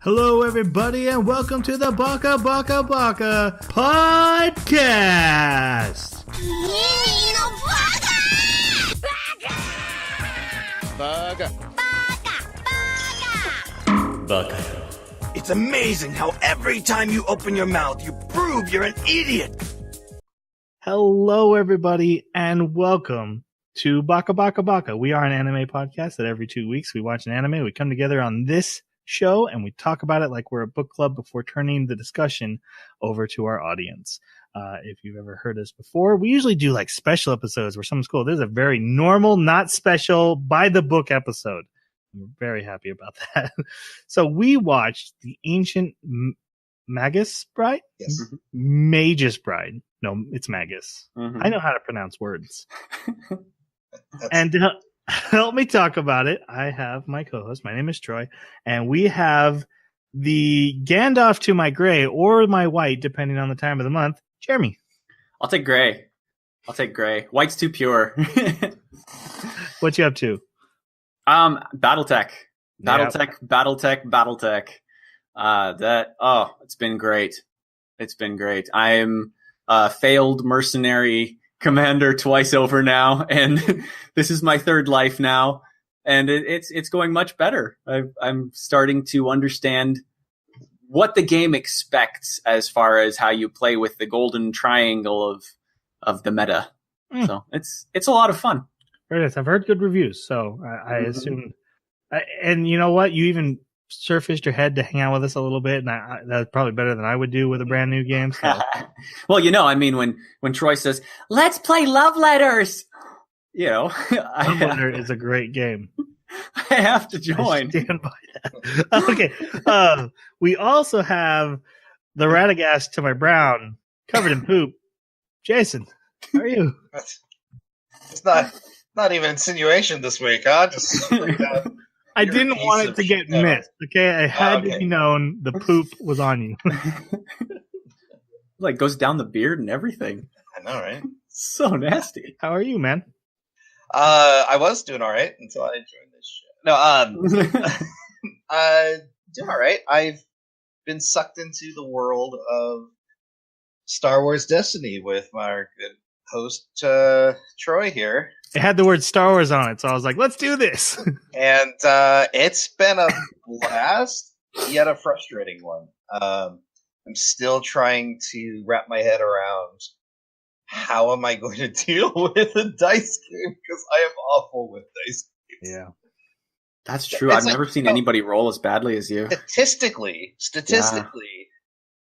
Hello, everybody, and welcome to the Baka podcast. Baka. It's amazing how every time you open your mouth, you prove you're an idiot. Hello, everybody, and welcome to Baka. We are an anime podcast that every 2 weeks we watch an anime. We come together on this show and we talk about it like we're a book club before turning the discussion over to our audience. If you've ever heard us before, we usually do like special episodes where someone's cool. This is a very normal, not special, by the book episode. We're very happy about that. So we watched the Ancient Magus Bride? Yes. Magus Bride. No, it's Magus. Mm-hmm. I know how to pronounce words. And to help me talk about it, I have my co-host. My name is Troy. And we have the Gandalf to my gray or my white, depending on the time of the month, Jeremy. I'll take gray. White's too pure. What you up to? Battletech. Yep. Battletech. It's been great. I am a failed mercenary commander twice over now, and this is my third life now, and it's going much better. I'm starting to understand what the game expects as far as how you play with the golden triangle of the meta. So it's a lot of fun. Very nice. I've heard good reviews, so I assume. And you know what? You even surfaced your head to hang out with us a little bit, and that's probably better than I would do with a brand new game. So. Well, when Troy says, "Let's play Love Letters," Love Letter is a great game. I have to join. I stand by that. Okay. We also have the Radagast to my brown, covered in poop. Jason, how are you? It's not even insinuation this week, huh? Just I didn't want it to get missed. Okay, I had to be known the poop was on you. Like goes down the beard and everything. I know, right? So nasty. How are you, man? I was doing all right until I joined this shit. No, doing all right. I've been sucked into the world of Star Wars Destiny with my good host Troy here. It had the word Star Wars on it, so I was like, let's do this. And it's been a blast, yet a frustrating one. I'm still trying to wrap my head around how am I going to deal with a dice game, because I am awful with dice games. Yeah. That's true. I've never seen anybody roll as badly as you. Statistically,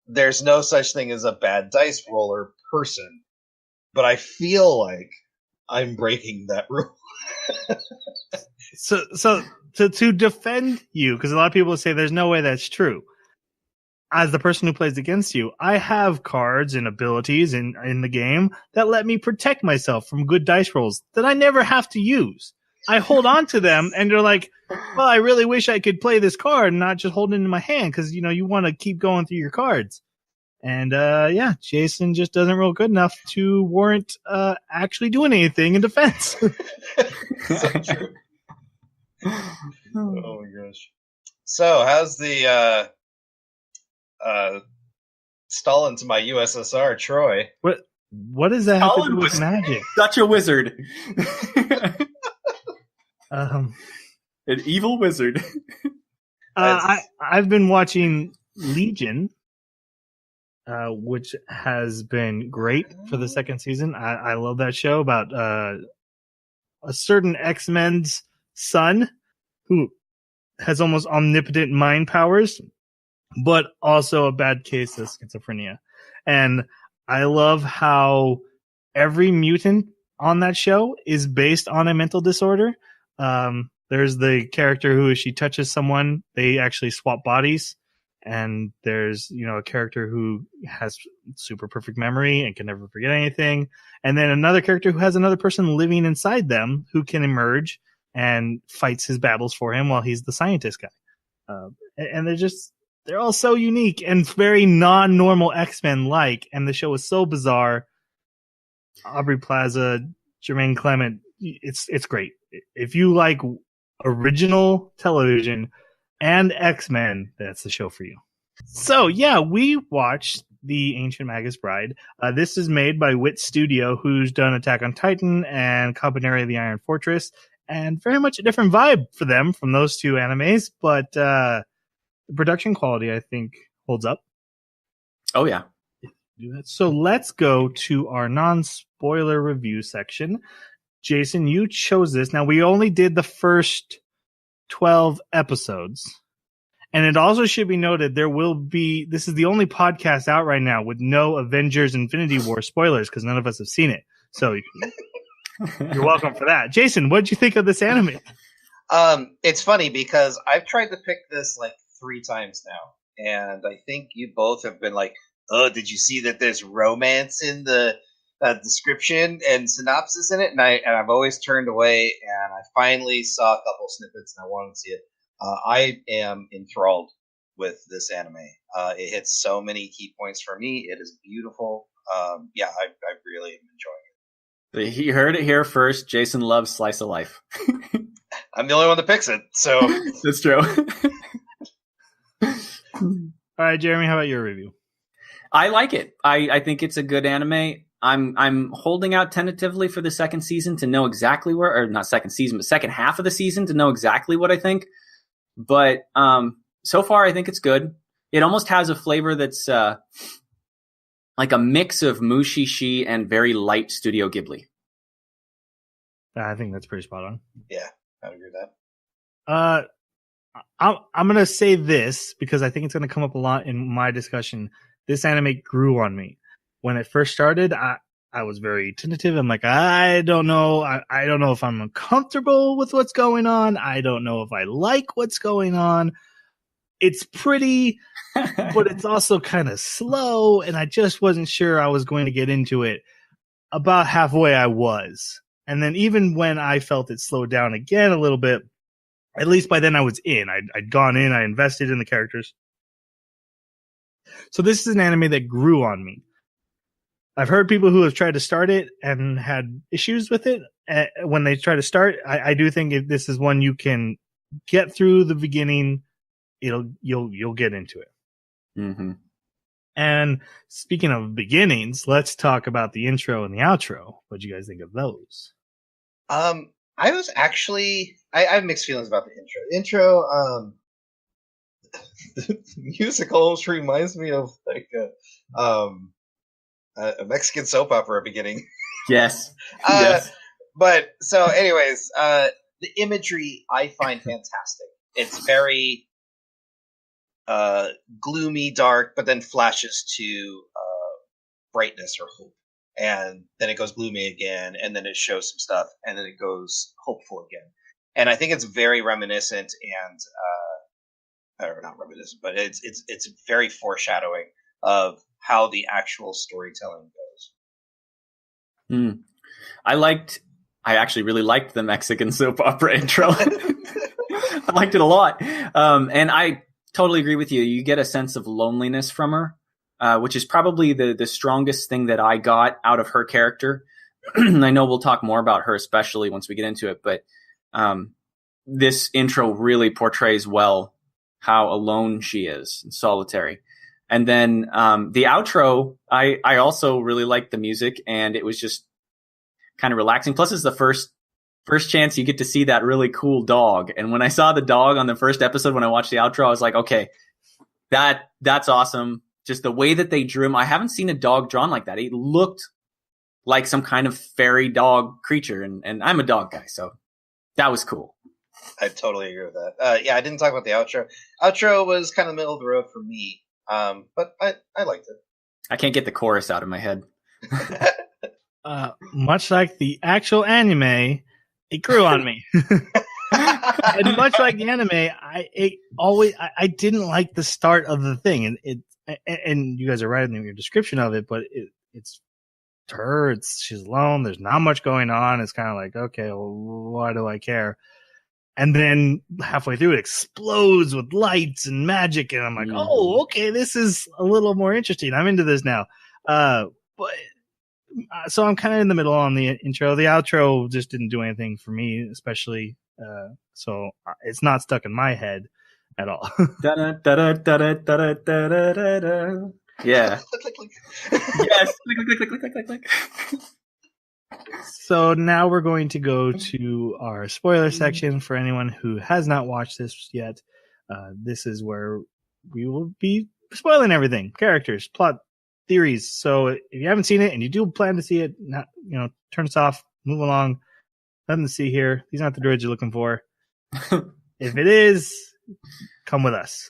there's no such thing as a bad dice roller person, but I feel like I'm breaking that rule. So to defend you, because a lot of people say there's no way that's true. As the person who plays against you, I have cards and abilities in the game that let me protect myself from good dice rolls that I never have to use. I hold on to them, and they're like, well, I really wish I could play this card and not just hold it in my hand, because, you want to keep going through your cards. And, Jason just doesn't roll good enough to warrant actually doing anything in defense. So true. Oh, my gosh. So, how's the Stalin to my USSR, Troy? What does that have to do with magic? Such a wizard. An evil wizard. I've been watching Legion, which has been great for the second season. I love that show about a certain X-Men's son who has almost omnipotent mind powers, but also a bad case of schizophrenia. And I love how every mutant on that show is based on a mental disorder. There's the character who, if she touches someone, they actually swap bodies. And there's, a character who has super perfect memory and can never forget anything. And then another character who has another person living inside them who can emerge and fights his battles for him while he's the scientist guy. And they're all so unique and very non-normal X-Men like. And the show is so bizarre. Aubrey Plaza, Jermaine Clement, it's great. If you like original television, and X-Men, that's the show for you. So, yeah, we watched the Ancient Magus Bride. This is made by Wit Studio, who's done Attack on Titan and Cabaneri of the Iron Fortress, and very much a different vibe for them from those two animes, but the production quality, I think, holds up. Oh, yeah. So let's go to our non-spoiler review section. Jason, you chose this. Now, we only did the first 12 episodes. And it also should be noted, this is the only podcast out right now with no Avengers Infinity War spoilers because none of us have seen it. So you're welcome for that. Jason, what did you think of this anime? It's funny because I've tried to pick this like 3 times now. And I think you both have been like, oh, did you see that there's romance in the description and synopsis in it? And I've always turned away, and I finally saw a couple snippets and I wanted to see it. I am enthralled with this anime. It hits so many key points for me. It is beautiful. I really am enjoying it. You heard it here first. Jason loves slice of life. I'm the only one that picks it, so that's true. All right, Jeremy, how about your review? I like it. I think it's a good anime. I'm holding out tentatively for the second season to know exactly or not second season, but second half of the season to know exactly what I think. But so far, I think it's good. It almost has a flavor that's like a mix of Mushishi and very light Studio Ghibli. I think that's pretty spot on. Yeah, I agree with that. I'm going to say this because I think it's going to come up a lot in my discussion. This anime grew on me. When it first started, I was very tentative. I'm like, I don't know. I don't know if I'm uncomfortable with what's going on. I don't know if I like what's going on. It's pretty, but it's also kind of slow, and I just wasn't sure I was going to get into it. About halfway I was. And then even when I felt it slowed down again a little bit, at least by then I was in. I'd gone in, I invested in the characters. So this is an anime that grew on me. I've heard people who have tried to start it and had issues with it when they try to start. I do think if this is one you can get through the beginning, you'll get into it. Mm-hmm. And speaking of beginnings, let's talk about the intro and the outro. What do you guys think of those? I was actually I have mixed feelings about the intro. The intro, the music almost reminds me of like a Mexican soap opera beginning. Yes. Yes. But so, anyways, the imagery I find fantastic. It's very gloomy, dark, but then flashes to brightness or hope, and then it goes gloomy again, and then it shows some stuff, and then it goes hopeful again. And I think it's very reminiscent, and or not reminiscent, but it's very foreshadowing of how the actual storytelling goes. I actually really liked the Mexican soap opera intro. I liked it a lot. And I totally agree with you. You get a sense of loneliness from her, which is probably the strongest thing that I got out of her character. I know we'll talk more about her, especially once we get into it, but this intro really portrays well how alone she is and solitary. And then the outro, I also really liked the music, and it was just kind of relaxing. Plus, it's the first chance you get to see that really cool dog. And when I saw the dog on the first episode, when I watched the outro, I was like, okay, that's awesome. Just the way that they drew him. I haven't seen a dog drawn like that. He looked like some kind of fairy dog creature, and I'm a dog guy, so that was cool. I totally agree with that. I didn't talk about the outro. Outro was kind of middle of the road for me. But I liked it. I can't get the chorus out of my head. Much like the actual anime, it grew on me. And much like the anime, I didn't like the start of the thing, and you guys are right in your description of it. But it's her. She's alone. There's not much going on. It's kind of like, okay, well, why do I care? And then halfway through, it explodes with lights and magic, and I'm like, oh, okay, this is a little more interesting. I'm into this now. So I'm kind of in the middle on the intro. The outro just didn't do anything for me, especially. So it's not stuck in my head. at all. Da-da-da-da-da-da-da-da-da-da. Yeah. Click, click, click. Yes. Click, click, click, click, click, click, click. So now we're going to go to our spoiler section for anyone who has not watched this yet. This is where we will be spoiling everything: characters, plot, theories. So if you haven't seen it and you do plan to see it, turn us off, move along. Nothing to see here. These aren't the droids you're looking for. If it is, come with us.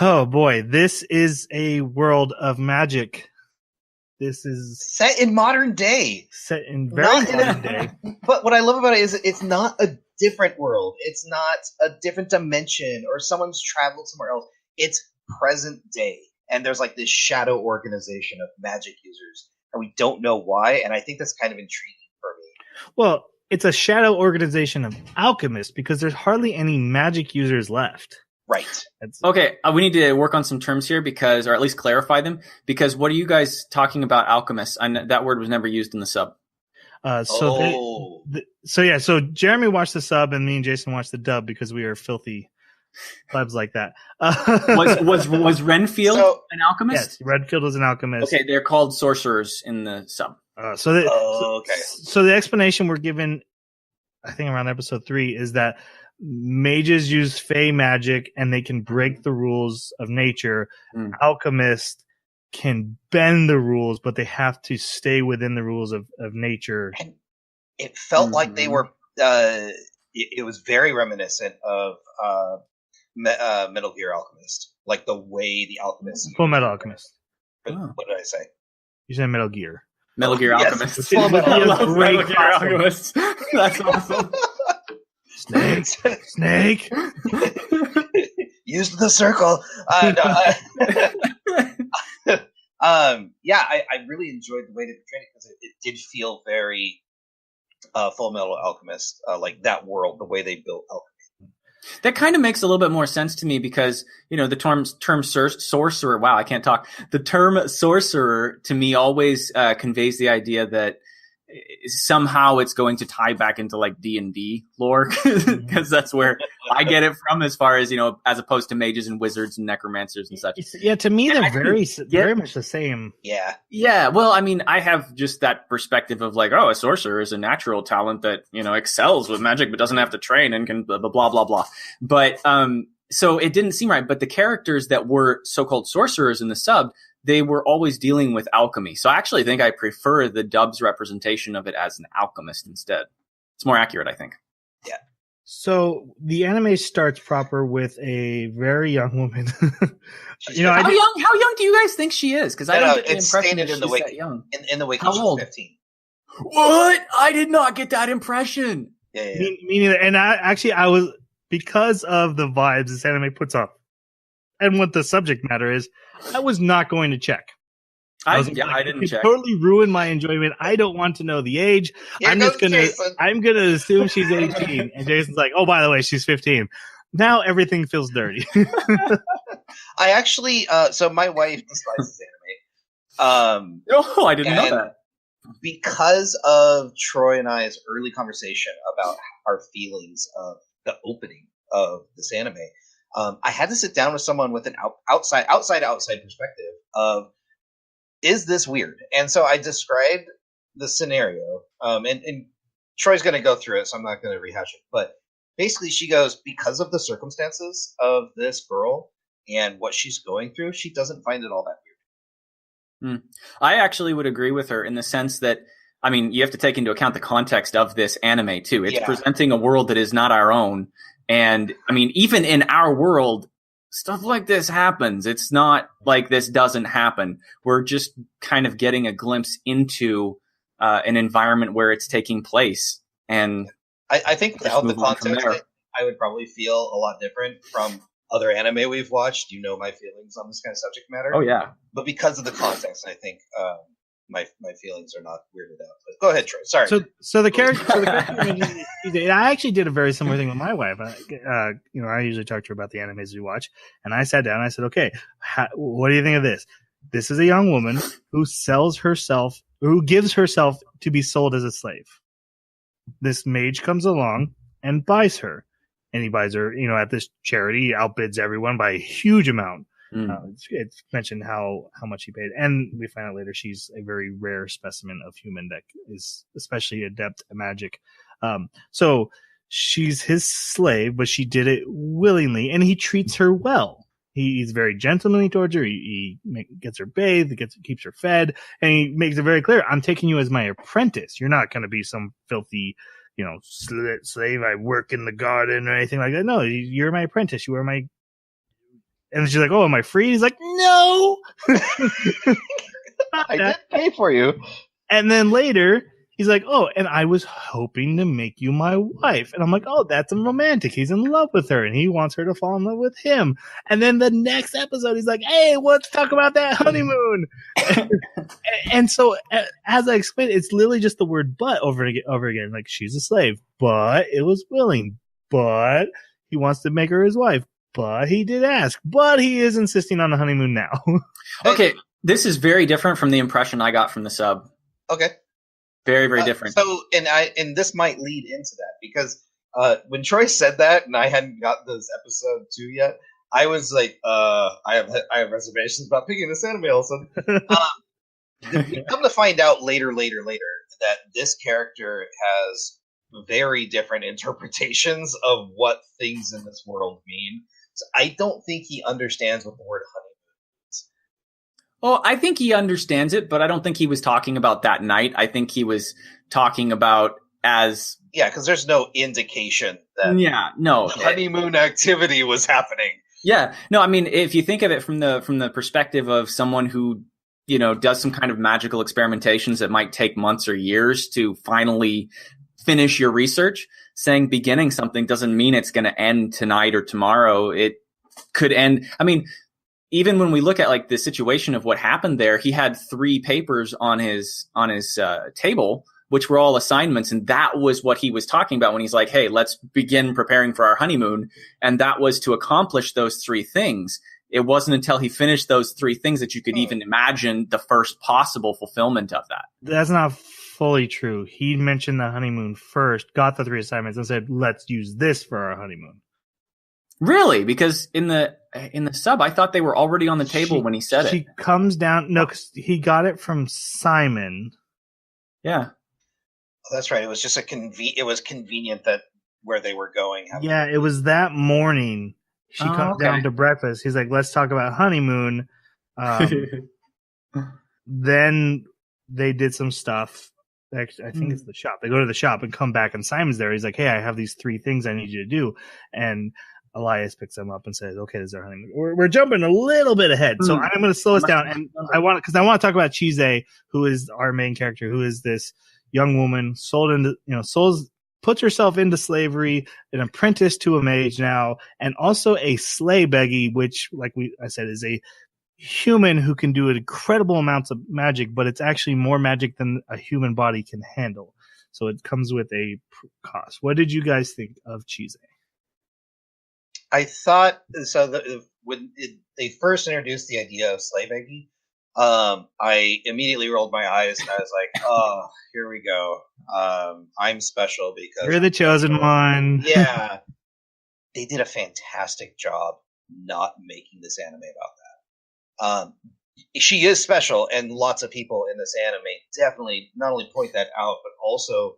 Oh boy, this is a world of magic. This is Set in modern day. set in very Not in modern day. But what I love about it is it's not a different world. It's not a different dimension or someone's traveled somewhere else. It's present day. And there's like this shadow organization of magic users. And we don't know why. And I think that's kind of intriguing for me. Well, it's a shadow organization of alchemists because there's hardly any magic users left. Right. Okay, we need to work on some terms here or at least clarify them, because what are you guys talking about alchemists? That word was never used in the sub. So Jeremy watched the sub and me and Jason watched the dub because we are filthy plebs like that. Was Renfield an alchemist? Yes, Redfield was an alchemist. Okay, they're called sorcerers in the sub. So the explanation we're given, I think around episode 3, is that mages use fey magic and they can break the rules of nature. Alchemists can bend the rules, but they have to stay within the rules of nature. And it felt like they were. It was very reminiscent of Metal Gear Alchemist, like the way the alchemists. Full Metal Alchemist. What did I say? You said Metal Gear. Metal Gear Alchemist. Full Metal Gear Alchemist. That's awesome. Snake. Use the circle. I really enjoyed the way they portrayed it because it did feel very Full Metal Alchemist, like that world, the way they built alchemy. That kind of makes a little bit more sense to me because, the term sorcerer, wow, I can't talk. The term sorcerer to me always conveys the idea that somehow it's going to tie back into like D&D lore because that's where I get it from, as far as, as opposed to mages and wizards and necromancers and such. Yeah, to me they're very much the same. Yeah. Well, I mean, I have just that perspective of like, a sorcerer is a natural talent that, excels with magic but doesn't have to train and can blah blah blah blah. But so it didn't seem right. But the characters that were so-called sorcerers in the sub, they were always dealing with alchemy. So I actually think I prefer the dub's representation of it as an alchemist instead. It's more accurate, I think. Yeah. So the anime starts proper with a very young woman. How young do you guys think she is? Because I don't get the impression that she's that young. In the wiki, how old? 15. What? I did not get that impression. Yeah. Me neither. And I was, because of the vibes this anime puts off and what the subject matter is, I was not going to check. I didn't check. Totally ruined my enjoyment. I don't want to know the age. I'm gonna assume she's 18. And Jason's like, oh, by the way, she's 15. Now everything feels dirty. I actually, so my wife despises anime. I didn't know that. Because of Troy and I's early conversation about our feelings of the opening of this anime, I had to sit down with someone with an outside perspective of, is this weird? And so I described the scenario, and Troy's going to go through it, so I'm not going to rehash it. But basically, she goes, because of the circumstances of this girl and what she's going through, she doesn't find it all that weird. I actually would agree with her in the sense that, I mean, you have to take into account the context of this anime, too. It's presenting a world that is not our own. And, I mean, even in our world, stuff like this happens. It's not like this doesn't happen. We're just kind of getting a glimpse into an environment where it's taking place. And I think without the context, I would probably feel a lot different from other anime we've watched. You know my feelings on this kind of subject matter. Oh, yeah. But because of the context, I think my feelings are not weirded out. But go ahead, Troy. Sorry. So the character, I actually did a very similar thing with my wife. I usually talk to her about the animes we watch, and I sat down and I said, okay, what do you think of this? This is a young woman who gives herself to be sold as a slave. This mage comes along and buys her. and he buys her, at this charity, he outbids everyone by a huge amount. It's mentioned how much he paid, and we find out later she's a very rare specimen of human that is especially adept at magic. So she's his slave, but she did it willingly, and he treats her well. He's very gentlemanly towards her. He gets her bathed, keeps her fed, and he makes it very clear, I'm taking you as my apprentice. You're not going to be some filthy, slave. I work in the garden or anything like that. No, you're my apprentice. You are my... And she's like, oh, am I free? He's like, no! I did pay for you. And then later, he's like, oh, and I was hoping to make you my wife. And I'm like, oh, that's romantic. He's in love with her, and he wants her to fall in love with him. And then the next episode, he's like, hey, let's talk about that honeymoon. And so, as I explained, it's literally just the word but over again. Like, she's a slave, but it was willing. But he wants to make her his wife. But he did ask. But he is insisting on a honeymoon now. Okay, this is very different from the impression I got from the sub. Okay. Very, very different. So, and this might lead into that, because when Troy said that, and I hadn't got this episode 2 yet, I was like, I have reservations about picking this anime all of a sudden. We come to find out later that this character has very different interpretations of what things in this world mean. So I don't think he understands what the word honeymoon means. Well, I think he understands it, but I don't think he was talking about that night. I think he was talking about as... Yeah, because there's no indication that honeymoon activity was happening. Yeah. No, I mean, if you think of it from the perspective of someone who, does some kind of magical experimentations that might take months or years to finally finish your research, saying beginning something doesn't mean it's going to end tonight or tomorrow. It could end. I mean, even when we look at like the situation of what happened there, he had 3 papers on his table, which were all assignments. And that was what he was talking about when he's like, hey, let's begin preparing for our honeymoon. And that was to accomplish those 3 things. It wasn't until he finished those 3 things that you could even imagine the first possible fulfillment of that. That's not fully true. He mentioned the honeymoon first, got the 3 assignments, and said, let's use this for our honeymoon. Really? Because in the sub, I thought they were already on the table when he said it. She comes down. No, because he got it from Simon. Yeah. Oh, that's right. It was just it was convenient that where they were going. Yeah, it was that morning. She comes down to breakfast. He's like, let's talk about honeymoon. Then they did some stuff. Actually, I think it's the shop. They go to the shop and come back, and Simon's there. He's like, hey, I have these 3 things I need you to do. And Elias picks them up and says, okay, this is our honeymoon. We're jumping a little bit ahead. So I'm going to slow us down. And I want to talk about Chise, who is our main character, who is this young woman puts herself into slavery, an apprentice to a mage now, and also a slave beggy, which, like I said, is a human who can do incredible amounts of magic, but it's actually more magic than a human body can handle. So it comes with a cost. What did you guys think of Chise? I thought so. When they first introduced the idea of slave beggy, I immediately rolled my eyes and I was like, "Oh, here we go. I'm special because you're the chosen one." Yeah, they did a fantastic job not making this anime about that. She is special, and lots of people in this anime definitely not only point that out, but also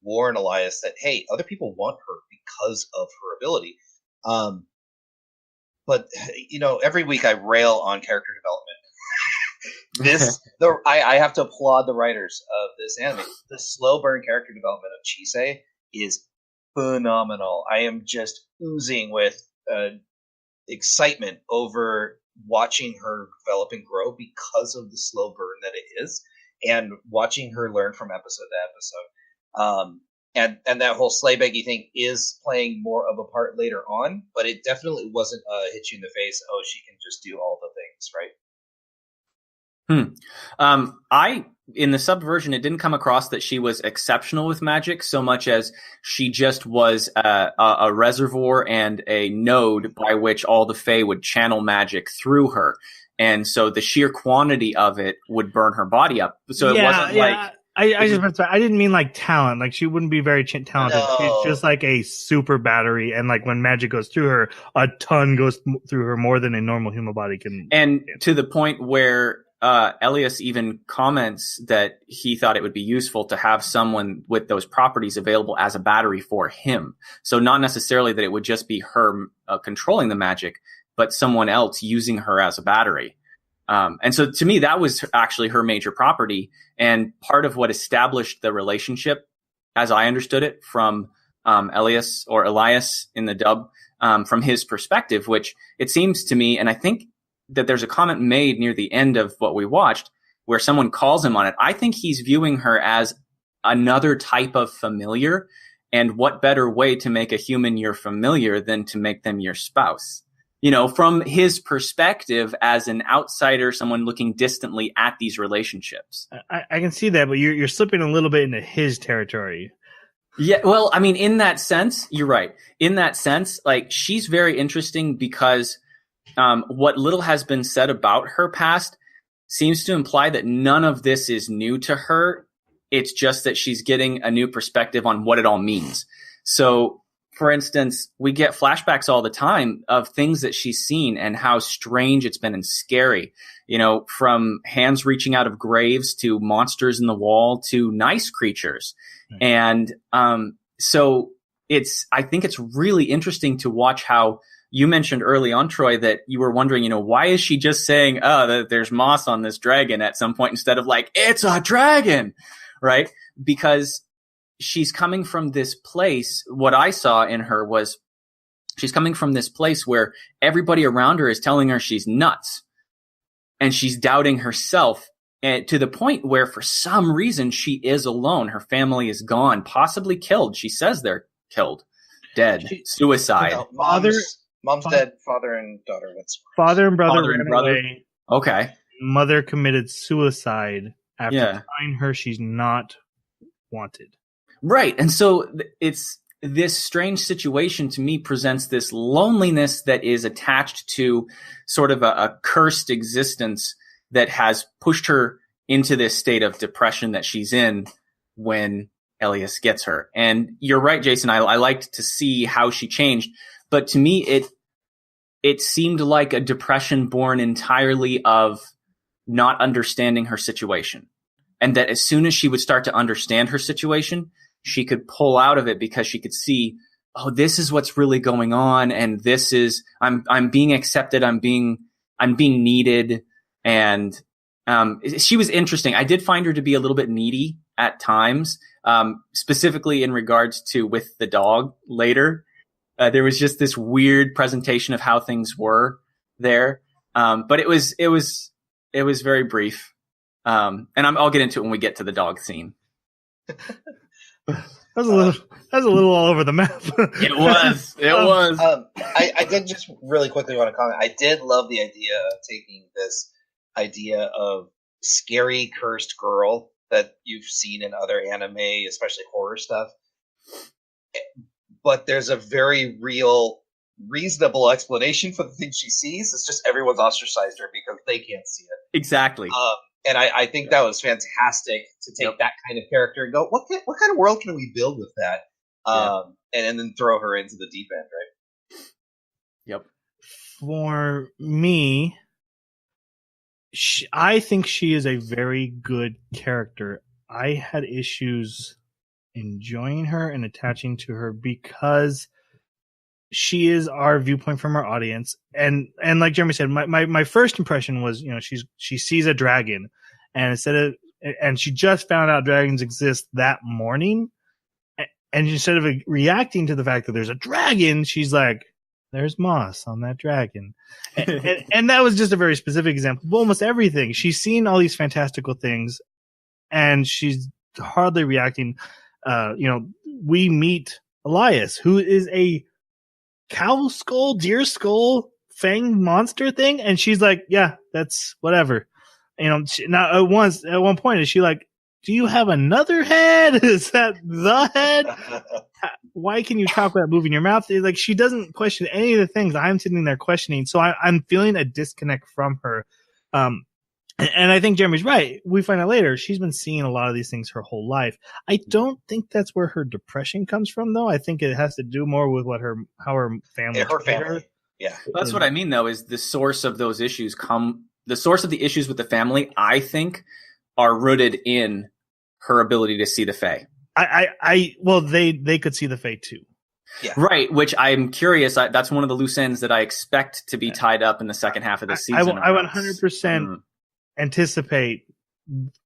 warn Elias that, hey, other people want her because of her ability. But every week I rail on character development. I have to applaud the writers of this anime. The slow burn character development of Chise is phenomenal. I am just oozing with excitement over watching her develop and grow because of the slow burn that it is, and watching her learn from episode to episode. And that whole slay beggy thing is playing more of a part later on, but it definitely wasn't hit you in the face. Oh, she can just do all the things, right? In the subversion, it didn't come across that she was exceptional with magic so much as she just was a reservoir and a node by which all the Fae would channel magic through her. And so the sheer quantity of it would burn her body up. So it wasn't like I didn't mean like talent. Like she wouldn't be very talented. No. She's just like a super battery, and like when magic goes through her, a ton goes through her more than a normal human body can. And to the point where Elias even comments that he thought it would be useful to have someone with those properties available as a battery for him. So not necessarily that it would just be her controlling the magic, but someone else using her as a battery. And so to me, that was actually her major property, and part of what established the relationship, as I understood it, from Elias in the dub, from his perspective, which it seems to me, and I think that there's a comment made near the end of what we watched where someone calls him on it. I think he's viewing her as another type of familiar, and what better way to make a human your familiar than to make them your spouse? You know, from his perspective as an outsider, someone looking distantly at these relationships. I can see that, but you're slipping a little bit into his territory. Yeah, well, I mean, in that sense, you're right. In that sense, like, she's very interesting because what little has been said about her past seems to imply that none of this is new to her. It's just that she's getting a new perspective on what it all means. So, for instance, we get flashbacks all the time of things that she's seen and how strange it's been and scary. You know, from hands reaching out of graves to monsters in the wall to nice creatures. And so I think it's really interesting to watch how you mentioned early on, Troy, that you were wondering, you know, why is she just saying, that there's moss on this dragon at some point instead of like, it's a dragon, right? Because she's coming from this place. What I saw in her was she's coming from this place where everybody around her is telling her she's nuts, and she's doubting herself, and to the point where for some reason she is alone. Her family is gone, possibly killed. She says they're killed, dead, suicide. No, mom's dead. Father and daughter went. Father and brother ran away. Okay. Mother committed suicide after telling her she's not wanted. Right. And so it's this strange situation to me presents this loneliness that is attached to sort of a cursed existence that has pushed her into this state of depression that she's in when Elias gets her. And you're right, Jason. I liked to see how she changed. But to me, it seemed like a depression born entirely of not understanding her situation. And that as soon as she would start to understand her situation, she could pull out of it because she could see, oh, this is what's really going on. And this is, I'm being accepted. I'm being needed. And, she was interesting. I did find her to be a little bit needy at times, specifically in regards to with the dog later. There was just this weird presentation of how things were there. But it was very brief. And I'll get into it when we get to the dog scene. That was a little all over the map. It was. I did just really quickly want to comment. I did love the idea of taking this idea of scary cursed girl that you've seen in other anime, especially horror stuff. But there's a very reasonable explanation for the things she sees. It's just everyone's ostracized her because they can't see it. Exactly. And I think that was fantastic to take that kind of character and go, what kind of world can we build with that? And then throw her into the deep end, right? Yep. For me, I think she is a very good character. I had issues enjoying her and attaching to her because she is our viewpoint from our audience. And like Jeremy said, my first impression was, you know, she sees a dragon, and and she just found out dragons exist that morning. And instead of reacting to the fact that there's a dragon, she's like, there's moss on that dragon. And that was just a very specific example of almost everything. She's seen all these fantastical things, and she's hardly reacting. We meet Elias, who is a cow skull, deer skull, fang monster thing, and she's like, yeah, that's whatever. You know, at one point, is she like, do you have another head? Is that the head? Why can you talk without moving your mouth? It's like, she doesn't question any of the things I'm sitting there questioning. So I'm feeling a disconnect from her. And I think Jeremy's right. We find out later she's been seeing a lot of these things her whole life. I don't think that's where her depression comes from, though. I think it has to do more with how her family. Her family. Yeah, that's what I mean. Though, is the source of those issues the source of the issues with the family? I think are rooted in her ability to see the Fae. Well, they could see the Fae too. Yeah. Right, which I'm curious. That's one of the loose ends that I expect to be tied up in the second half of the season. I 100% anticipate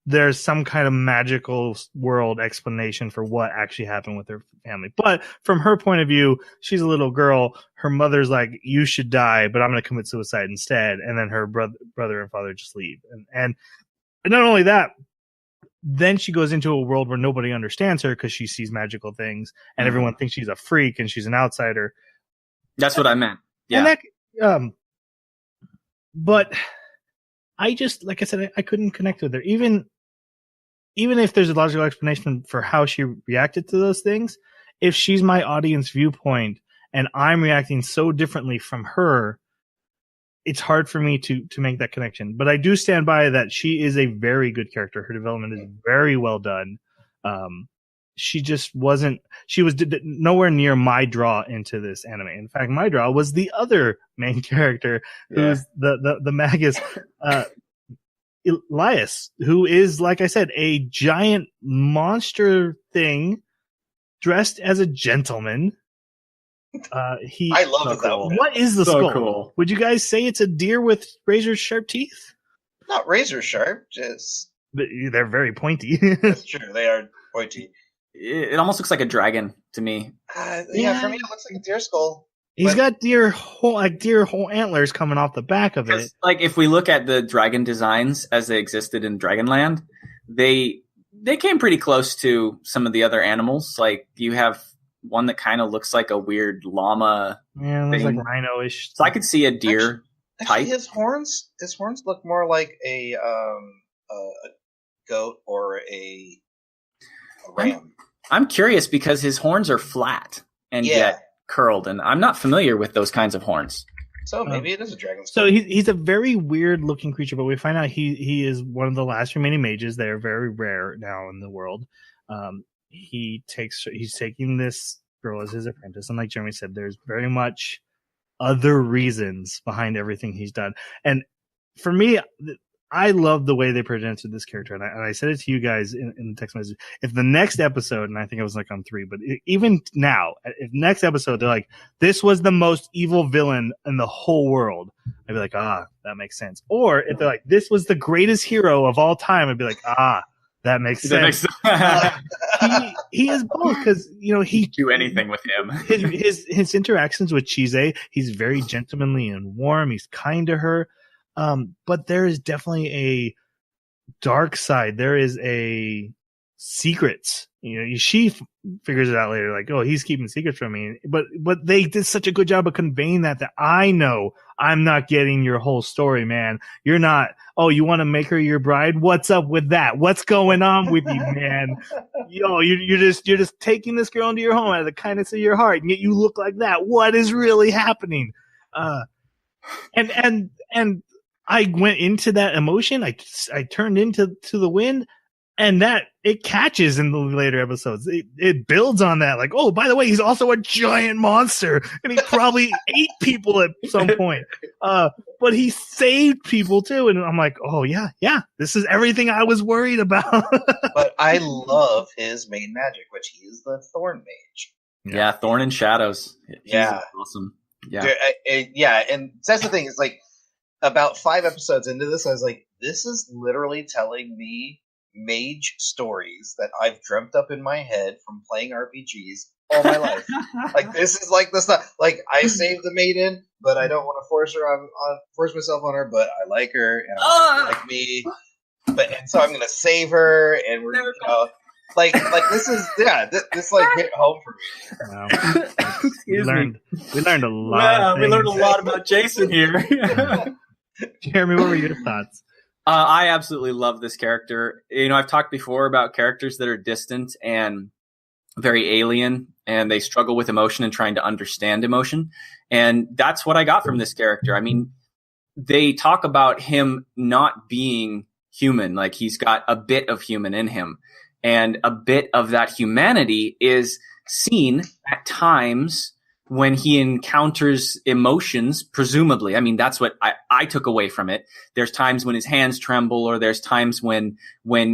there's some kind of magical world explanation for what actually happened with her family. But from her point of view, she's a little girl. Her mother's like, you should die, but I'm going to commit suicide instead. And then her brother and father just leave. And not only that, then she goes into a world where nobody understands her because she sees magical things and everyone thinks she's a freak and she's an outsider. That's what I meant. Yeah. And but I just, like I said, I couldn't connect with her. Even if there's a logical explanation for how she reacted to those things, if she's my audience viewpoint and I'm reacting so differently from her, it's hard for me to make that connection. But I do stand by that she is a very good character. Her development is very well done. She just wasn't, she was nowhere near my draw into this anime. In fact, my draw was the other main character, who's the Magus, Elias, who is, like I said, a giant monster thing dressed as a gentleman. I love that one. What is the skull? Cool. Would you guys say it's a deer with razor sharp teeth? Not razor sharp, just they're very pointy. That's true. They are pointy. It almost looks like a dragon to me. Yeah, for me it looks like a deer skull. He's got deer whole antlers coming off the back of it. Like if we look at the dragon designs as they existed in Dragonland, they came pretty close to some of the other animals. Like you have one that kind of looks like a weird llama. Yeah, looks like rhino-ish. So I could see a deer type. His horns look more like a goat or a ram. I'm curious because his horns are flat and yet curled, and I'm not familiar with those kinds of horns. So maybe it is a dragon. So he's a very weird looking creature, but we find out he is one of the last remaining mages. They are very rare now in the world. He's taking this girl as his apprentice, and like Jeremy said, there's very much other reasons behind everything he's done. And for me, I love the way they presented this character, and I said it to you guys in the text message. If the next episode, and I think I was like on 3, but even now, if next episode they're like, this was the most evil villain in the whole world, I'd be like, that makes sense. Or if they're like, this was the greatest hero of all time, I'd be like, that makes sense. He is both because he do anything with him. his interactions with Chise, he's very gentlemanly and warm. He's kind to her. But there is definitely a dark side. There is a secrets. She figures it out later, like, he's keeping secrets from me. But they did such a good job of conveying that I know I'm not getting your whole story, man. You're not. Oh, you want to make her your bride? What's up with that? What's going on with you, man? You're just taking this girl into your home out of the kindness of your heart, and yet you look like that. What is really happening? And I went into that emotion. I turned into the wind, and that it catches in the later episodes. It builds on that. Like, oh, by the way, he's also a giant monster, and he probably ate people at some point. But he saved people too, and I'm like, oh yeah, this is everything I was worried about. But I love his main magic, which he is the Thorn Mage. Yeah, Thorn and Shadows. He's awesome. Yeah, and that's the thing. Is like about 5 episodes into this, I was like, this is literally telling me mage stories that I've dreamt up in my head from playing RPGs all my life. Like this is like the stuff. Like I saved the maiden, but I don't want to force myself on her. But I like her, and I like me. And so I'm gonna save her, and we're like this is this like hit home for me. Wow. We learned a lot. Yeah, we learned a lot about Jason here. Jeremy, what were your thoughts? I absolutely love this character. I've talked before about characters that are distant and very alien, and they struggle with emotion and trying to understand emotion. And that's what I got from this character. I mean, they talk about him not being human, like he's got a bit of human in him. And a bit of that humanity is seen at times when he encounters emotions, presumably. I mean, that's what I took away from it. There's times when his hands tremble, or there's times when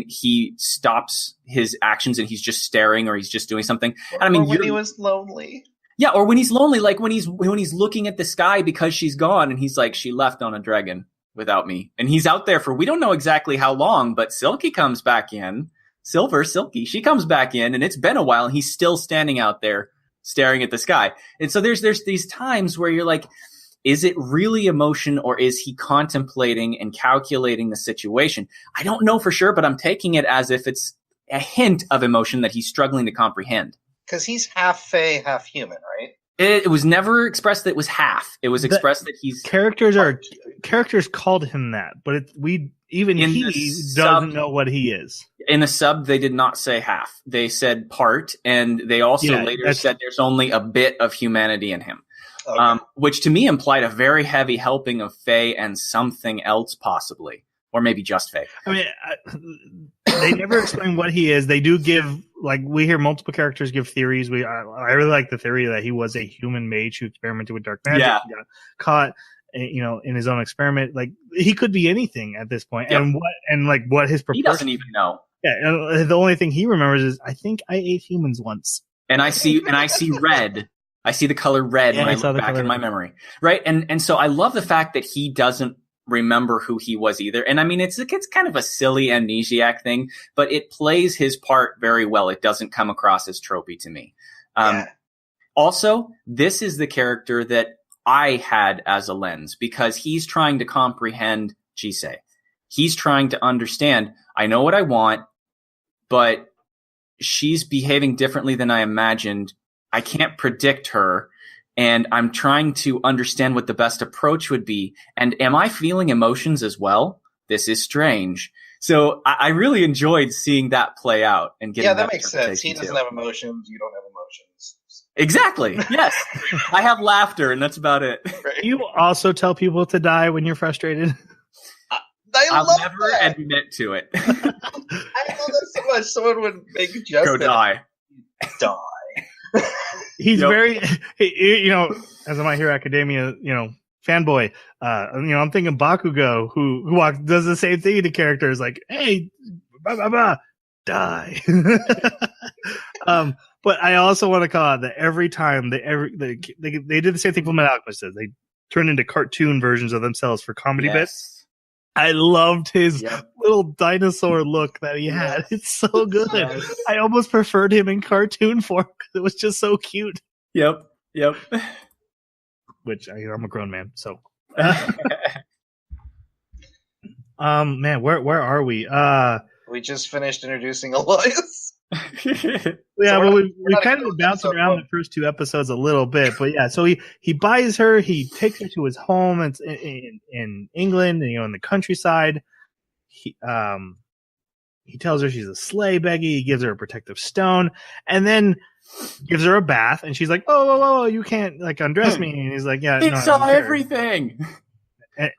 he stops his actions and he's just staring, or he's just doing something. And I mean, or when he was lonely. Yeah, or when he's lonely, like when he's looking at the sky because she's gone, and he's like, she left on a dragon without me. And he's out there for, we don't know exactly how long, but Silky comes back in. Silky, she comes back in, and it's been a while, and he's still standing out there staring at the sky. And so there's these times where you're like, is it really emotion, or is he contemplating and calculating the situation? I don't know for sure, but I'm taking it as if it's a hint of emotion that he's struggling to comprehend. Because he's half fae, half human, right? It was never expressed that it was half. It was expressed that he's characters called him that, but he doesn't know what he is. In the sub, they did not say half. They said part, and they also later said there's only a bit of humanity in him, which to me implied a very heavy helping of fae and something else possibly, or maybe just fae. I mean, they never explain what he is. They do give, like, we hear multiple characters give theories. I really like the theory that he was a human mage who experimented with dark magic. Yeah. He got caught, in his own experiment. Like, he could be anything at this point. Yep. And what his he doesn't even know. Yeah, and the only thing he remembers is, I think I ate humans once. And I see red. I see the color red when I look back in my memory. Right? And so I love the fact that he doesn't remember who he was either. And I mean, it's kind of a silly amnesiac thing, but it plays his part very well. It doesn't come across as tropey to me. Also, this is the character that I had as a lens, because he's trying to comprehend Jisei. He's trying to understand, I know what I want, but she's behaving differently than I imagined. I can't predict her. And I'm trying to understand what the best approach would be. And am I feeling emotions as well? This is strange. So I really enjoyed seeing that play out and getting that makes sense. He doesn't have emotions. You don't have emotions. Exactly. Yes. I have laughter, and that's about it. You also tell people to die when you're frustrated. I'll never admit to it. I love that so much. Someone would make a joke. Go die. Die. He's very, as a My Hero Academia, fanboy. I'm thinking Bakugo, who does the same thing to characters, like, hey, die. But I also want to call out that every time they did the same thing with alchemists. They turned into cartoon versions of themselves for comedy bits. I loved his little dinosaur look that he had. It's so good. Yes. I almost preferred him in cartoon form because it was just so cute. Yep. Which I'm a grown man, so. Man, where are we? We just finished introducing Elias. We kind of bounced around the first two episodes a little bit, but yeah. So he buys her. He takes her to his home. It's in England, in the countryside. He tells her she's a slay beggy. He gives her a protective stone, and then gives her a bath. And she's like, "Oh, you can't undress me." And he's like, "Yeah, it saw everything."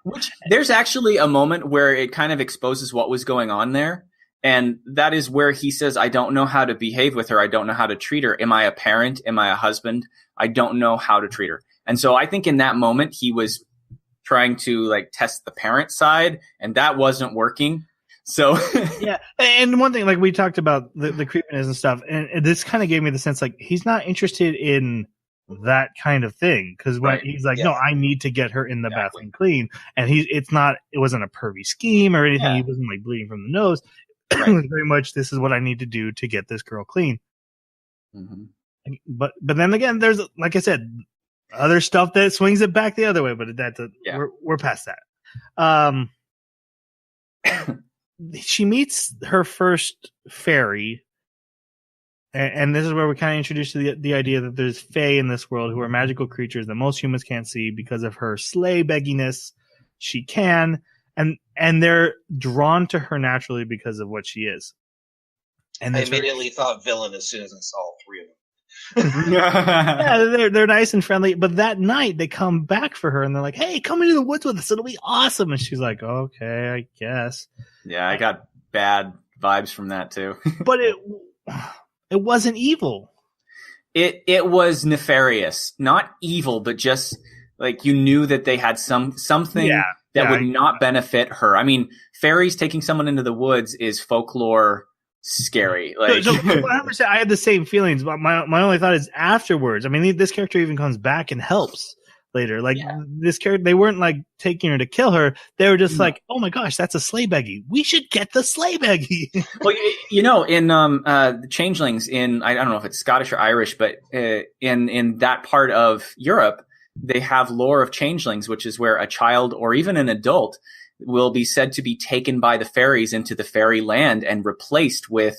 Which there's actually a moment where it kind of exposes what was going on there. And that is where he says, I don't know how to behave with her. I don't know how to treat her. Am I a parent? Am I a husband? I don't know how to treat her. And so I think in that moment, he was trying to test the parent side, and that wasn't working. So yeah. And one thing, we talked about the creepiness and stuff, and this kind of gave me the sense he's not interested in that kind of thing, because he's like, no, I need to get her in the bath and clean. And it wasn't a pervy scheme or anything. He wasn't bleeding from the nose. It was very much, this is what I need to do to get this girl clean. Mm-hmm. But then again, there's, like I said, other stuff that swings it back the other way. But we're past that. She meets her first fairy, and this is where we kind of introduce the idea that there's fae in this world who are magical creatures that most humans can't see because of her slay begginess. She can. And they're drawn to her naturally because of what she is. And I immediately thought villain as soon as I saw all three of them. Yeah, they're nice and friendly. But that night they come back for her and they're like, "Hey, come into the woods with us. It'll be awesome." And she's like, "Okay, I guess." Yeah, I got bad vibes from that too. But it wasn't evil. It was nefarious, not evil, but just like you knew that they had something that would not benefit her. I mean, fairies taking someone into the woods is folklore scary. Like, so 100%, I had the same feelings, but my only thought is afterwards. I mean, this character even comes back and helps later. Like this character, they weren't like taking her to kill her. They were just like, "Oh my gosh, that's a sleigh beggy. We should get the sleigh beggy." Well, you know, in the changelings, in I don't know if it's Scottish or Irish, but in that part of Europe, they have lore of changelings, which is where a child or even an adult will be said to be taken by the fairies into the fairy land and replaced with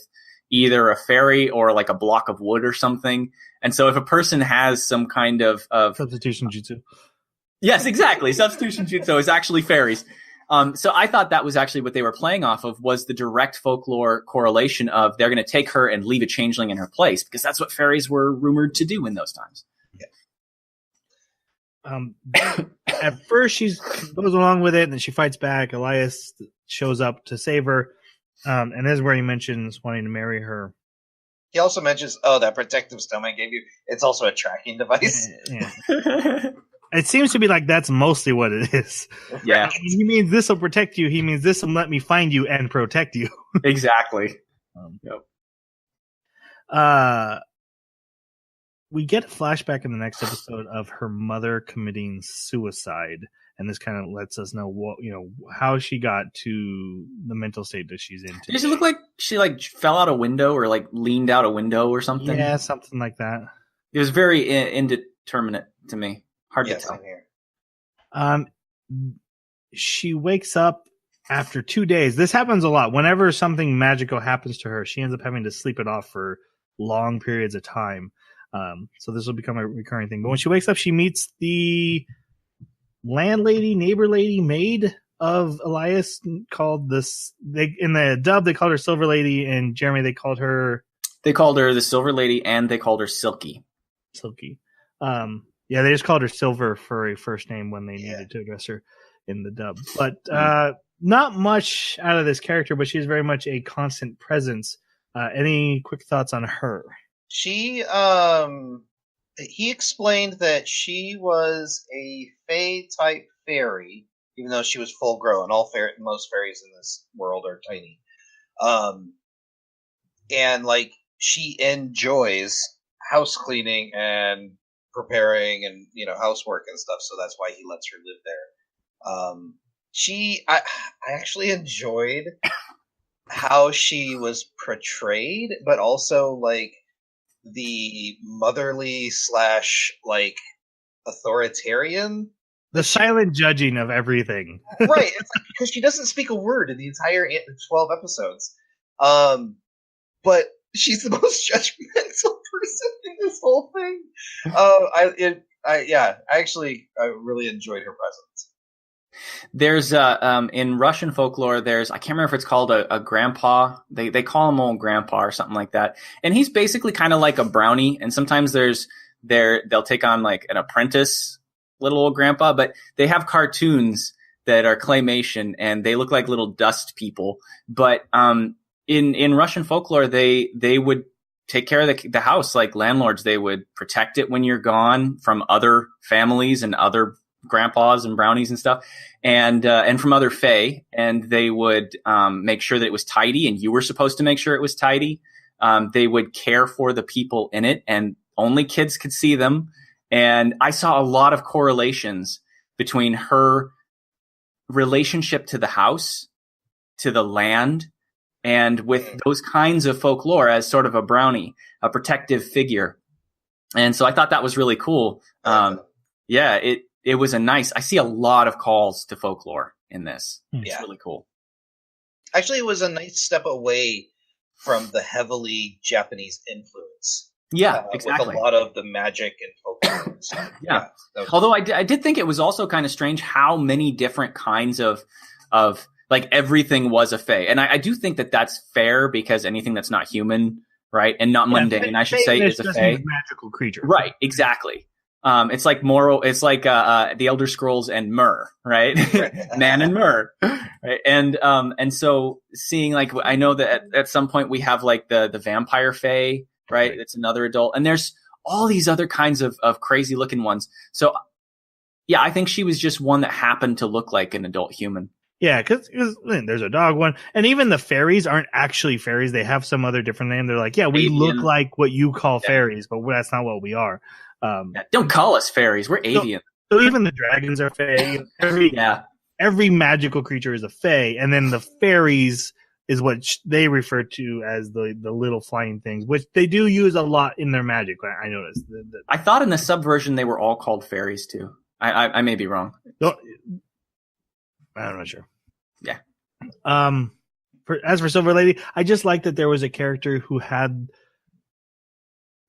either a fairy or like a block of wood or something. And so if a person has some kind of substitution jutsu. Yes, exactly. Substitution jutsu is actually fairies. So I thought that was actually what they were playing off of, was the direct folklore correlation of they're going to take her and leave a changeling in her place, because that's what fairies were rumored to do in those times. At first she goes along with it and then she fights back. Elias shows up to save her. And this is where he mentions wanting to marry her. He also mentions, that protective stone I gave you, it's also a tracking device. Yeah. It seems to be like that's mostly what it is. Yeah. He means this will protect you. He means this will let me find you and protect you. Exactly. Yep. We get a flashback in the next episode of her mother committing suicide, and this kind of lets us know how she got to the mental state that she's in today. Does it look like she fell out a window or leaned out a window or something? Yeah, something like that. It was very indeterminate to me. Hard to tell. She wakes up after 2 days. This happens a lot. Whenever something magical happens to her, she ends up having to sleep it off for long periods of time. So this will become a recurring thing. But when she wakes up, she meets the landlady, neighbor lady, maid of Elias, called this. In the dub, they called her Silver Lady, and Jeremy, they called her the Silver Lady, and they called her Silky. Yeah, they just called her Silver for a first name when they needed to address her in the dub. But not much out of this character, but she's very much a constant presence. Any quick thoughts on her? She, he explained that she was a Fae-type fairy, even though she was full-grown. Most fairies in this world are tiny. And, she enjoys house cleaning and preparing and, housework and stuff, so that's why he lets her live there. I actually enjoyed how she was portrayed, but also, the motherly / authoritarian. The silent judging of everything. Right. It's because she doesn't speak a word in the entire 12 episodes. But she's the most judgmental person in this whole thing. I really enjoyed her presence. There's in Russian folklore, there's, I can't remember if it's called a grandpa. They call him old grandpa or something like that. And he's basically kind of like a brownie. And sometimes they'll take on an apprentice little old grandpa, but they have cartoons that are claymation and they look like little dust people. But in Russian folklore, they would take care of the house like landlords. They would protect it when you're gone from other families and other grandpas and brownies and stuff, and from other fae, and they would make sure that it was tidy, and you were supposed to make sure it was tidy. They would care for the people in it, and only kids could see them. And I saw a lot of correlations between her relationship to the house, to the land, and with those kinds of folklore as sort of a brownie, a protective figure. And so I thought that was really cool. It was I see a lot of calls to folklore in this. It's really cool. Actually, it was a nice step away from the heavily Japanese influence. Yeah, exactly. With a lot of the magic and folklore. Yeah. Although I did think it was also kind of strange how many different kinds of everything was a fae. And I do think that that's fair, because anything that's not human right? And not mundane. I should say is a fae. Magical creature. Right, exactly. It's like the Elder Scrolls and Myr, right? Man and Myr, right? And so seeing like, I know that at some point we have like the vampire fae, right? It's another adult, and there's all these other kinds of crazy looking ones. So yeah, I think she was just one that happened to look like an adult human. Yeah, because there's a dog one, and even the fairies aren't actually fairies. They have some other different name. They're like, yeah, we look like what you call fairies, but that's not what we are. Don't call us fairies. We're avian. So even the dragons are fae. Every magical creature is a fae, and then the fairies is what they refer to as the little flying things, which they do use a lot in their magic. I noticed. I thought in the subversion they were all called fairies too. I may be wrong. I'm not sure. Yeah. As for Silver Lady, I just like that there was a character who had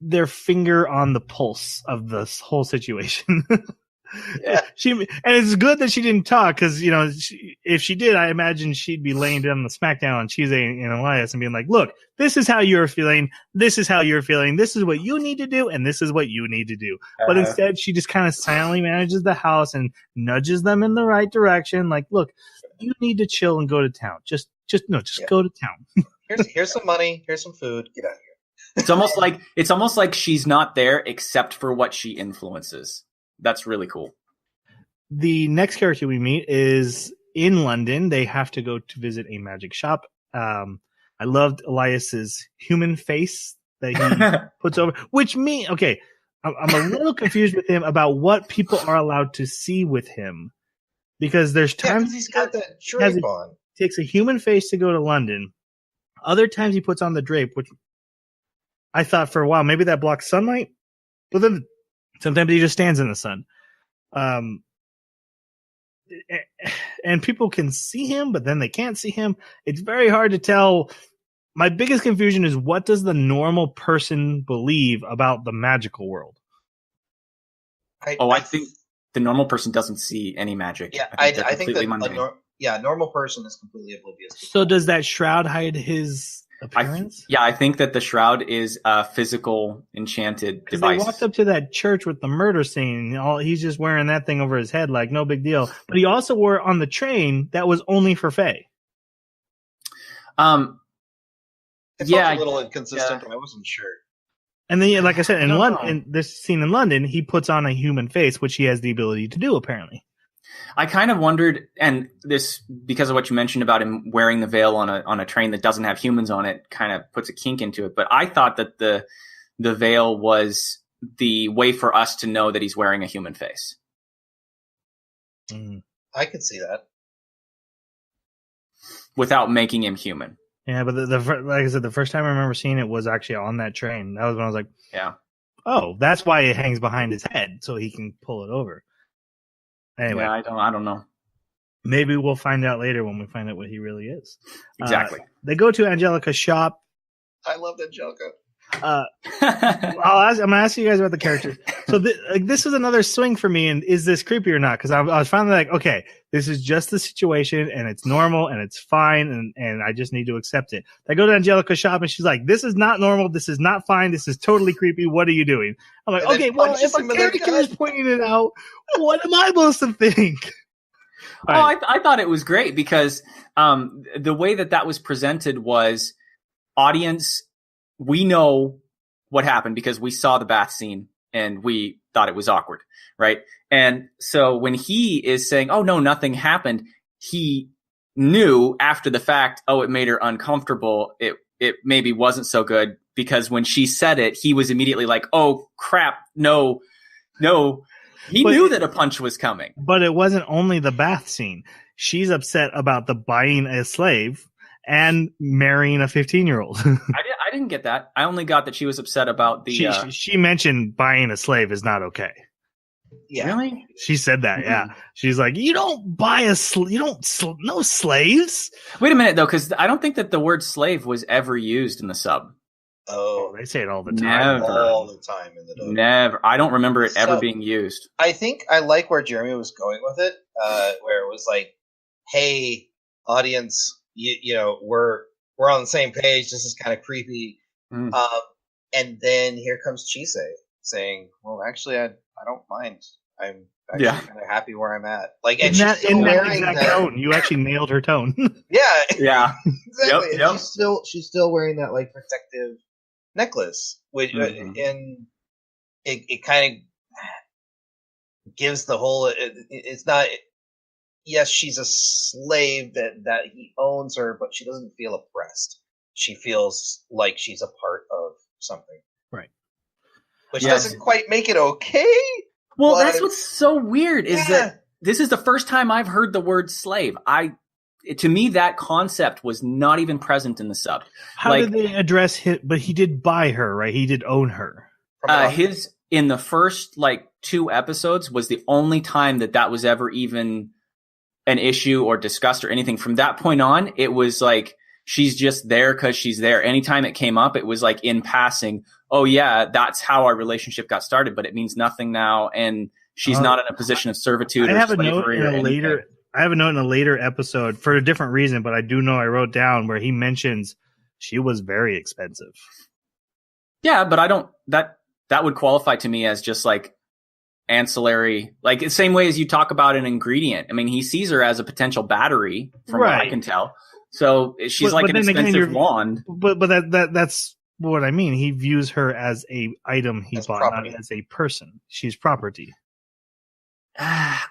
their finger on the pulse of this whole situation. Yeah. And it's good that she didn't talk, because if she did, I imagine she'd be laying down the smackdown on Cheese and Elias and being like, "Look, this is how you're feeling. This is how you're feeling. This is what you need to do, and this is what you need to do." But instead, she just kind of silently manages the house and nudges them in the right direction. Like, "Look, you need to chill and go to town. Just go to town. Here's some money. Here's some food. Get out of here." It's almost like she's not there except for what she influences. That's really cool. The next character we meet is in London. They have to go to visit a magic shop. I loved Elias's human face that he puts over, okay, I'm a little confused with him about what people are allowed to see with him, because there's times he's got that drape on. Takes a human face to go to London. Other times he puts on the drape, which I thought for a while maybe that blocks sunlight, but then sometimes he just stands in the sun. And people can see him, but then they can't see him. It's very hard to tell. My biggest confusion is, what does the normal person believe about the magical world? I think the normal person doesn't see any magic. Yeah, I think that normal person is completely oblivious. So does that shroud hide his appearance? I think that the shroud is a physical enchanted device. They walked up to that church with the murder scene. He's just wearing that thing over his head, like no big deal. But he also wore it on the train that was only for Faye. It felt a little inconsistent. I wasn't sure. And then, like I said, in this scene in London, he puts on a human face, which he has the ability to do, apparently. I kind of wondered, and this, because of what you mentioned about him wearing the veil on a train that doesn't have humans on it, kind of puts a kink into it. But I thought that the veil was the way for us to know that he's wearing a human face. I could see that. Without making him human. Yeah, but like I said, the first time I remember seeing it was actually on that train. That was when I was like, yeah. Oh, that's why it hangs behind his head, so he can pull it over. Anyway, yeah, I don't know. Maybe we'll find out later when we find out what he really is. Exactly. They go to Angelica's shop. I love Angelica. I'm gonna ask you guys about the characters. So this is another swing for me. And is this creepy or not? Because I was finally like, okay, this is just the situation, and it's normal, and it's fine, and I just need to accept it. I go to Angelica's shop, and she's like, "This is not normal. This is not fine. This is totally creepy. What are you doing?" I'm like, okay, well, if a character is pointing it out, what am I supposed to think? Right. I thought it was great because the way that was presented was, audience, we know what happened because we saw the bath scene and we thought it was awkward, right? And so when he is saying, "Oh no, nothing happened," he knew after the fact, oh, it made her uncomfortable. It maybe wasn't so good, because when she said it, he was immediately like, "Oh crap, no." He knew that a punch was coming. But it wasn't only the bath scene. She's upset about the buying a slave and marrying a 15-year-old. I didn't get that. I only got that she was upset about the... She mentioned buying a slave is not okay. Yeah. Really? She said that, yeah. She's like, you don't buy no slaves. Wait a minute, though, because I don't think that the word slave was ever used in the sub. Oh, they say it all the time. Never. All the time in the dub. Never. I don't remember it ever being used. I think I like where Jeremy was going with it, where it was like, hey, audience, you know, we're on the same page. This is kind of creepy. Mm. And then here comes Chise saying, "Well, actually, I don't mind. I'm actually kind of happy where I'm at." Like, and she's still wearing that tone. You actually nailed her tone. Yeah, yeah, exactly. Yep. And she's still wearing that like protective necklace, which and it kind of gives the whole. It's not. Yes, she's a slave that he owns her, but she doesn't feel oppressed. She feels like she's a part of something, right? Which doesn't quite make it okay. Well, that's what's so weird is that this is the first time I've heard the word slave. To me, that concept was not even present in the sub. How did they address him? But he did buy her, right? He did own her. His in the first 2 episodes was the only time that was ever even an issue or discussed or anything. From that point on, it was like she's just there because she's there. Anytime it came up, it was like in passing. Oh yeah, that's how our relationship got started, but it means nothing now, and she's not in a position of servitude or slavery or anything. I have a note in a later episode for a different reason, but I do know I wrote down where he mentions she was very expensive. Yeah, but I don't. That would qualify to me as just ancillary, the same way as you talk about an ingredient. I mean, he sees her as a potential battery, from what I can tell. So she's an expensive wand. But that's what I mean. He views her as a item he bought, property. Not as a person. She's property. But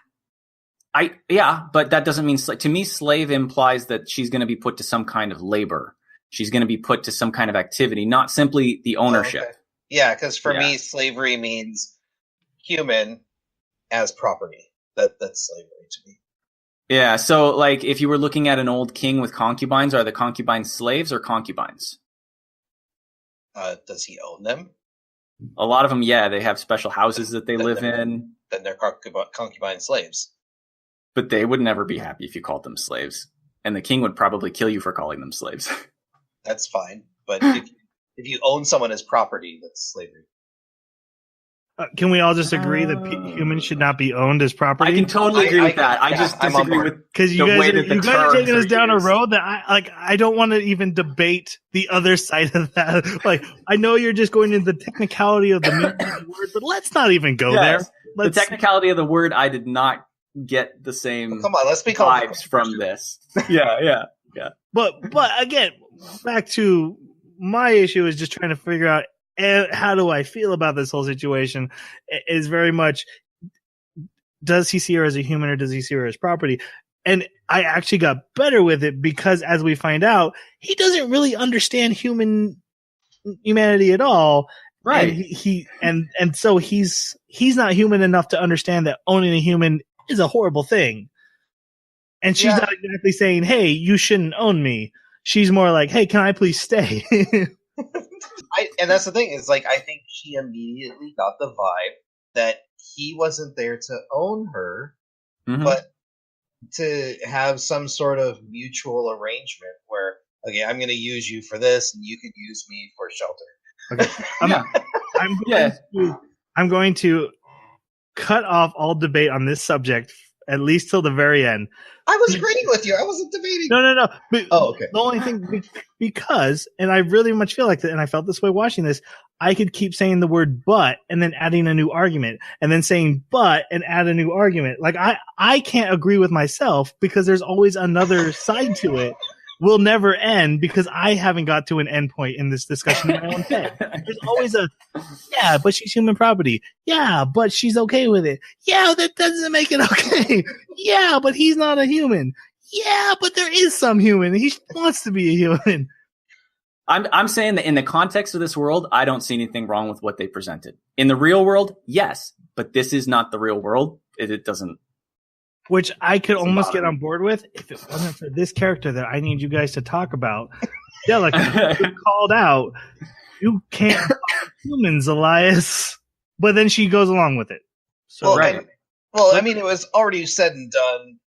that doesn't mean to me. Slave implies that she's going to be put to some kind of labor. She's going to be put to some kind of activity, not simply the ownership. Okay. Yeah, because for me, slavery means human as property. That's slavery to me. Yeah, so if you were looking at an old king with concubines, are the concubines slaves or concubines? Does he own them? A lot of them, they have special houses that they live in. Then they're concubine slaves. But they would never be happy if you called them slaves. And the king would probably kill you for calling them slaves. That's fine. But if you own someone as property, that's slavery. Can we all just agree that humans should not be owned as property? I can totally agree with that. I just disagree with because you guys are taking us down a road that I don't want to even debate the other side of that. I know you're just going into the technicality of the meaning of the word, but let's not even go there. The technicality of the word, I did not get the same let's be vibes from this. Yeah. But again, back to my issue is just trying to figure out how do I feel about this whole situation. Is very much, does he see her as a human or does he see her as property? And I actually got better with it because, as we find out, he doesn't really understand humanity at all. Right. And so he's not human enough to understand that owning a human is a horrible thing. And she's not exactly saying, "Hey, you shouldn't own me." She's more like, "Hey, can I please stay?" And that's the thing is, I think she immediately got the vibe that he wasn't there to own her, but to have some sort of mutual arrangement where, okay, I'm going to use you for this, and you can use me for shelter. Okay, I'm going to cut off all debate on this subject, at least till the very end. I was agreeing with you. I wasn't debating. No. But okay. The only thing, because, and I really much feel like that, and I felt this way watching this, I could keep saying the word "but" and then adding a new argument, and then saying "but" and add a new argument. I can't agree with myself because there's always another side to it. Will never end because I haven't got to an end point in this discussion in my own head. There's always but she's human property. Yeah, but she's okay with it. Yeah, that doesn't make it okay. Yeah, but he's not a human. Yeah, but there is some human. He wants to be a human. I'm saying that in the context of this world, I don't see anything wrong with what they presented. In the real world, yes, but this is not the real world. It doesn't. Which I could almost get on board with if it wasn't for this character that I need you guys to talk about. Delica called out, "You can't buy humans, Elias." But then she goes along with it. So I mean, it was already said and done.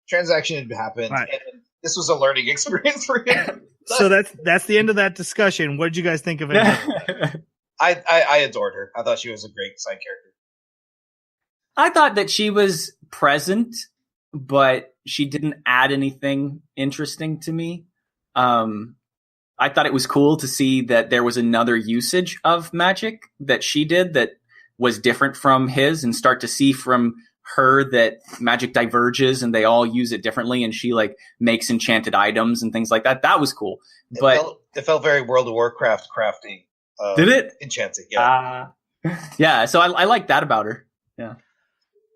Transaction had happened, and this was a learning experience for him. So that's the end of that discussion. What did you guys think of it? I adored her. I thought she was a great side character. I thought that she was present, but she didn't add anything interesting to me. I thought it was cool to see that there was another usage of magic that she did that was different from his, and start to see from her that magic diverges and they all use it differently, and she like makes enchanted items and things like that. That was cool. It felt very World of Warcraft crafting. Did it? Enchanting, yeah. Yeah, so I like that about her. Yeah.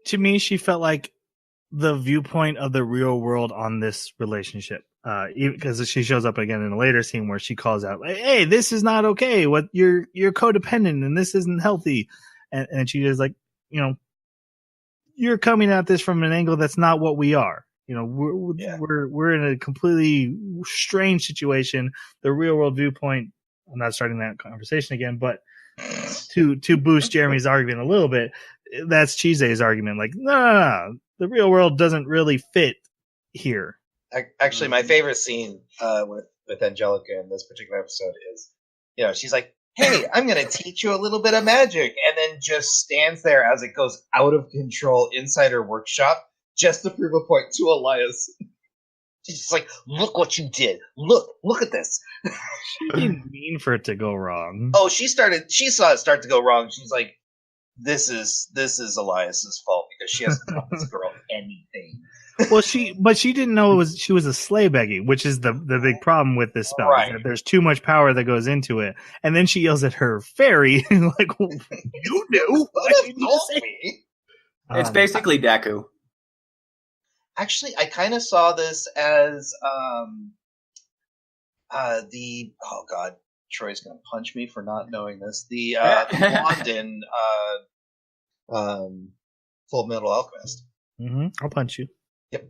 To me, she felt like the viewpoint of the real world on this relationship. Because she shows up again in a later scene where she calls out, like, "Hey, this is not okay. What you're codependent and this isn't healthy." And she is like, you're coming at this from an angle that's not what we are. We're in a completely strange situation. The real world viewpoint. I'm not starting that conversation again, but to boost Jeremy's argument a little bit, that's Chise's argument. Like, no, the real world doesn't really fit here. Actually, my favorite scene with Angelica in this particular episode is, she's like, "Hey, I'm going to teach you a little bit of magic," and then just stands there as it goes out of control inside her workshop just to prove a point to Elias. She's just like, "Look what you did. Look at this." She didn't mean for it to go wrong. Oh, she saw it start to go wrong. She's like, this is Elias's fault because she hasn't taught this girl anything. Well, she didn't know she was a slave Beggy, which is the big problem with this spell. Right. Is that there's too much power that goes into it, and then she yells at her fairy, like, "You knew? Why didn't you say me?" It's basically Deku. Actually, I kind of saw this as Troy's gonna punch me for not knowing this. The wand in Full Metal Alchemist. Mm-hmm. I'll punch you. Yep.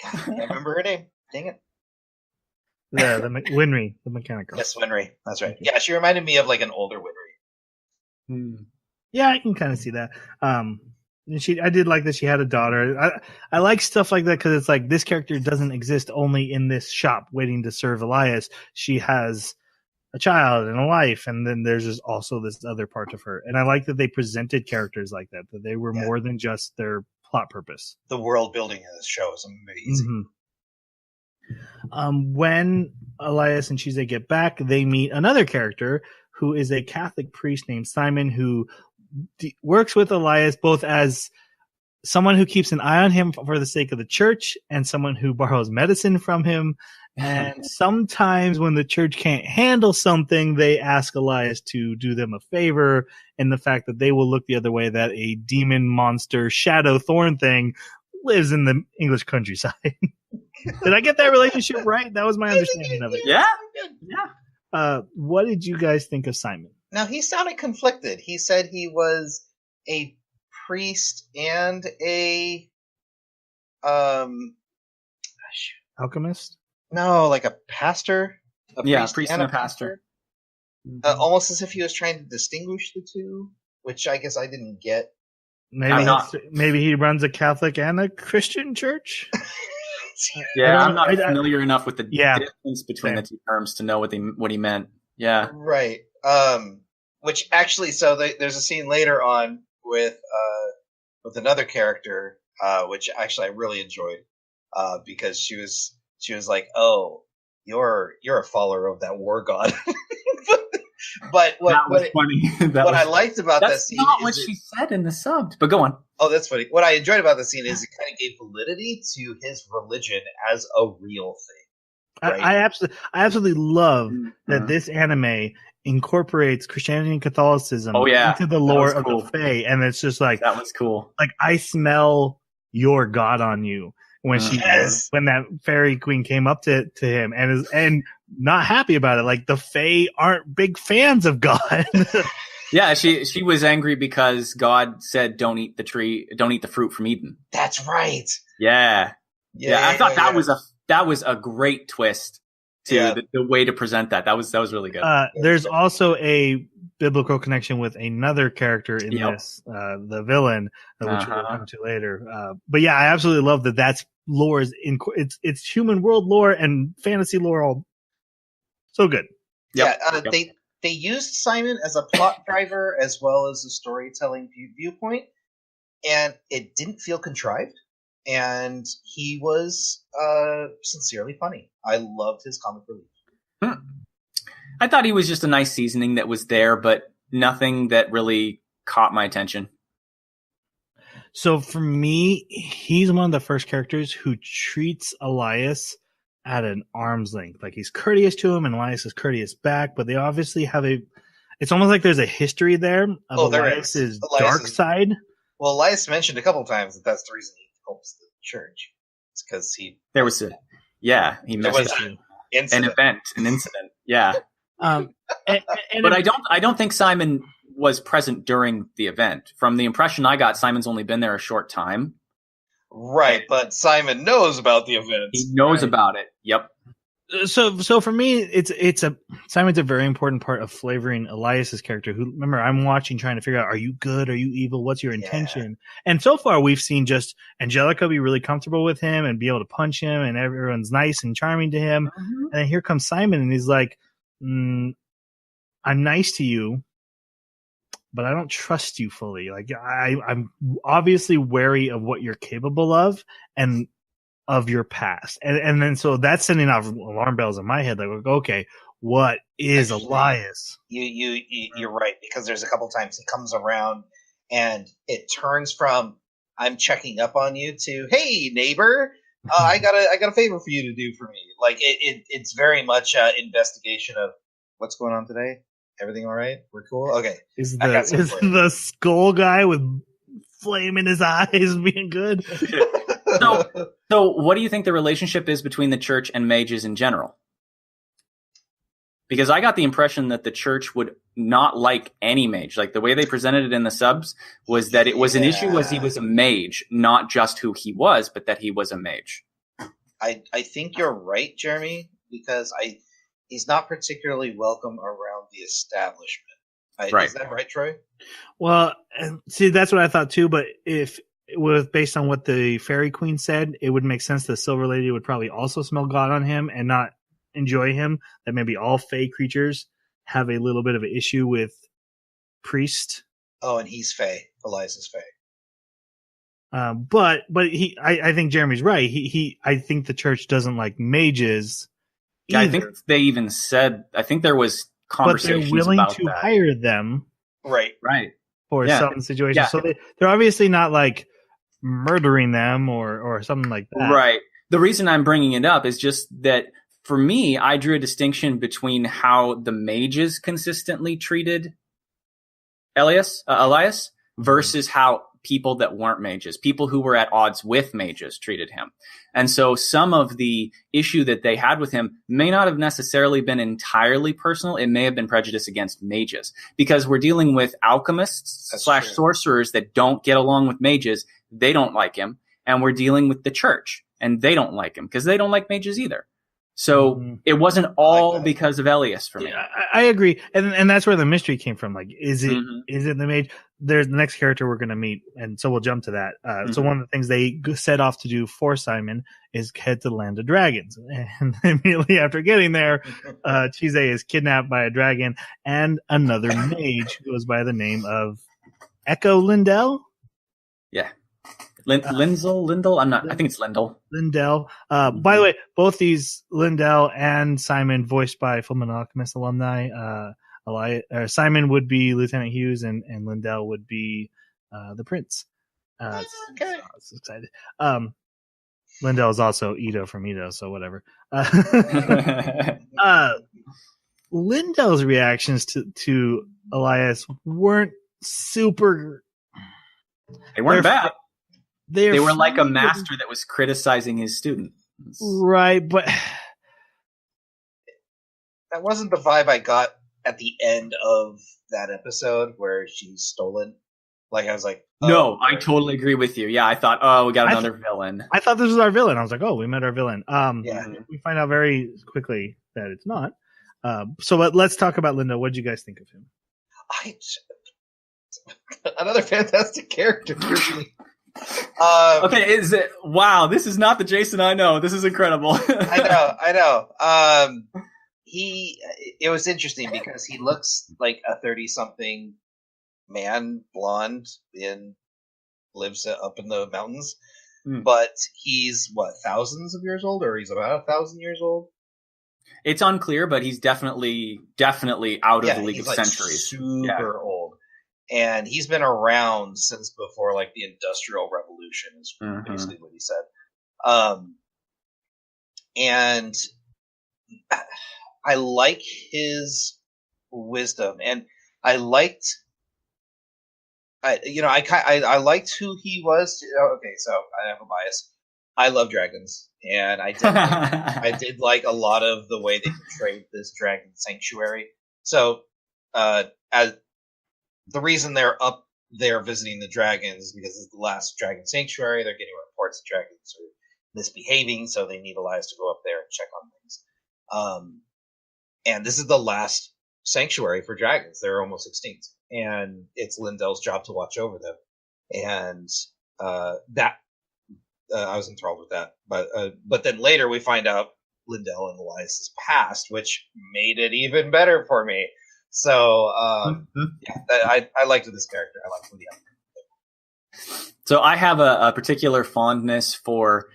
God, I can't remember her name. Dang it. The Winry, the mechanical. Yes, Winry. That's right. Yeah, she reminded me of like an older Winry. Yeah, I can kind of see that. I did like that she had a daughter. I like stuff like that because it's like this character doesn't exist only in this shop waiting to serve Elias. She has a child and a life, and then there's just also this other part of her. And I like that they presented characters like that they were more than just their plot purpose. The world building in this show is amazing. Mm-hmm. When Elias and Chise get back, they meet another character who is a Catholic priest named Simon, who works with Elias both as someone who keeps an eye on him for the sake of the church and someone who borrows medicine from him. And sometimes when the church can't handle something, they ask Elias to do them a favor, and the fact that they will look the other way that a demon monster shadow thorn thing lives in the English countryside. Did I get that relationship right? That was my understanding of it. Yeah. What did you guys think of Simon? Now, he sounded conflicted. He said he was a priest and a alchemist? No, like a pastor. A priest and a pastor. Almost as if he was trying to distinguish the two, which I guess I didn't get. Maybe he runs a Catholic and a Christian church. Yeah, I'm not familiar enough with the difference between the two terms to know what he meant. Yeah, right. Which actually, so there's a scene later on with another character, which actually I really enjoyed, because she was like, "Oh, you're a follower of that war god." But what was funny. What I liked about that scene is not what she said in the subbed. But go on. Oh, that's funny. What I enjoyed about the scene is it kind of gave validity to his religion as a real thing. Right? I absolutely love that this anime incorporates Christianity and Catholicism into the lore of the Fae, and it's just like that was cool. Like, I smell your God on you when when that fairy queen came up to him and not happy about it. Like, the Fae aren't big fans of God. Yeah, she was angry because God said, "Don't eat the fruit from Eden." That's right. Yeah. I thought that was a great twist to the way to present that. That was really good. There's also a biblical connection with another character in this, the villain, which we'll come to later. But yeah, I absolutely love that. That's lore it's human world lore and fantasy lore all so good. They used Simon as a plot driver as well as a storytelling viewpoint, and it didn't feel contrived. And he was sincerely funny. I loved his comic relief. I thought he was just a nice seasoning that was there, but nothing that really caught my attention. So for me, he's one of the first characters who treats Elias at an arm's length. Like, he's courteous to him and Elias is courteous back, but they obviously have it's almost like there's a history there of Elias's dark side. Well, Elias mentioned a couple times that that's the reason he helps the church. It's because he messed an incident. Yeah. But I don't think Simon was present during the event. From the impression I got, Simon's only been there a short time. Right, but Simon knows about the event. He knows about it. Yep. So for me, Simon's a very important part of flavoring Elias's character. Who, remember, I'm watching, trying to figure out: are you good? Are you evil? What's your intention? And so far, we've seen just Angelica be really comfortable with him and be able to punch him, and everyone's nice and charming to him. Mm-hmm. And then here comes Simon, and he's like, "I'm nice to you, but I don't trust you fully. Like, I'm obviously wary of what you're capable of and of your past." And then so that's sending off alarm bells in my head. Like, okay, what is Elias? You're right, because there's a couple times he comes around and it turns from "I'm checking up on you" to "Hey neighbor, I got a favor for you to do for me." Like, it's very much an investigation of what's going on today. Everything all right? We're cool? Okay. Is the skull guy with flame in his eyes being good? So what do you think the relationship is between the church and mages in general? Because I got the impression that the church would not like any mage. Like, the way they presented it in the subs was that it was an issue was he was a mage, not just who he was, but that he was a mage. I think you're right, Jeremy, because he's not particularly welcome around the establishment. Right. Is that right, Troy? Well, see, that's what I thought too. But if it was based on what the Fairy Queen said, it would make sense the Silver Lady would probably also smell God on him and not enjoy him. That maybe all Fae creatures have a little bit of an issue with priest. Oh, and he's Fae. Elias is Fae. But I think Jeremy's right. I think the church doesn't like mages. Yeah, I think they even said. I think there was conversations but they're willing about to that. hire them, right, for some situations. Yeah. So they're obviously not like murdering them or something like that. Right. The reason I'm bringing it up is just that for me, I drew a distinction between how the mages consistently treated Elias versus how people that weren't mages, people who were at odds with mages, treated him. And so some of the issue that they had with him may not have necessarily been entirely personal. It may have been prejudice against mages, because we're dealing with alchemists / sorcerers that don't get along with mages. They don't like him. And we're dealing with the church, and they don't like him because they don't like mages either. So it wasn't all because of Elias for me. Yeah, I agree, and that's where the mystery came from. Like, is it the mage? There's the next character we're going to meet, and so we'll jump to that. So one of the things they set off to do for Simon is head to the land of dragons, and immediately after getting there, Chise is kidnapped by a dragon and another mage who goes by the name of Echo Lindell. Yeah. Lindell? I think it's Lindell. Lindell. By the way, both these, Lindell and Simon, voiced by Fullmetal Alchemist alumni. Simon would be Lieutenant Hughes, and Lindell would be the Prince. Okay. I was excited. Lindell is also Ito from Ito, so whatever. Lindell's reactions to Elias weren't super. They weren't bad. They were like a master that was criticizing his student. Right, but that wasn't the vibe I got at the end of that episode where she's stolen. Like, I was like, oh, no, I totally agree with you. Yeah, I thought, oh, we got another villain. I thought this was our villain. I was like, oh, we met our villain. We find out very quickly that it's not. So let's talk about Linda. What did you guys think of him? Another fantastic character for me. Okay, wow, this is not the Jason I know. This is incredible. I know. It was interesting because he looks like a 30-something man, blonde, lives up in the mountains, but he's thousands of years old, or he's about 1,000 years old. It's unclear, but he's definitely out of the League of like Centuries. Super old. And he's been around since before, like, the Industrial Revolution is basically what he said. And I like his wisdom, and I liked, I liked who he was. Okay, so I have a bias. I love dragons, and I did like a lot of the way they portrayed this dragon sanctuary. So, as the reason they're up there visiting the dragons is because it's the last dragon sanctuary. They're getting reports that dragons are misbehaving, so they need Elias to go up there and check on things. And this is the last sanctuary for dragons. They're almost extinct, and it's Lindell's job to watch over them. And that I was enthralled with that. But then later we find out Lindell and Elias's past, which made it even better for me. So I liked this character. I liked the So I have a particular fondness for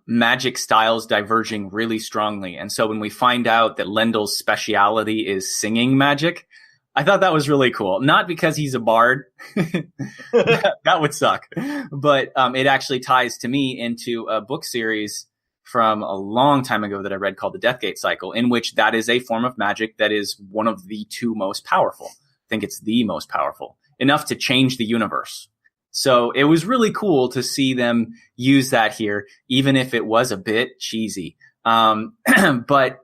magic styles diverging really strongly. And so when we find out that Lendl's speciality is singing magic, I thought that was really cool. Not because he's a bard. That would suck. But it actually ties to me into a book series from a long time ago that I read called The Deathgate Cycle, in which that is a form of magic that is one of the two most powerful. I think it's the most powerful, enough to change the universe. So it was really cool to see them use that here, even if it was a bit cheesy. But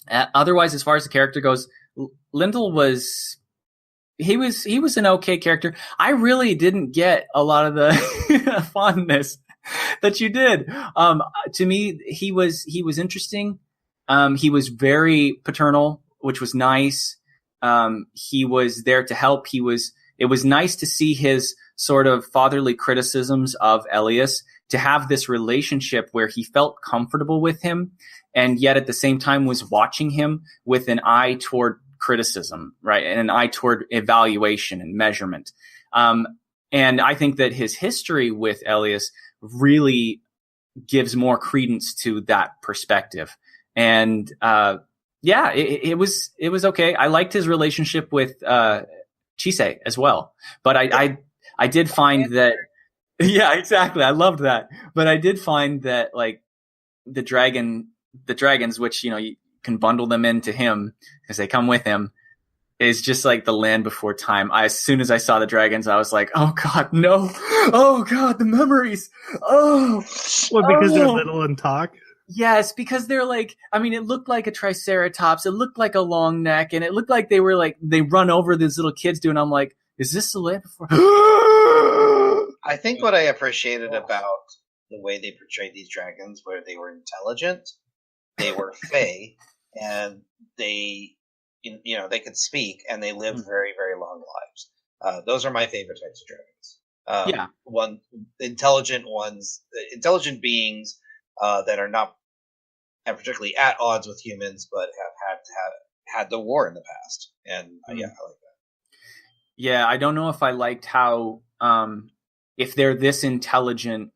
otherwise, as far as the character goes, Lindell was an okay character. I really didn't get a lot of the fondness that you did. To me, he was interesting. He was very paternal, which was nice. He was there to help. It was nice to see his sort of fatherly criticisms of Elias, to have this relationship where he felt comfortable with him, and yet at the same time was watching him with an eye toward criticism, right? And an eye toward evaluation and measurement. And I think that his history with Elias really gives more credence to that perspective. And it was okay. I liked his relationship with Chise as well. But I did find that, yeah, exactly. I loved that. But I did find that, like, the dragons, which, you can bundle them into him because they come with him, is just like the land before time. As soon as I saw the dragons, I was like, oh God, no. Oh God, the memories. Oh. Well, because they're little and talk? Yes, because they're like, it looked like a triceratops. It looked like a long neck, and it looked like they were like, they run over these little kids doing. I'm like, is this the land before? I think what I appreciated about the way they portrayed these dragons, where they were intelligent, they were fey, and they could speak, and they lived very, very long lives. Those are my favorite types of dragons. Intelligent beings that are not particularly at odds with humans, but have had the war in the past. And I like that. Yeah, I don't know if I liked how if they're this intelligent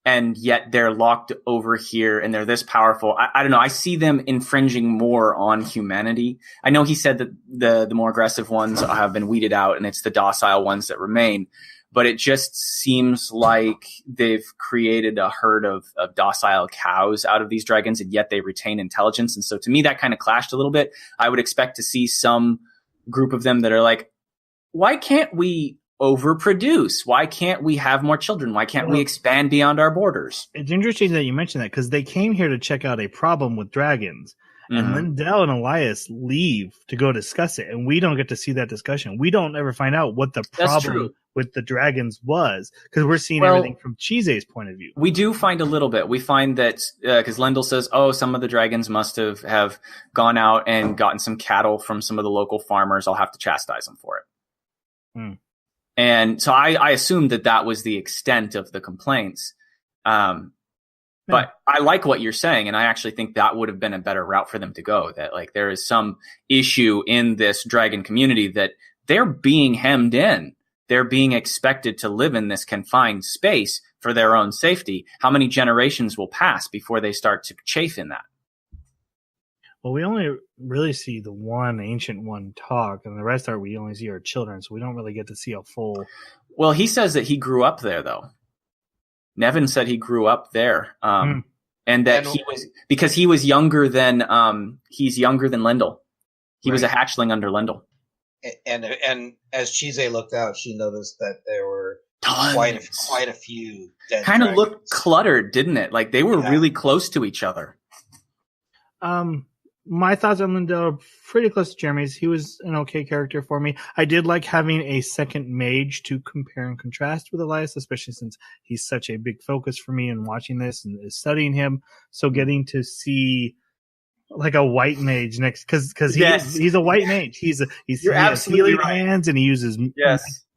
and yet they're locked over here and they're this powerful. I don't know. I see them infringing more on humanity. I know he said that the more aggressive ones have been weeded out and it's the docile ones that remain. But it just seems like they've created a herd of docile cows out of these dragons, and yet they retain intelligence. And so to me, that kind of clashed a little bit. I would expect to see some group of them that are like, why can't we overproduce? Why can't we have more children? Why can't we expand beyond our borders? It's interesting that you mentioned that, because they came here to check out a problem with dragons. And Lindell and Elias leave to go discuss it, and we don't get to see that discussion. We don't ever find out what the problem with the dragons was, because we're seeing everything from Chise's point of view. We do find a little bit. We find that because Lindell says, some of the dragons must have gone out and gotten some cattle from some of the local farmers. I'll have to chastise them for it. And so I assumed that was the extent of the complaints. But I like what you're saying, and I actually think that would have been a better route for them to go. That, like, there is some issue in this dragon community that they're being hemmed in. They're being expected to live in this confined space for their own safety. How many generations will pass before they start to chafe in that? Well, we only really see the one ancient one talk, and the rest we only see our children, so we don't really get to see a full. Well, he says that he grew up there, though. Nevin said he grew up there, and that he was because he was younger than he's younger than Lendl. He was a hatchling under Lendl. And as Chise looked out, she noticed that there were quite a few dead. Kind of looked cluttered, didn't it? Like they were really close to each other. My thoughts on Lendl are pretty close to Jeremy's. He was an okay character for me. I did like having a second mage to compare and contrast with Elias, especially since he's such a big focus for me in watching this and studying him. So getting to see like a white mage next, because he's a white mage. He has healing hands and he uses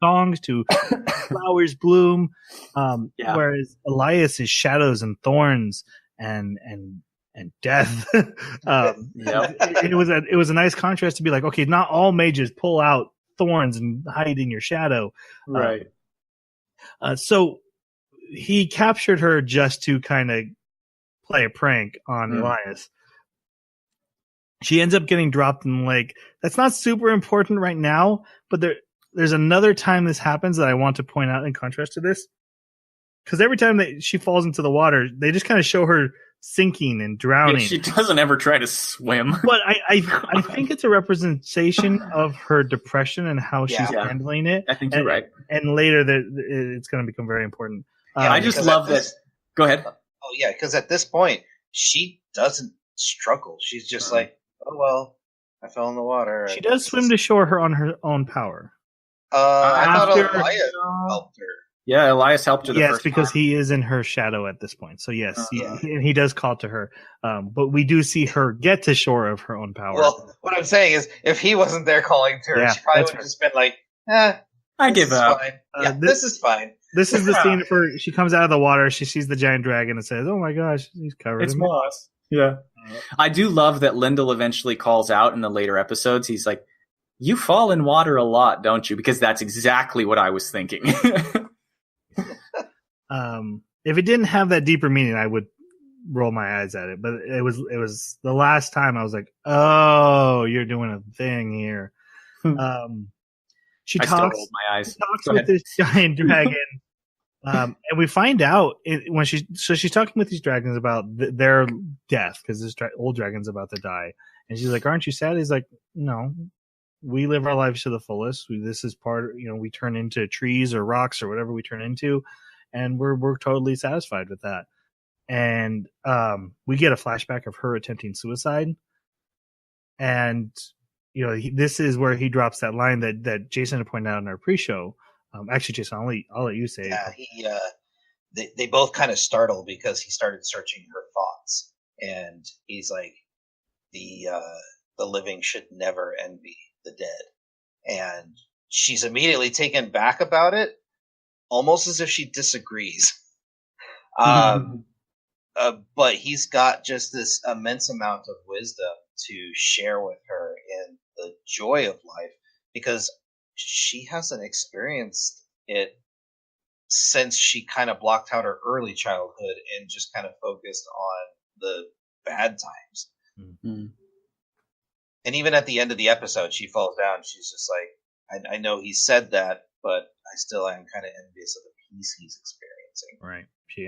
songs to flowers bloom. Whereas Elias is shadows and thorns and death. It was a nice contrast to be like, okay, not all mages pull out thorns and hide in your shadow. Right. So he captured her just to kind of play a prank on Elias. She ends up getting dropped in the lake. That's not super important right now, but there's another time this happens that I want to point out in contrast to this. Because every time that she falls into the water, they just kind of show her sinking and drowning. Yeah, she doesn't ever try to swim. But I think it's a representation of her depression and how she's handling it. I think you're right. And later it's going to become very important. I just love this. Go ahead. Oh, yeah, because at this point, she doesn't struggle. She's just like, oh, well, I fell in the water. She does swim to shore on her own power. I thought Elias helped her. Yeah, Elias helped her. Yes, because he is in her shadow at this point. So yes, he does call to her. But we do see her get to shore of her own power. Well, what I'm saying is, if he wasn't there calling to her, she probably would have just been like, I give up. This is fine. This is the scene where she comes out of the water, she sees the giant dragon and says, oh my gosh, he's covered in moss. Yeah. I do love that Lendl eventually calls out in the later episodes. He's like, you fall in water a lot, don't you? Because that's exactly what I was thinking. If it didn't have that deeper meaning, I would roll my eyes at it. But it was the last time I was like, "Oh, you're doing a thing here." She talks with this giant dragon, and we find out when she's talking with these dragons about their death because this old dragon's about to die, and she's like, "Aren't you sad?" He's like, "No." We live our lives to the fullest. This is part, we turn into trees or rocks or whatever we turn into, and we're totally satisfied with that. And we get a flashback of her attempting suicide, and this is where he drops that line that Jason had pointed out in our pre-show. Actually, Jason, I'll let you say. Yeah, they both kind of startle because he started searching her thoughts, and he's like, the living should never envy the dead, and she's immediately taken back about it, almost as if she disagrees. But he's got just this immense amount of wisdom to share with her in the joy of life, because she hasn't experienced it since she kind of blocked out her early childhood and just kind of focused on the bad times. Mm-hmm. And even at the end of the episode, she falls down. She's just like, I know he said that, but I still am kind of envious of the peace he's experiencing. Right. She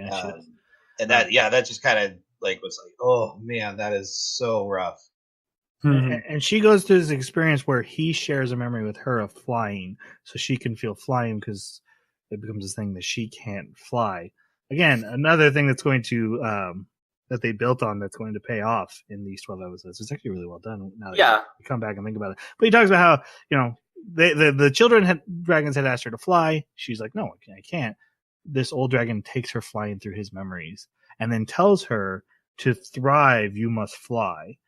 and that just kind of like was like, oh man, that is so rough. And she goes through this experience where he shares a memory with her of flying, so she can feel flying because it becomes this thing that she can't fly. Again, another thing that's going to that they built on that's going to pay off in these 12 episodes. It's actually really well done. Now that you come back and think about it. But he talks about how the dragons had asked her to fly. She's like, no, I can't. This old dragon takes her flying through his memories and then tells her to thrive, you must fly.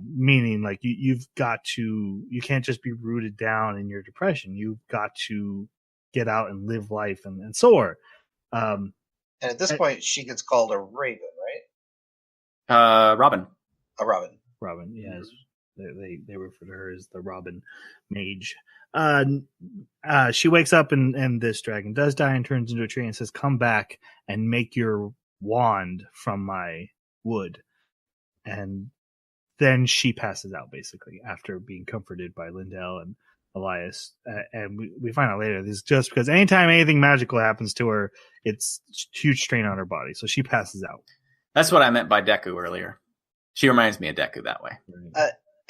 Meaning like you can't just be rooted down in your depression. You've got to get out and live life and soar. And at this point, she gets called a raven, right? Robin. A robin. Robin, yes. They refer to her as the Robin Mage. She wakes up and this dragon does die and turns into a tree and says, come back and make your wand from my wood. And then she passes out basically after being comforted by Lindell and Elias. And we find out later this is just because anytime anything magical happens to her, it's huge strain on her body. So she passes out. That's what I meant by Deku earlier. She reminds me of Deku that way.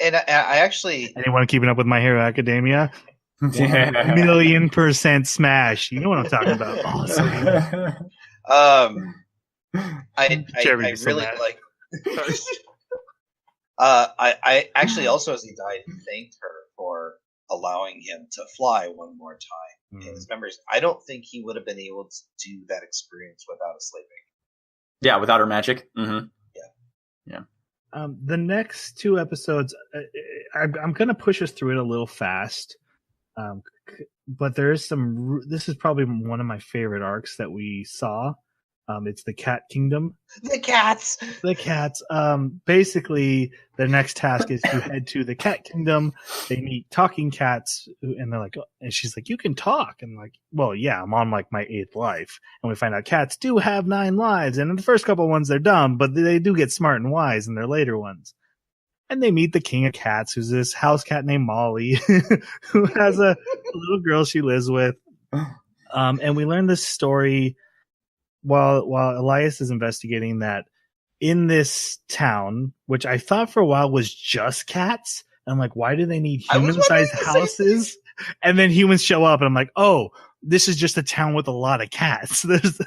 And I actually... Anyone keeping up with My Hero Academia? Yeah. 1,000,000% smash. You know what I'm talking about. Awesome. I really like... I actually also, as he died, thanked her for allowing him to fly one more time in his memories. I don't think he would have been able to do that experience without a sleeping. Yeah, without her magic. Yeah. The next two episodes, I'm going to push us through it a little fast, but there is some. This is probably one of my favorite arcs that we saw. It's the Cat Kingdom. The cats. Basically, their next task is to head to the Cat Kingdom. They meet talking cats, and they're like, and she's like, "You can talk," and like, well, yeah, I'm on like my 8th life, and we find out cats do have 9 lives, and in the first couple ones they're dumb, but they do get smart and wise in their later ones. And they meet the King of Cats, who's this house cat named Molly, who has a little girl she lives with, and we learn this story. While Elias is investigating that in this town, which I thought for a while was just cats, and I'm like, why do they need human-sized houses? And then humans show up, and I'm like, oh, this is just a town with a lot of cats. There's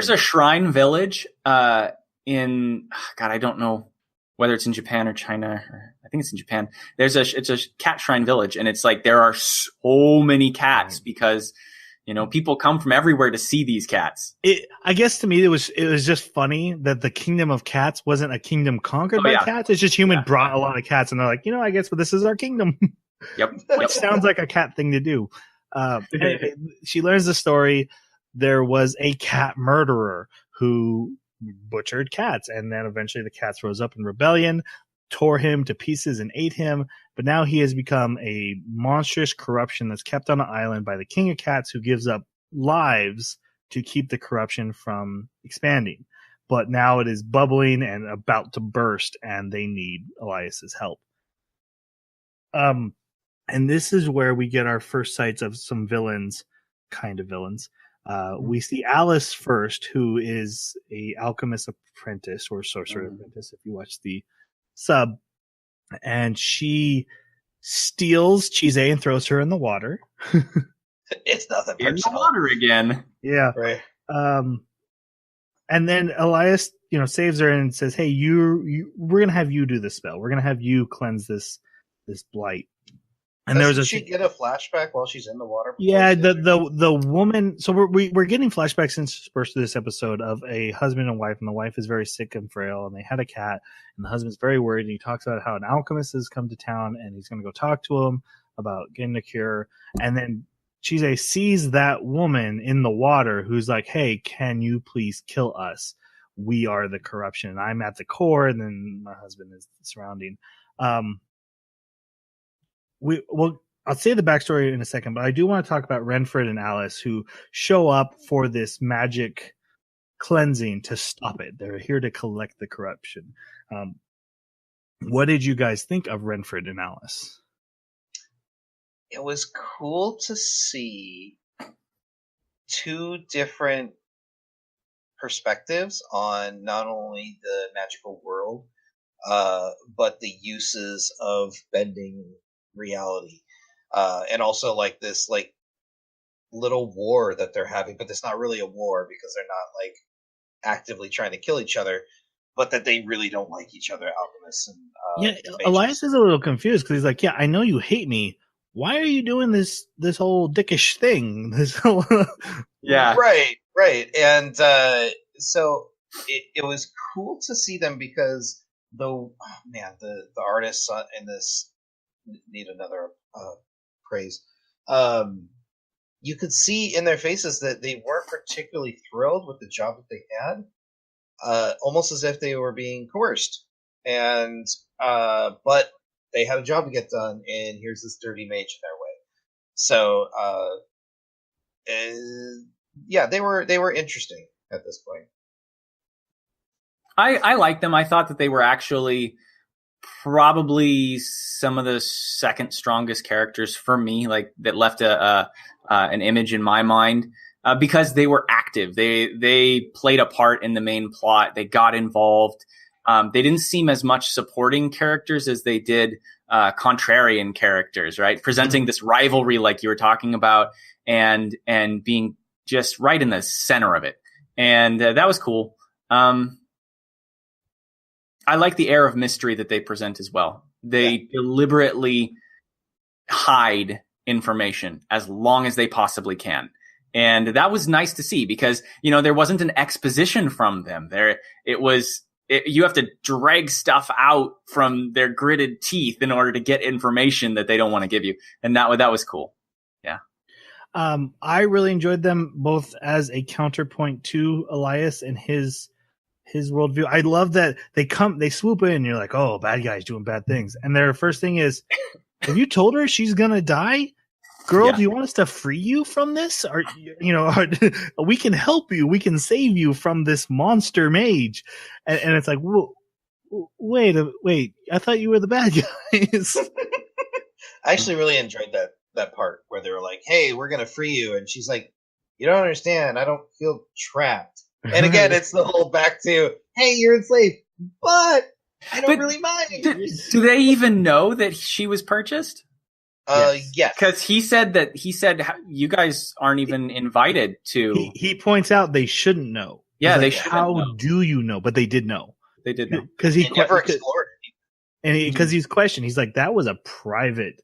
a shrine village in God, I don't know whether it's in Japan or China, or I think it's in Japan. It's a cat shrine village, and it's like there are so many cats because people come from everywhere to see these cats. I guess to me, it was just funny that the kingdom of cats wasn't a kingdom conquered by cats. It's just human brought a lot of cats, and they're like, I guess this is our kingdom. Yep. Which sounds like a cat thing to do. She learns the story. There was a cat murderer who butchered cats, and then eventually the cats rose up in rebellion, tore him to pieces and ate him. But now he has become a monstrous corruption that's kept on an island by the King of Cats, who gives up lives to keep the corruption from expanding. But now it is bubbling and about to burst, and they need Elias's help. And this is where we get our first sights of some villains, kind of villains. We see Alice first, who is a alchemist apprentice or sorcerer apprentice, if you watch the sub. And she steals Chise and throws her in the water. It's nothing personal. In the water again. Yeah. Right. And then Elias, saves her and says, "Hey, we're gonna have you do the spell. We're gonna have you cleanse this blight." And Doesn't she get a flashback while she's in the water? Yeah, the woman. So we're getting flashbacks interspersed through this episode of a husband and wife, and the wife is very sick and frail, and they had a cat, and the husband's very worried. And he talks about how an alchemist has come to town, and he's going to go talk to him about getting a cure. And then Chise sees that woman in the water, who's like, "Hey, can you please kill us? We are the corruption. I'm at the core, and then my husband is surrounding." I'll say the backstory in a second, but I do want to talk about Renfred and Alice, who show up for this magic cleansing to stop it. They're here to collect the corruption. What did you guys think of Renfred and Alice? It was cool to see 2 different perspectives on not only the magical world, but the uses of bending reality, and also like this little war that they're having, but it's not really a war because they're not like actively trying to kill each other, but that they really don't like each other, alchemists and Elias is a little confused because he's like, "Yeah, I know you hate me. Why are you doing this whole dickish thing?" This whole Yeah, right, and so it was cool to see them because the artists in this need another praise. You could see in their faces that they weren't particularly thrilled with the job that they had, almost as if they were being coerced. And but they had a job to get done, and here's this dirty mage in their way. So they were interesting at this point. I like them. I thought that they were actually probably some of the second strongest characters for me, like that left an image in my mind because they were active. They played a part in the main plot. They got involved. They didn't seem as much supporting characters as they did contrarian characters, right? Presenting this rivalry like you were talking about and being just right in the center of it. And that was cool. I like the air of mystery that they present as well. They deliberately hide information as long as they possibly can. And that was nice to see because, you know, there wasn't an exposition from them. You have to drag stuff out from their gritted teeth in order to get information that they don't want to give you. And that was cool. Yeah. I really enjoyed them both as a counterpoint to Elias and his worldview. I love that they swoop in and you're like, oh, bad guy's doing bad things. And their first thing is, have you told her she's going to die? Girl, do you want us to free you from this? Or, we can help you. We can save you from this monster mage. And it's like, whoa, wait, I thought you were the bad guys. I actually really enjoyed that part where they were like, hey, we're going to free you. And she's like, you don't understand. I don't feel trapped. And again, it's the whole back to, hey, you're enslaved, but I don't really mind. Do they even know that she was purchased? Yes. Because he said you guys aren't even invited to. He points out they shouldn't know. Yeah, like, they shouldn't know. How do you know? But they did know. They did know. Because he never explored it. And because he's questioned, he's like, that was a private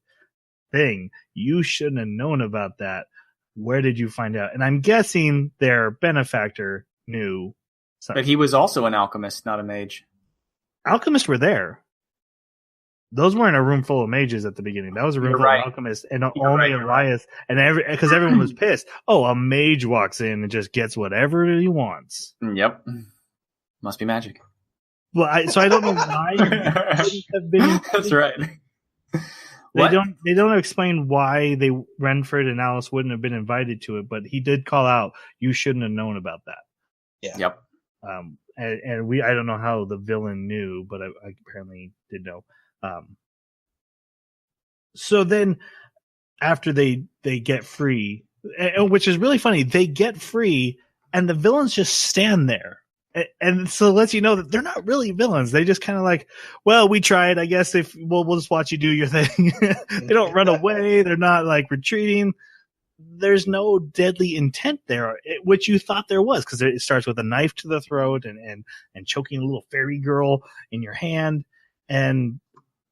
thing. You shouldn't have known about that. Where did you find out? And I'm guessing their benefactor knew something. But he was also an alchemist, not a mage. Alchemists were there. Those weren't a room full of mages at the beginning. That was a room full of alchemists, and only Elias. And because everyone was pissed. Oh, a mage walks in and just gets whatever he wants. Yep, must be magic. Well, so I don't know why you wouldn't have been. That's right. They don't explain why Renford and Alice wouldn't have been invited to it, but he did call out, you shouldn't have known about that. Yeah. Yep. And I don't know how the villain knew, but I apparently did know. So then after they get free, which is really funny, they get free and the villains just stand there. And so it lets you know that they're not really villains. They just kind of like, well, we tried, I guess we'll just watch you do your thing. They don't run away. They're not like retreating. There's no deadly intent there, which you thought there was, because it starts with a knife to the throat and choking a little fairy girl in your hand.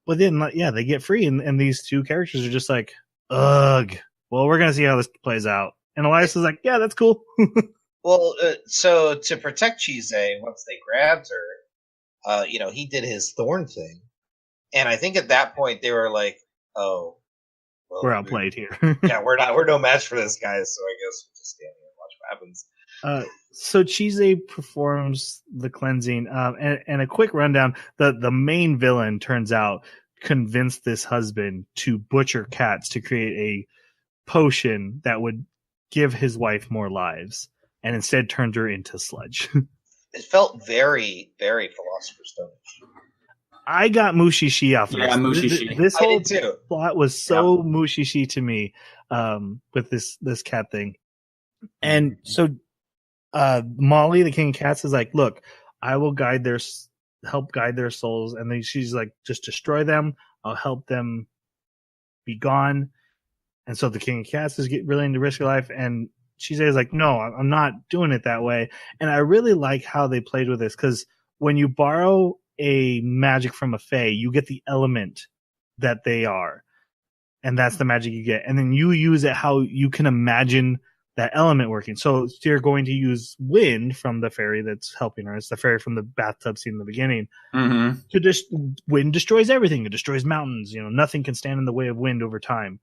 But then, they get free, and these two characters are just like, ugh, well, we're going to see how this plays out. And Elias is like, yeah, that's cool. Well, so to protect Chise, once they grabbed her, he did his thorn thing. And I think at that point they were like, oh, well, we're outplayed here. Yeah, we're no match for this guy, so I guess we'll just stand here and watch what happens. So Chise performs the cleansing, and a quick rundown. The main villain, turns out, convinced this husband to butcher cats to create a potion that would give his wife more lives, and instead turned her into sludge. It felt very, very Philosopher's Stone. I got Mushishi off of this. Yeah, Mushishi. This whole too. plot was so Mushishi to me, with this cat thing. And so Molly, the King of Cats, is like, look, I will help guide their souls. And then she's like, just destroy them. I'll help them be gone. And so the King of Cats is willing to risk her life. And she says like, no, I'm not doing it that way. And I really like how they played with this, because when you borrow a magic from a fae, you get the element that they are. And that's the magic you get. And then you use it how you can imagine that element working. So you're going to use wind from the fairy that's helping her. It's the fairy from the bathtub scene in the beginning. Mm-hmm. Wind destroys everything. It destroys mountains. Nothing can stand in the way of wind over time.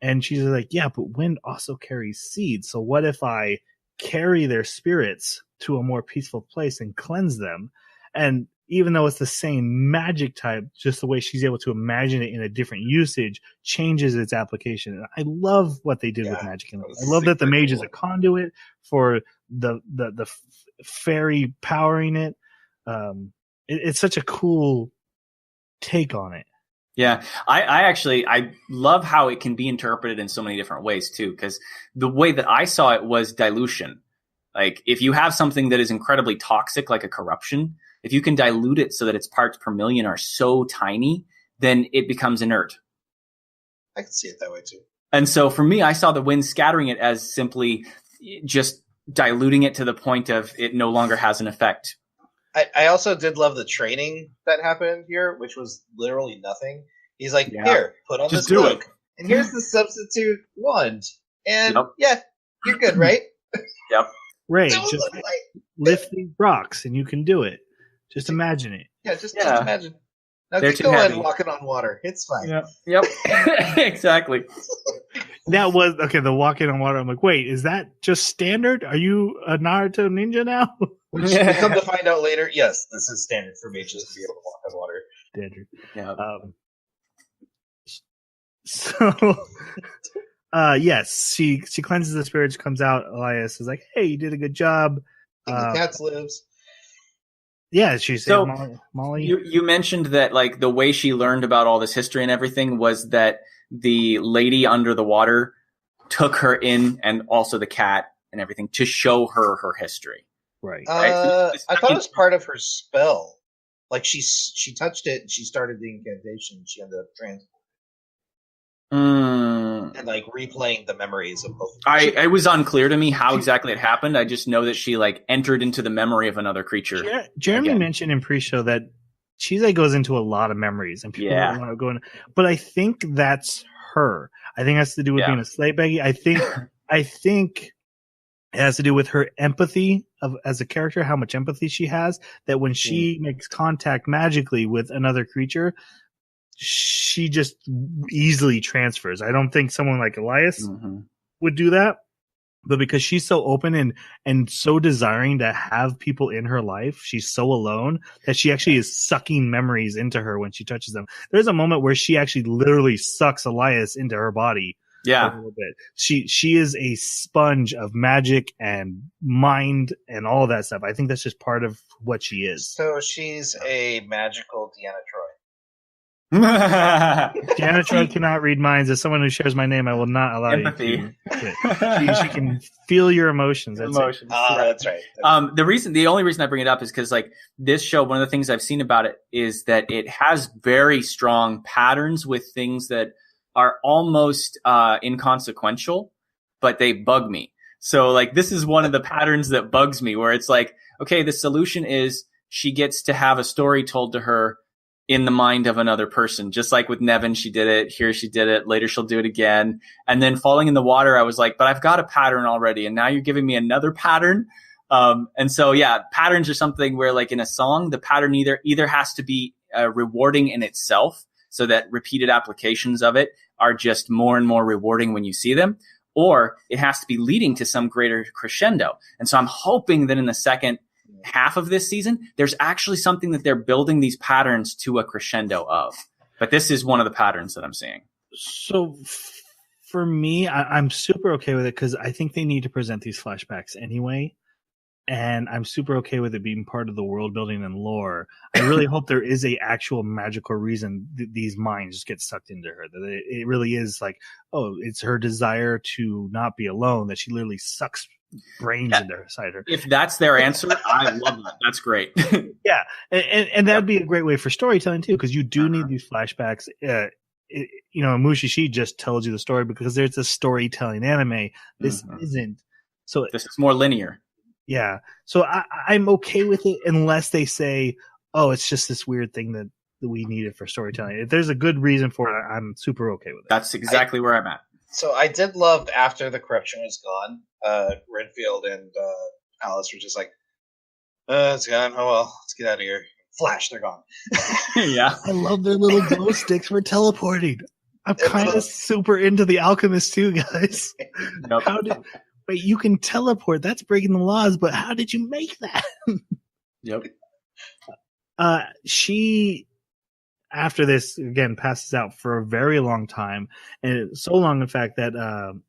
And she's like, yeah, but wind also carries seeds. So what if I carry their spirits to a more peaceful place and cleanse them? And even though it's the same magic type, just the way she's able to imagine it in a different usage changes its application. And I love what they did with magic. I love that the mage is a conduit for the fairy powering it. It's such a cool take on it. Yeah, I love how it can be interpreted in so many different ways too, because the way that I saw it was dilution. Like if you have something that is incredibly toxic, like a corruption, if you can dilute it so that its parts per million are so tiny, then it becomes inert. I can see it that way too. And so for me, I saw the wind scattering it as simply just diluting it to the point of it no longer has an effect. I also did love the training that happened here, which was literally nothing. He's like, here, put on just this do cloak, and here's the substitute wand. And yeah, you're good, right? Yep. Right. Just lift these rocks and you can do it. Just imagine it. Yeah, just imagine. Now They're keep too going heavy. walking on water. It's fine. Yep. Exactly. That was okay. The walking on water. I'm like, wait, is that just standard? Are you a Naruto ninja now? Which we come to find out later. Yes, this is standard for mages to be able to walk on water. Standard. Yeah. So, yes, she cleanses the spirits. Comes out. Elias is like, hey, you did a good job. King of Cats lives. Yeah, she said, So Molly. You mentioned that like the way she learned about all this history and everything was that the lady under the water took her in, and also the cat and everything, to show her history. Right. I thought it was part of her spell. Like she touched it and she started the incantation. And she ended up transporting and like replaying the memories of both. It was unclear to me how exactly it happened. I just know that she like entered into the memory of another creature. Jeremy mentioned in pre-show that Chise goes into a lot of memories, and people want to go in. But I think that's her. I think it has to do with being a slave baggy. I think it has to do with her empathy as a character, how much empathy she has. That when she makes contact magically with another creature, she just easily transfers. I don't think someone like Elias would do that. But because she's so open and so desiring to have people in her life, she's so alone that she actually is sucking memories into her when she touches them. There's a moment where she actually literally sucks Elias into her body. Yeah. A little bit. She is a sponge of magic and mind and all that stuff. I think that's just part of what she is. So she's a magical Deanna Troy. Deanna Troy cannot read minds. As someone who shares my name, I will not allow you to. She can feel your emotions. That's right. The only reason I bring it up is because like this show, one of the things I've seen about it is that it has very strong patterns with things that are almost inconsequential, but they bug me. So like this is one of the patterns that bugs me, where it's like, okay, the solution is she gets to have a story told to her in the mind of another person. Just like with Nevin, she did it. Here she did it. Later she'll do it again. And then falling in the water, I was like, but I've got a pattern already. And now you're giving me another pattern. And so, yeah, patterns are something where like in a song, the pattern either has to be rewarding in itself, so that repeated applications of it are just more and more rewarding when you see them, or it has to be leading to some greater crescendo. And so I'm hoping that in the second half of this season, there's actually something that they're building these patterns to a crescendo of. But this is one of the patterns that I'm seeing. So for me, I'm super okay with it because I think they need to present these flashbacks anyway. And I'm super okay with it being part of the world building and lore. I really hope there is a actual magical reason these minds get sucked into her. That it really is like, oh, it's her desire to not be alone, that she literally sucks brains into her side her. If that's their answer, I love that. That's great. Yeah, and that'd be a great way for storytelling too, because you do need these flashbacks. Mushishi just tells you the story because there's a storytelling anime. This isn't. So this is more linear. Yeah, so I'm okay with it unless they say, "Oh, it's just this weird thing that we needed for storytelling." If there's a good reason for it, I'm super okay with it. That's exactly where I'm at. So I did love after the corruption was gone, Renfield and Alice were just like, it's gone. Oh well, let's get out of here. Flash, they're gone. Yeah, I love their little glow sticks for teleporting. I'm kind of super into the alchemists too, guys. Nope. Wait, you can teleport. That's breaking the laws, but how did you make that? Yep. She, after this, again, passes out for a very long time. And so long, in fact, that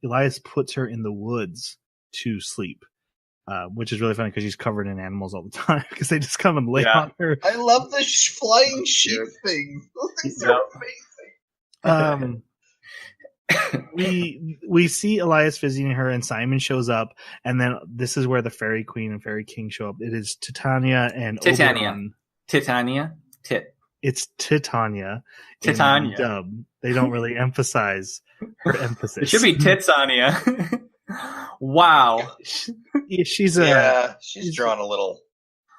Elias puts her in the woods to sleep. which is really funny because she's covered in animals all the time because they just come and lay Yeah. on her. I love the flying sheep things. Those things are amazing. We see Elias visiting her, and Simon shows up, and then this is where the Fairy Queen and Fairy King show up. It is Titania and Oberon. Titania. It's Titania. Titania. Dub. They don't really emphasize her emphasis. It should be Titsania. Wow. She's drawn a little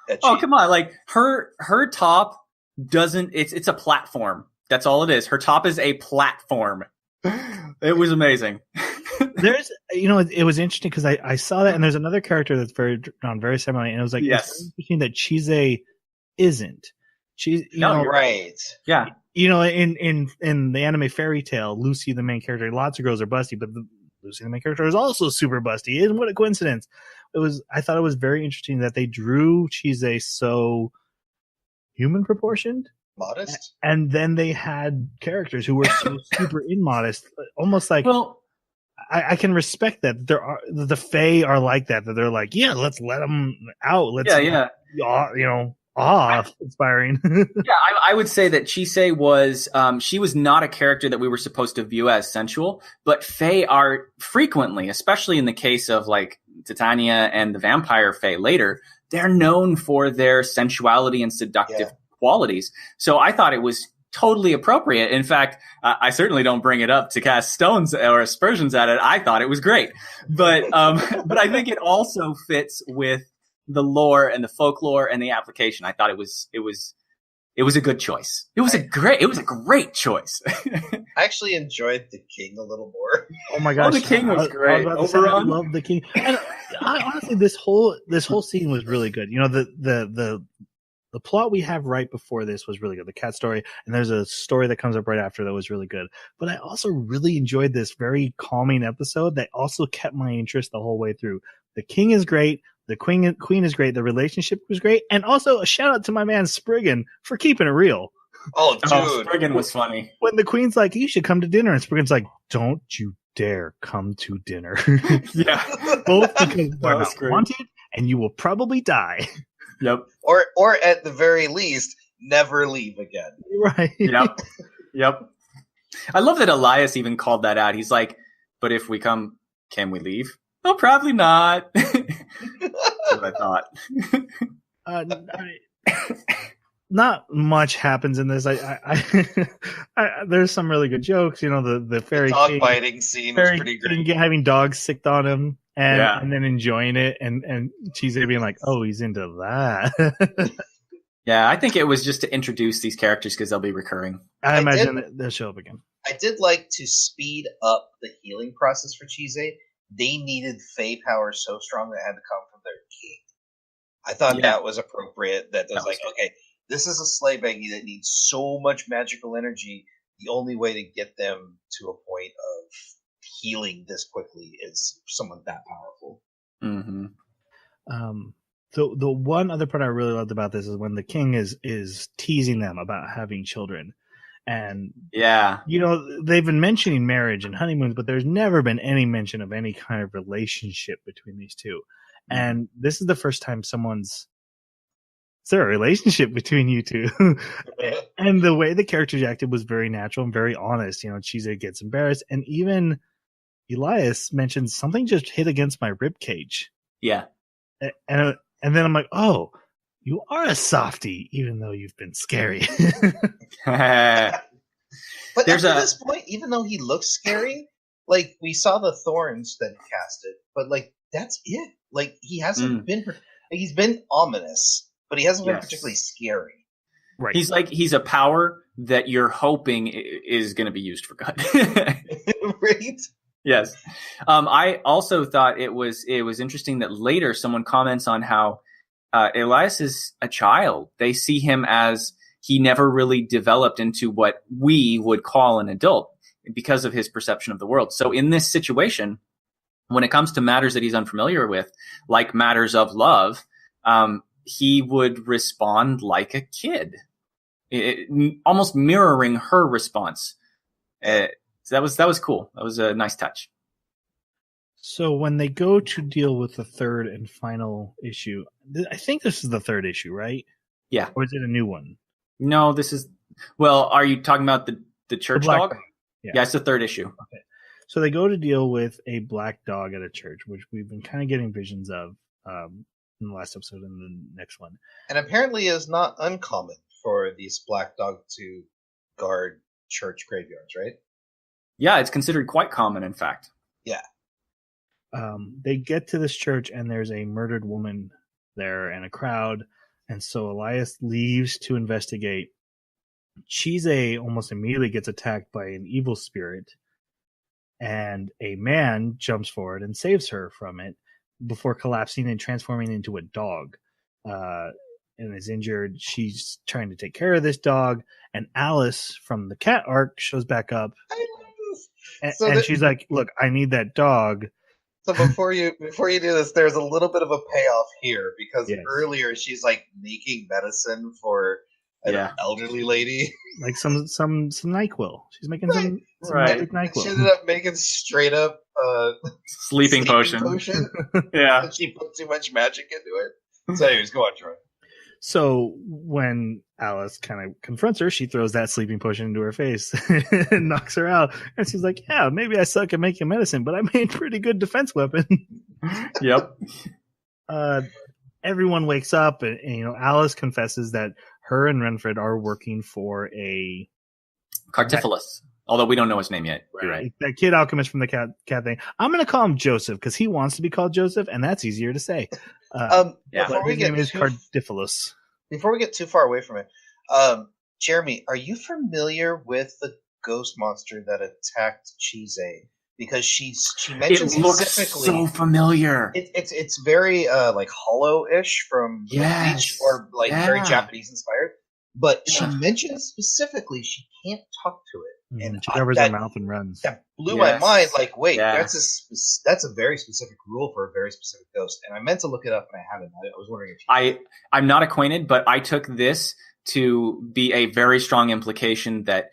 etchy. Oh, come on. Like her top doesn't, it's a platform. That's all it is. Her top is a platform. It was amazing. There's, it was interesting because I saw that, and there's another character that's very similar, and it was like, yes, it's interesting that Chise isn't. She's, you're right. Yeah. In the anime Fairy Tail, Lucy, the main character, lots of girls are busty, but Lucy, the main character, is also super busty. And what a coincidence! I thought it was very interesting that they drew Chise so human proportioned, modest, and then they had characters who were so super immodest, almost like. Well, I can respect that. The Fae are like that. That they're like, yeah, let's let them out. Let's, inspiring. Yeah, I would say that Chise was, she was not a character that we were supposed to view as sensual, but Fae are frequently, especially in the case of like Titania and the vampire Fae later, they're known for their sensuality and seductive qualities. So I thought it was totally appropriate. In fact, I certainly don't bring it up to cast stones or aspersions at it. I thought it was great, but I think it also fits with the lore and the folklore and the application. I thought it was a good choice. It was a great choice. I actually enjoyed the king a little more. Oh my gosh, the king was great. I love the king. And honestly, this whole scene was really good. The plot we have right before this was really good. The cat story, and there's a story that comes up right after that was really good. But I also really enjoyed this very calming episode that also kept my interest the whole way through. The king is great. The queen is great. The relationship was great. And also a shout out to my man Spriggan for keeping it real. Oh, dude. Spriggan was funny. When the queen's like, you should come to dinner. And Spriggan's like, don't you dare come to dinner. Yeah. Both because you're not wanted and you will probably die. Yep. Or at the very least, never leave again. Right. Yep. I love that Elias even called that out. He's like, but if we come, can we leave? Oh, probably not. That's what I thought. Not much happens in this. There's some really good jokes. The fairy dog biting scene was pretty great. Having dogs sicked on him and then enjoying it, and Chise being like, "Oh, he's into that." Yeah, I think it was just to introduce these characters because they'll be recurring. I imagine they'll show up again. I did like to speed up the healing process for Chise. They needed Fae power so strong that it had to come from their king. I thought that was appropriate. That was like, okay, this is a slave baggy that needs so much magical energy. The only way to get them to a point of healing this quickly is someone that powerful. Mm-hmm. So the one other part I really loved about this is when the king is teasing them about having children. And they've been mentioning marriage and honeymoons, but there's never been any mention of any kind of relationship between these two. And this is the first time is there a relationship between you two? And the way the characters acted was very natural and very honest. Chise gets embarrassed, and even Elias mentions something just hit against my rib cage. Yeah, and then I'm like, oh. You are a softie, even though you've been scary. But at this point, even though he looks scary, like we saw the thorns that he casted, but like that's it. Like he hasn't been. He's been ominous, but he hasn't been particularly scary. Right. He's a power that you're hoping is going to be used for good. Right. Yes. I also thought it was interesting that later someone comments on how. Elias is a child. They see him as he never really developed into what we would call an adult because of his perception of the world. So in this situation, when it comes to matters that he's unfamiliar with, like matters of love, he would respond like a kid, almost mirroring her response. So that was cool. That was a nice touch. So when they go to deal with the third and final issue, I think this is the third issue, right? Yeah. Or is it a new one? No, this is. Well, are you talking about the church black dog? dog. Yeah, it's the third issue. Okay. So they go to deal with a black dog at a church, which we've been kind of getting visions of in the last episode and the next one. And apparently is not uncommon for these black dogs to guard church graveyards, right? Yeah, it's considered quite common, in fact. Yeah. They get to this church and there's a murdered woman there and a crowd. And so Elias leaves to investigate. Chise almost immediately gets attacked by an evil spirit. And a man jumps forward and saves her from it before collapsing and transforming into a dog. And is injured. She's trying to take care of this dog. And Alice from the cat arc shows back up. I love this. And she's like, look, I need that dog. So before you do this, there's a little bit of a payoff here because earlier she's like making medicine for an elderly lady, like some NyQuil. She's making some magic NyQuil. She ended up making straight up sleeping potion. Yeah, she put too much magic into it. So, anyways, go on, Troy. So when Alice kind of confronts her, she throws that sleeping potion into her face and knocks her out. And she's like, yeah, maybe I suck at making medicine, but I made a pretty good defense weapon. Yep. Everyone wakes up and, Alice confesses that her and Renfred are working for a Cartiphilus. Although we don't know his name yet. Right. That kid alchemist from the cat thing. I'm going to call him Joseph because he wants to be called Joseph, and that's easier to say. His name is Cardiphilus. Before we get too far away from it, Jeremy, are you familiar with the ghost monster that attacked Chise? Because she mentioned it looks specifically so familiar. It's very like hollow-ish from Bleach or like very Japanese inspired. But she mentioned specifically she can't talk to it. And she covers her mouth and runs. That blew my mind. Like, wait, that's a very specific rule for a very specific ghost. And I meant to look it up, and I haven't. I was wondering if I'm not acquainted, but I took this to be a very strong implication that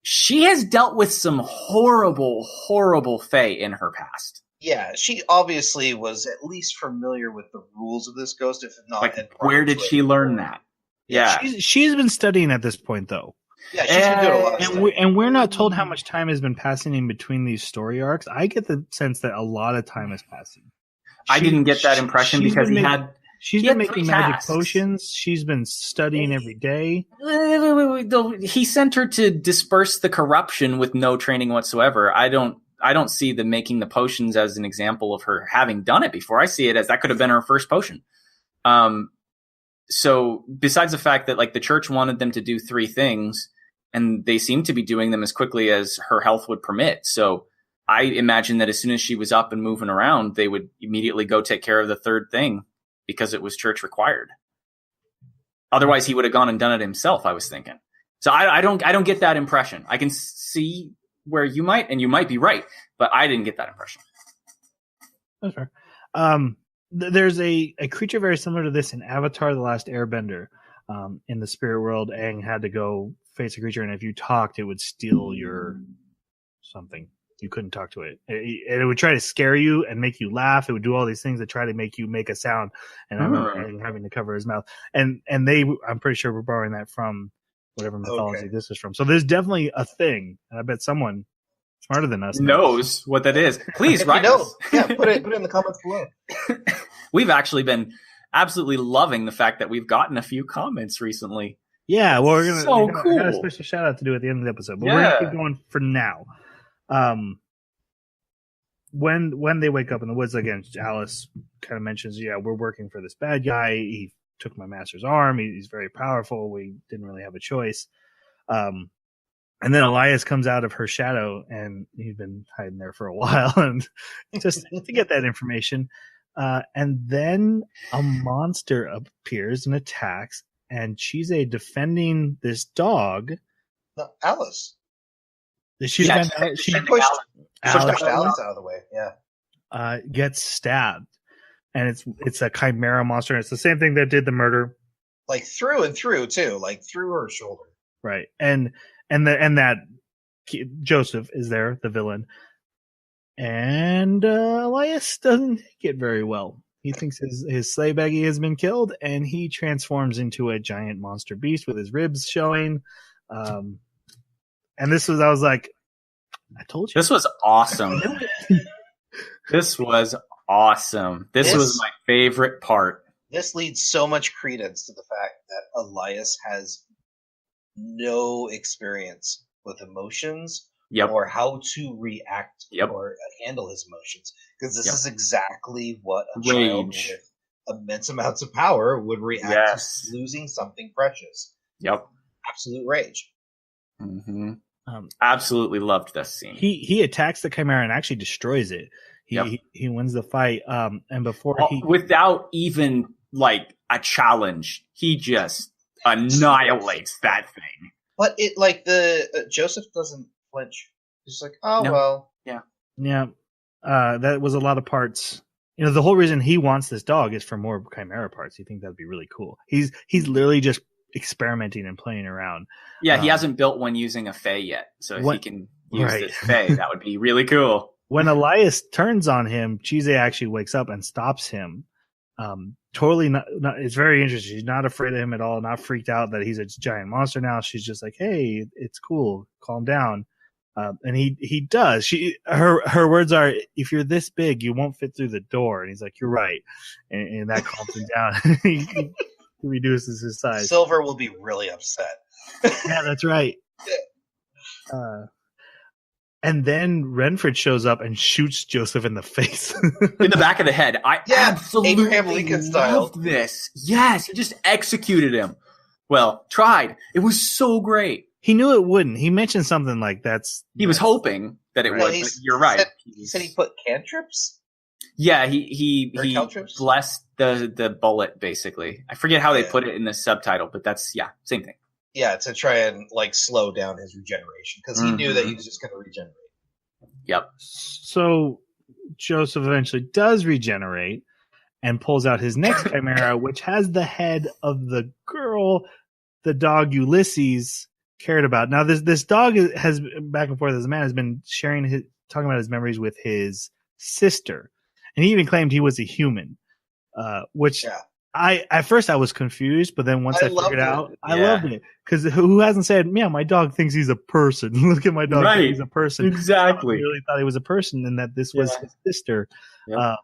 she has dealt with some horrible, horrible fae in her past. Yeah, she obviously was at least familiar with the rules of this ghost, if not. Like, where did she learn that? Yeah, she's been studying at this point, though. Yeah, she's been doing a lot of stuff. And we're not told how much time has been passing in between these story arcs. I get the sense that a lot of time is passing. I didn't get that impression because she's been making magic potions. She's been studying every day. He sent her to disperse the corruption with no training whatsoever. I don't see the making the potions as an example of her having done it before. I see it as that could have been her first potion. So besides the fact that like the church wanted them to do 3 things and they seem to be doing them as quickly as her health would permit. So I imagine that as soon as she was up and moving around, they would immediately go take care of the 3rd thing because it was church required. Otherwise he would have gone and done it himself, I was thinking. So I don't get that impression. I can see where you might, and you might be right, but I didn't get that impression. That's fair. There's a creature very similar to this in Avatar: The Last Airbender. In the spirit world, Aang had to go face a creature, and if you talked, it would steal your something. You couldn't talk to it. It would try to scare you and make you laugh. It would do all these things that try to make you make a sound. And I remember Aang having to cover his mouth. And they, I'm pretty sure, were borrowing that from whatever mythology this is from. So there's definitely a thing, and I bet someone smarter than us knows what that is. Please write us. Yeah, put it in the comments below. We've actually been absolutely loving the fact that we've gotten a few comments recently. Yeah, well, we're cool. I got a special shout out to do at the end of the episode, but we're gonna keep going for now. When they wake up in the woods again, Alice kind of mentions, we're working for this bad guy. He took my master's arm. He's very powerful. We didn't really have a choice. And then Elias comes out of her shadow, and he's been hiding there for a while, and just to get that information. And then a monster appears and attacks, and Chise defending this dog. No, Alice. She pushed Alice out of the way. Yeah. Gets stabbed, and it's a chimera monster. And it's the same thing that did the murder, like through and through too, like through her shoulder. Right, and that Joseph is there, the villain, And Elias doesn't take it very well. He thinks his sleigh baggy has been killed, and he transforms into a giant monster beast with his ribs showing. And I was like, I told you. This was awesome. This was awesome. This was my favorite part. This leads so much credence to the fact that Elias has no experience with emotions or how to react or handle his emotions. Because this is exactly what a child with immense amounts of power would react to losing something precious. Yep. Absolute rage. Mm-hmm. Absolutely loved this scene. He attacks the Chimera and actually destroys it. He wins the fight. And before without even like a challenge, he just annihilates that thing. But it like Joseph doesn't flinch. He's like, well. Yeah. That was a lot of parts. You know, the whole reason he wants this dog is for more Chimera parts. You think that'd be really cool. He's literally just experimenting and playing around. Yeah, he hasn't built one using a Fae yet. So if he can use this Fae, that would be really cool. When Elias turns on him, Chise actually wakes up and stops him. Totally not, it's very interesting. She's not afraid of him at all, not freaked out that he's a giant monster now. She's just like, hey, it's cool. Calm down. And he does. Her words are, if you're this big, you won't fit through the door. And he's like, you're right. And that calms him down. he reduces his size. Silver will be really upset. Yeah, that's right. And then Renford shows up and shoots Joseph in the face. In the back of the head. I absolutely Abraham Lincoln style. loved this. Yes, he just executed him. Well, tried. It was so great. He knew it wouldn't. He mentioned something like he was hoping that it would. But you're right. He said he put cantrips? Yeah, he blessed the bullet, basically. I forget how they put it in the subtitle, but that's, same thing. Yeah, to try and like slow down his regeneration, because he knew that he was just going to regenerate. Yep. So Joseph eventually does regenerate and pulls out his next Chimera, which has the head of the girl the dog Ulysses cared about. Now, this dog has back and forth as a man has been talking about his memories with his sister, and he even claimed he was a human, which. Yeah. At first I was confused, but then once I figured out, I loved it. Because who hasn't said, yeah, my dog thinks he's a person. Look at my dog, thinks he's a person. Exactly. I really thought he was a person and that this was his sister. Yep.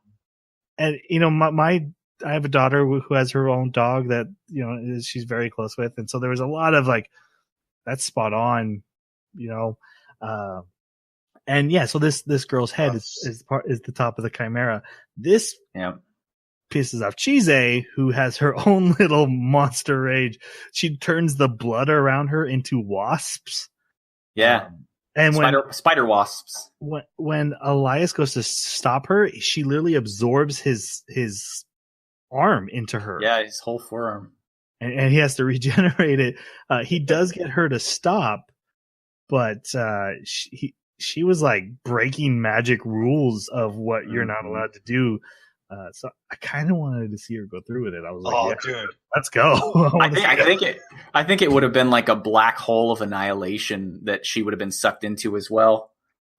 And, you know, I have a daughter who has her own dog that, you know, she's very close with. And so there was a lot of like, that's spot on, you know. And yeah, so this girl's head is the top of the Chimera. This pisses off Chise, who has her own little monster rage. She turns the blood around her into wasps. Yeah. And spider wasps. When Elias goes to stop her, she literally absorbs his arm into her. Yeah, his whole forearm. And he has to regenerate it. He does get her to stop, but she was like breaking magic rules of what you're not allowed to do. So I kind of wanted to see her go through with it. I was like, dude, let's go. I think it would have been like a black hole of annihilation that she would have been sucked into as well.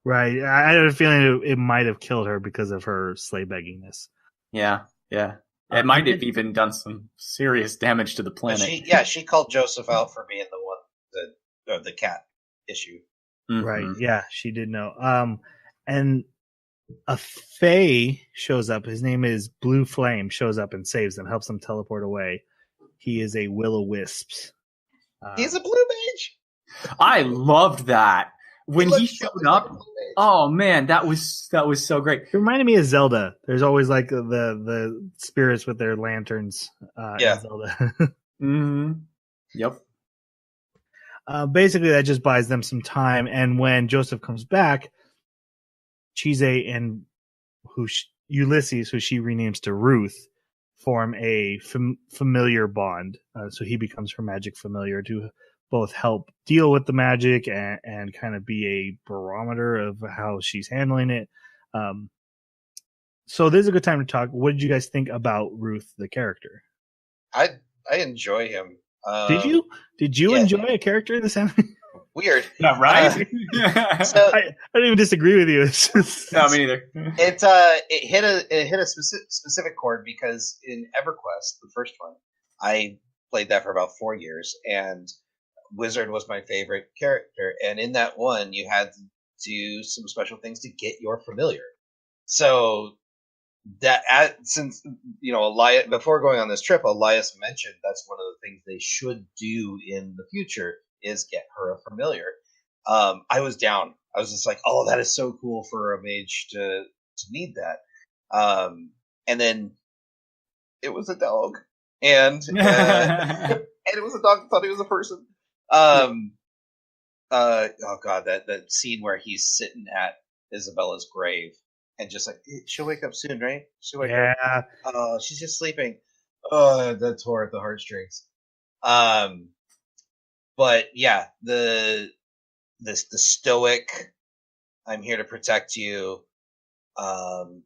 Right. I had a feeling it might have killed her because of her sleigh beggingness. Yeah. It might have even done some serious damage to the planet. She called Joseph out for being the one, the cat issue. Mm-hmm. Right. Yeah, she did know. And a Fae shows up. His name is Blue Flame. Shows up and saves them, helps them teleport away. He is a will-o'-wisps. He's a blue mage. I loved that when he showed up. Oh man, that was so great. It reminded me of Zelda. There's always like the spirits with their lanterns. In Zelda. Mm-hmm. Yep. Basically, that just buys them some time. And when Joseph comes back, Chise and Ulysses, who she renames to Ruth, form a familiar bond. So he becomes her magic familiar to both help deal with the magic and kind of be a barometer of how she's handling it. So this is a good time to talk. What did you guys think about Ruth, the character? I enjoy him. Did you enjoy a character in this anime? Weird. Yeah, right. So I don't even disagree with you. It's just, No, me neither. it hit a specific chord because in EverQuest, the first one, I played that for about 4 years, and Wizard was my favorite character. And in that one, you had to do some special things to get your familiar. So since Elias, before going on this trip, Elias mentioned that's one of the things they should do in the future is get her a familiar. I was down. I was just like, oh, that is so cool for a mage to need that. And then it was a dog, and and it was a dog that thought he was a person. Oh god, that scene where he's sitting at Isabella's grave and just like, she'll wake up soon, right? She'll wake up. Oh, she's just sleeping. Oh, that tore at the heartstrings. But yeah, the stoic, I'm here to protect you. Bond.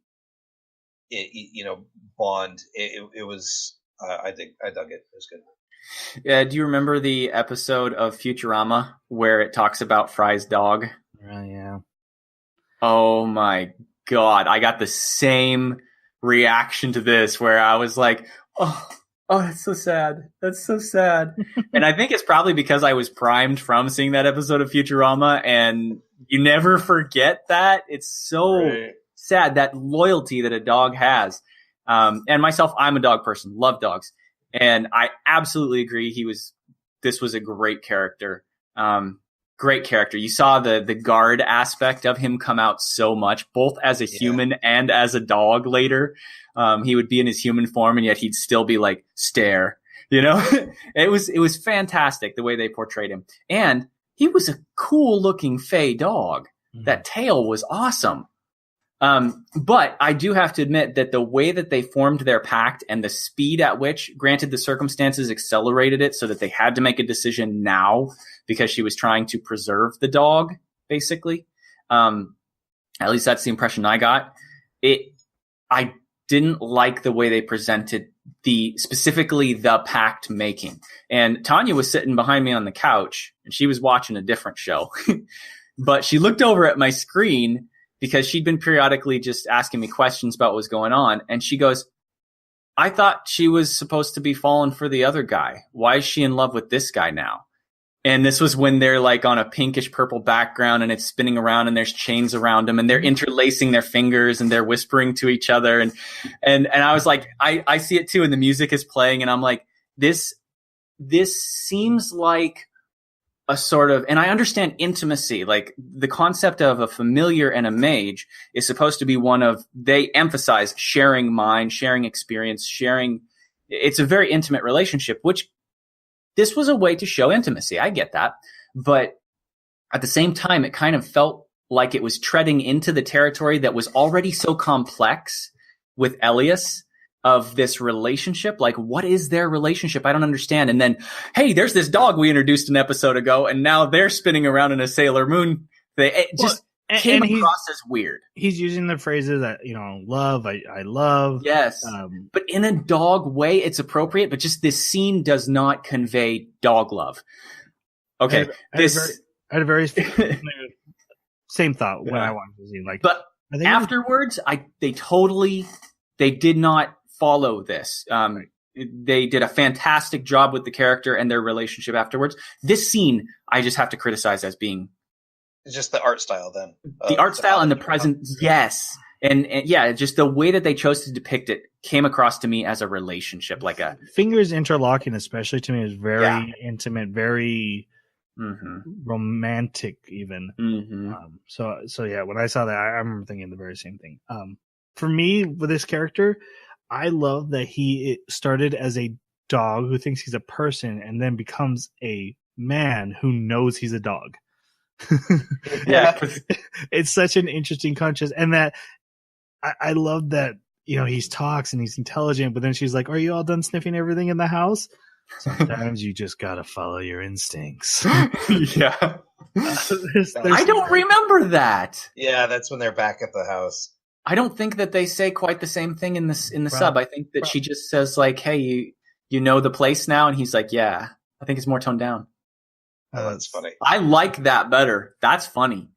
It was. I dug it. It was good. Yeah, do you remember the episode of Futurama where it talks about Fry's dog? yeah. Oh my god, I got the same reaction to this where I was like, oh, that's so sad. That's so sad. And I think it's probably because I was primed from seeing that episode of Futurama, and you never forget that. It's so sad, that loyalty that a dog has. And myself, I'm a dog person, love dogs. And I absolutely agree. This was a great character. Great character. You saw the guard aspect of him come out so much, both as a human and as a dog later. He would be in his human form and yet he'd still be like, stare, it was fantastic the way they portrayed him. And he was a cool looking fey dog. Mm-hmm. That tail was awesome. But I do have to admit that the way that they formed their pact and the speed at which, granted the circumstances accelerated it so that they had to make a decision now because she was trying to preserve the dog, basically. At least that's the impression I got. I didn't like the way they presented specifically the pact making. And Tanya was sitting behind me on the couch and she was watching a different show, but she looked over at my screen because she'd been periodically just asking me questions about what was going on. And she goes, I thought she was supposed to be falling for the other guy. Why is she in love with this guy now? And this was when they're like on a pinkish purple background and it's spinning around and there's chains around them and they're interlacing their fingers and they're whispering to each other. And I was like, I see it too. And the music is playing and I'm like, this seems like a sort of, and I understand intimacy, like the concept of a familiar and a mage is supposed to be they emphasize sharing mind, sharing experience, it's a very intimate relationship, which this was a way to show intimacy. I get that. But at the same time, it kind of felt like it was treading into the territory that was already so complex with Elias of this relationship. Like, what is their relationship? I don't understand. And then, hey, there's this dog we introduced an episode ago, and now they're spinning around in a Sailor Moon thing. It just came across as weird. He's using the phrases that, love, I love. Yes. But in a dog way, it's appropriate, but just this scene does not convey dog love. Okay. I had a very same thought when I wanted to see. Like, but afterwards, they did not follow this. They did a fantastic job with the character and their relationship afterwards. This scene, I just have to criticize as being... It's just the art style then. The art style and the present, yes. And yeah, just the way that they chose to depict it came across to me as a relationship. Like fingers interlocking, especially to me, is very intimate, very romantic even. Mm-hmm. So yeah, when I saw that, I remember thinking the very same thing. For me, with this character, I love that he started as a dog who thinks he's a person and then becomes a man who knows he's a dog. Yeah. It's such an interesting contrast. And that I love that, he talks and he's intelligent, but then she's like, are you all done sniffing everything in the house? Sometimes you just gotta follow your instincts. Yeah. I don't remember that. Yeah, that's when they're back at the house. I don't think that they say quite the same thing in the sub. I think that she just says like, "Hey, you know the place now," and he's like, "Yeah." I think it's more toned down. Oh, that's funny. I like that better. That's funny.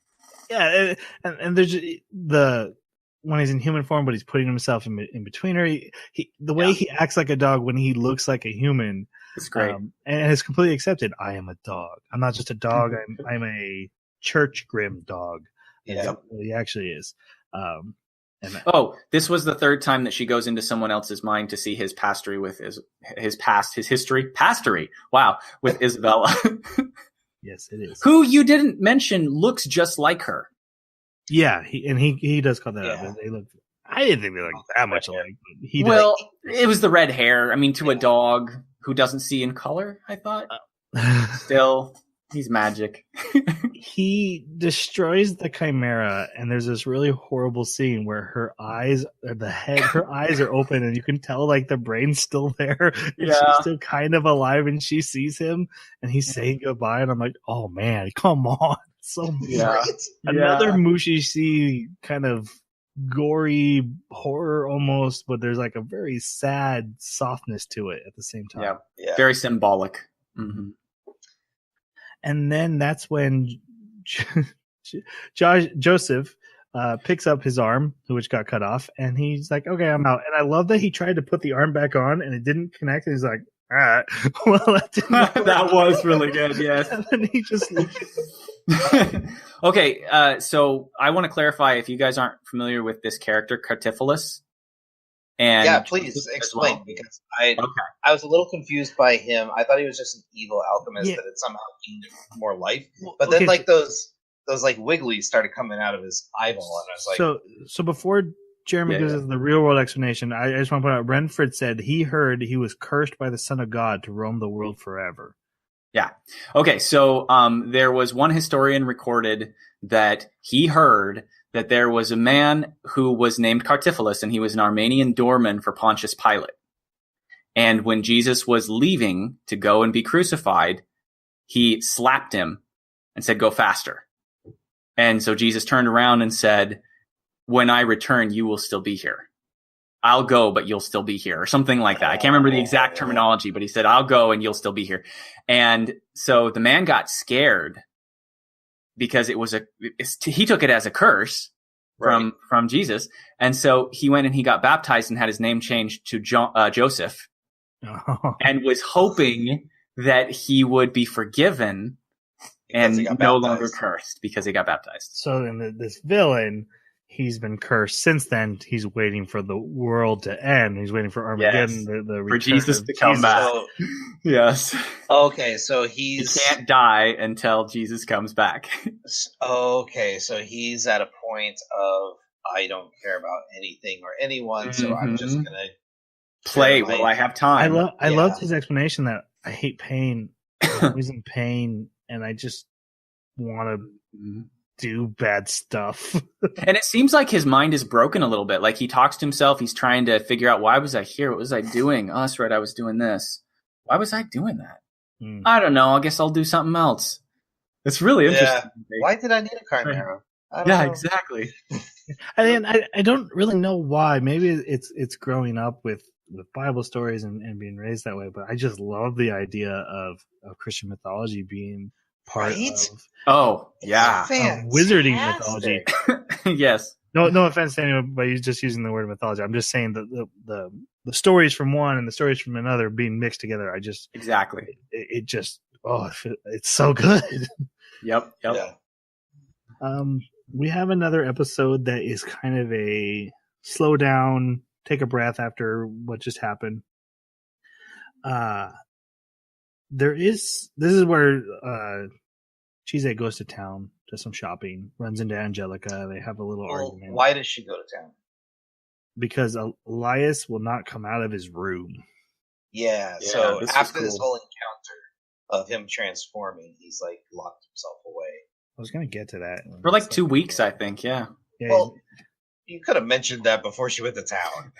Yeah, and there's the when he's in human form, but he's putting himself in between her. The way he acts like a dog when he looks like a human. It's great. And it's completely accepted. I am a dog. I'm not just a dog. I'm a church grim dog. Yeah. That's what he actually is. This was the third time that she goes into someone else's mind to see his pastory with his history. Pastory. Wow. With Isabella. Yes, it is. Who you didn't mention looks just like her. Yeah. He does call that out. They look, I didn't think they looked that much alike. It was the red hair. I mean, to a dog who doesn't see in color, I thought. Still, he's magic. He destroys the chimera, and there's this really horrible scene where her eyes are open, and you can tell like the brain's still there. And she's still kind of alive, and she sees him, and he's saying goodbye, and I'm like, oh man, come on. So another Mushishi kind of gory horror almost, but there's like a very sad softness to it at the same time. Yeah. Very symbolic. Mm-hmm. And then that's when Joseph picks up his arm, which got cut off, and he's like, okay, I'm out. And I love that he tried to put the arm back on and it didn't connect. And he's like, all right, well, that didn't work. That was really good. Yes. And then he just Okay, so I want to clarify if you guys aren't familiar with this character, Cartiphilus. And please explain, because I was a little confused by him. I thought he was just an evil alchemist that had somehow gained more life. But then like those like wigglies started coming out of his eyeball, and I was like, so before Jeremy gives us the real world explanation, I just want to point out Renford said he heard he was cursed by the Son of God to roam the world forever. Yeah. Okay, so there was one historian recorded that he heard that there was a man who was named Cartiphilus, and he was an Armenian doorman for Pontius Pilate. And when Jesus was leaving to go and be crucified, he slapped him and said, go faster. And so Jesus turned around and said, when I return, you will still be here. I'll go, but you'll still be here, or something like that. I can't remember the exact terminology, but he said, I'll go and you'll still be here. And so the man got scared because he took it as a curse from Jesus. And so he went and he got baptized and had his name changed to Joseph and was hoping that he would be forgiven and no longer cursed because he got baptized. So then this villain, he's been cursed since then. He's waiting for the world to end. He's waiting for Armageddon, the for Jesus to come back. Yes. Okay, so he can't die until Jesus comes back. Okay, so he's at a point of I don't care about anything or anyone, so I'm just gonna play while I have time. I loved his explanation that I hate pain. I'm always in pain, and I just want to do bad stuff. And it seems like his mind is broken a little bit. Like he talks to himself. He's trying to figure out, why was I here? What was I doing? Oh, that's right. I was doing this. Why was I doing that? I don't know. I guess I'll do something else. It's really interesting. Why did I need a chimera? Exactly. I don't really know why. Maybe it's growing up with Bible stories and being raised that way, but I just love the idea of Christian mythology being part of wizarding mythology. Yes. No offense to anyone, but he's just using the word mythology. I'm just saying that the stories from one and the stories from another being mixed together. It just it's so good. Yep. Yeah. We have another episode that is kind of a slow down, take a breath after what just happened. This is where Chise goes to town, does some shopping, runs into Angelica. They have a little argument. Why does she go to town? Because Elias will not come out of his room. Yeah, so after this whole encounter of him transforming, he's like locked himself away. I was going to get to that. For like 2 weeks, I think, yeah. Well, you could have mentioned that before she went to town.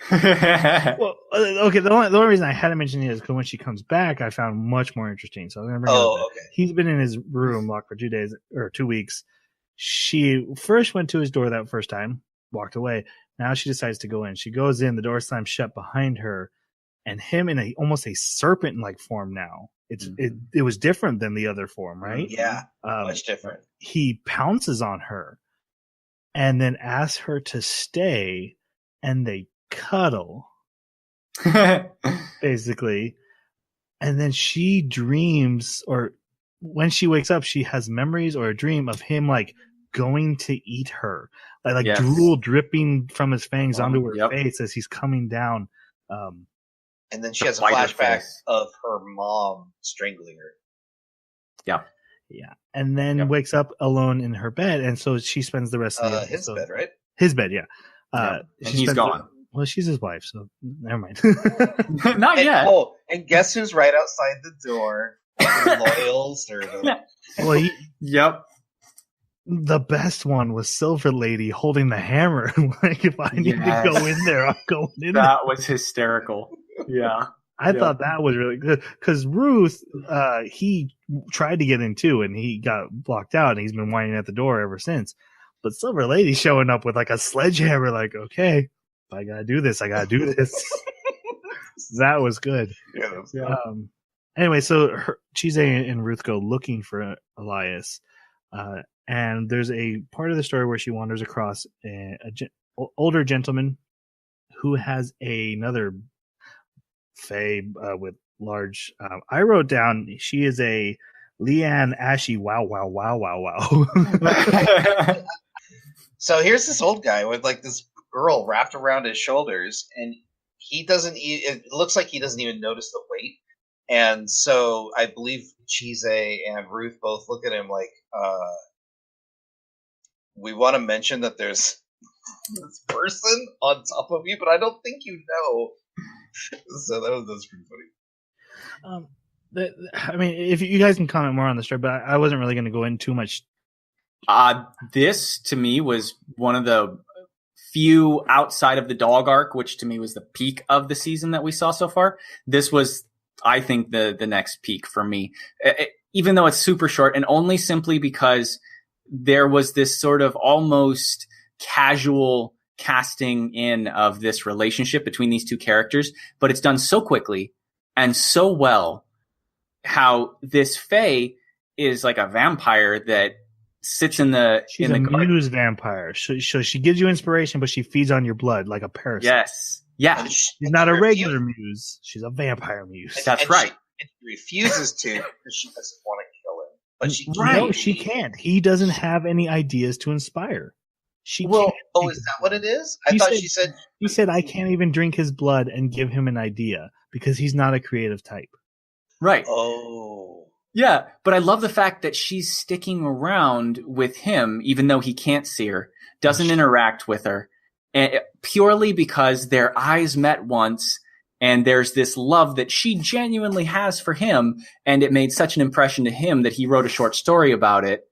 Well, okay, the only reason I hadn't mentioned it is because when she comes back, I found much more interesting. So I'm going to bring it up. Okay. He's been in his room locked for 2 days or 2 weeks. She first went to his door that first time, walked away. Now she decides to go in. She goes in, the door slams shut behind her, and him in almost a serpent-like form now it was different than the other form, right? Yeah, much different. He pounces on her and then asks her to stay, and they cuddle, basically. And then she dreams, or when she wakes up, she has memories or a dream of him like going to eat her, like Yes. drool dripping from his fangs onto her Yep. face as he's coming down. And then she has a Bite her flashback face. of her mom strangling her. Yeah. Yeah, and then wakes up alone in her bed, and so she spends the rest of the His episode- bed, right? His bed, yeah. And She he's spends gone. well, she's his wife, so never mind. Not And, yet. and guess who's right outside the door? His loyal servant. Well, Yep. the best one was Silver Lady holding the hammer. Like, if I need to go in there, I'm going in there. That was hysterical. Yeah. I thought that was really good because Ruth, he tried to get in too, and he got blocked out, and he's been whining at the door ever since. But Silver Lady showing up with like a sledgehammer, like, okay, if I gotta do this, I gotta do this. That was good. Yeah. Anyway, so Chise and Ruth go looking for Elias, and there's a part of the story where she wanders across older gentleman who has another fae with large. I wrote down she is a Leanne Ashy. Wow! So here's this old guy with like this girl wrapped around his shoulders, and he doesn't. It looks like he doesn't even notice the weight. And so I believe Chise and Ruth both look at him like, we want to mention that there's this person on top of you, but I don't think you know. So that's pretty funny. I mean, if you guys can comment more on the story, but I wasn't really going to go into too much. This to me was one of the few outside of the dog arc, which to me was the peak of the season that we saw so far. This was, I think, the next peak for me, even though it's super short, and only simply because there was this sort of almost casual casting in of this relationship between these two characters, but it's done so quickly and so well. How this fae is like a vampire that sits in the She's in a the garden. muse vampire, so she gives you inspiration, but she feeds on your blood like a parasite. Yes, yeah, She's not a regular muse; she's a vampire muse. that's right. She refuses to because she doesn't want to kill him, but she Right. No, she can't. He doesn't have any ideas to inspire. She Well, can't. oh, is that what it is? I He thought said- she said. He said, "I can't even drink his blood and give him an idea because he's not a creative type." Right. Oh. Yeah, but I love the fact that she's sticking around with him, even though he can't see her, doesn't interact with her, and purely because their eyes met once, and there's this love that she genuinely has for him, and it made such an impression to him that he wrote a short story about it.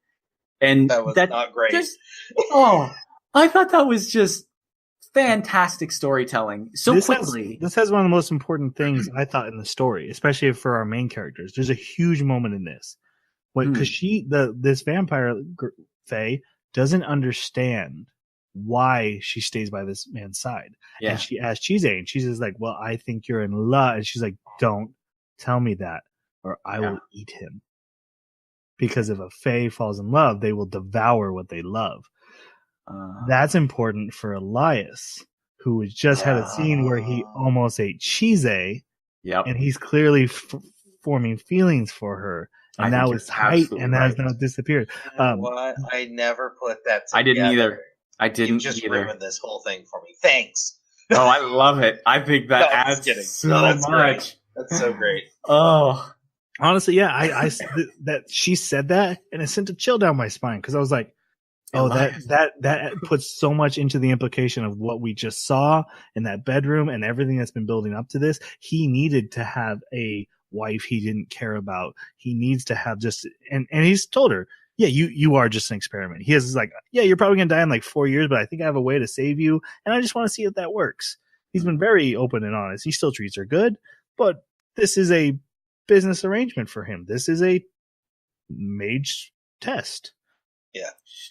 And That was not great. I thought that was just fantastic storytelling so quickly. This has one of the most important things I thought in the story, especially for our main characters. There's a huge moment in this, because this vampire fae doesn't understand why she stays by this man's side, Yeah. and she asks Chise, and Chise is like, "Well, I think you're in love," and she's like, "Don't tell me that, or I will eat him." Because if a fae falls in love, they will devour what they love. That's important for Elias, who has just had a scene where he almost ate Chise, Yep. and he's clearly forming feelings for her, and I now think it's you're tight, absolutely and has right. now disappeared. What? I never put that together. I didn't either. I You didn't just either. ruined this whole thing for me. Thanks. Oh, I love it. I think that No, I'm just adds kidding. so No, that's much. great. That's so great. Oh, Honestly, yeah, I that she said that, and it sent a chill down my spine because I was like, "Oh, Elias. that puts so much into the implication of what we just saw in that bedroom and everything that's been building up to this." He needed to have a wife he didn't care about. He needs to have just and he's told her, "Yeah, you are just an experiment." He is like, "Yeah, you're probably gonna die in like 4 years, but I think I have a way to save you, and I just want to see if that works." He's been very open and honest. He still treats her good, but this is a business arrangement for him. This is a mage test.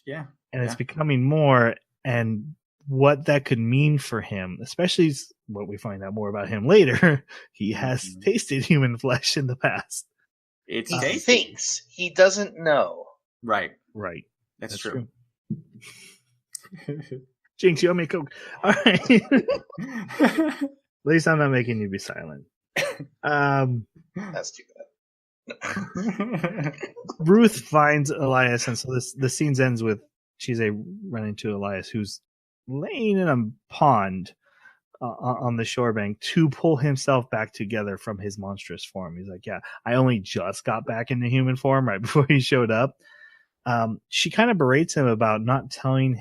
yeah. And it's becoming more, and what that could mean for him, especially what we find out more about him later, he has tasted human flesh in the past. It's He tasty. thinks. He doesn't know. Right. Right. That's true. Jinx, you owe me a Coke. All right. At least I'm not making you be silent. That's too bad. Ruth finds Elias, and so the scene ends with Chise running to Elias, who's laying in a pond on the shore bank to pull himself back together from his monstrous form. He's like, yeah, I only just got back into human form right before he showed up. She kind of berates him about not telling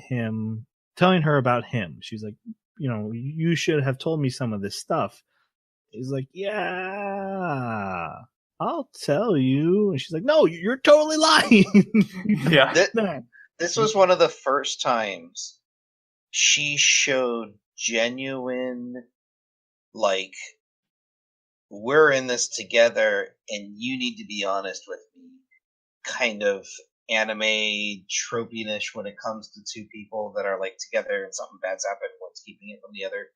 her about him. She's like, you should have told me some of this stuff. He's like, yeah, I'll tell you. And she's like, no, you're totally lying. Yeah. This was one of the first times she showed genuine, like, we're in this together and you need to be honest with me, kind of anime tropiness when it comes to two people that are like together and something bad's happened, one's keeping it from the other.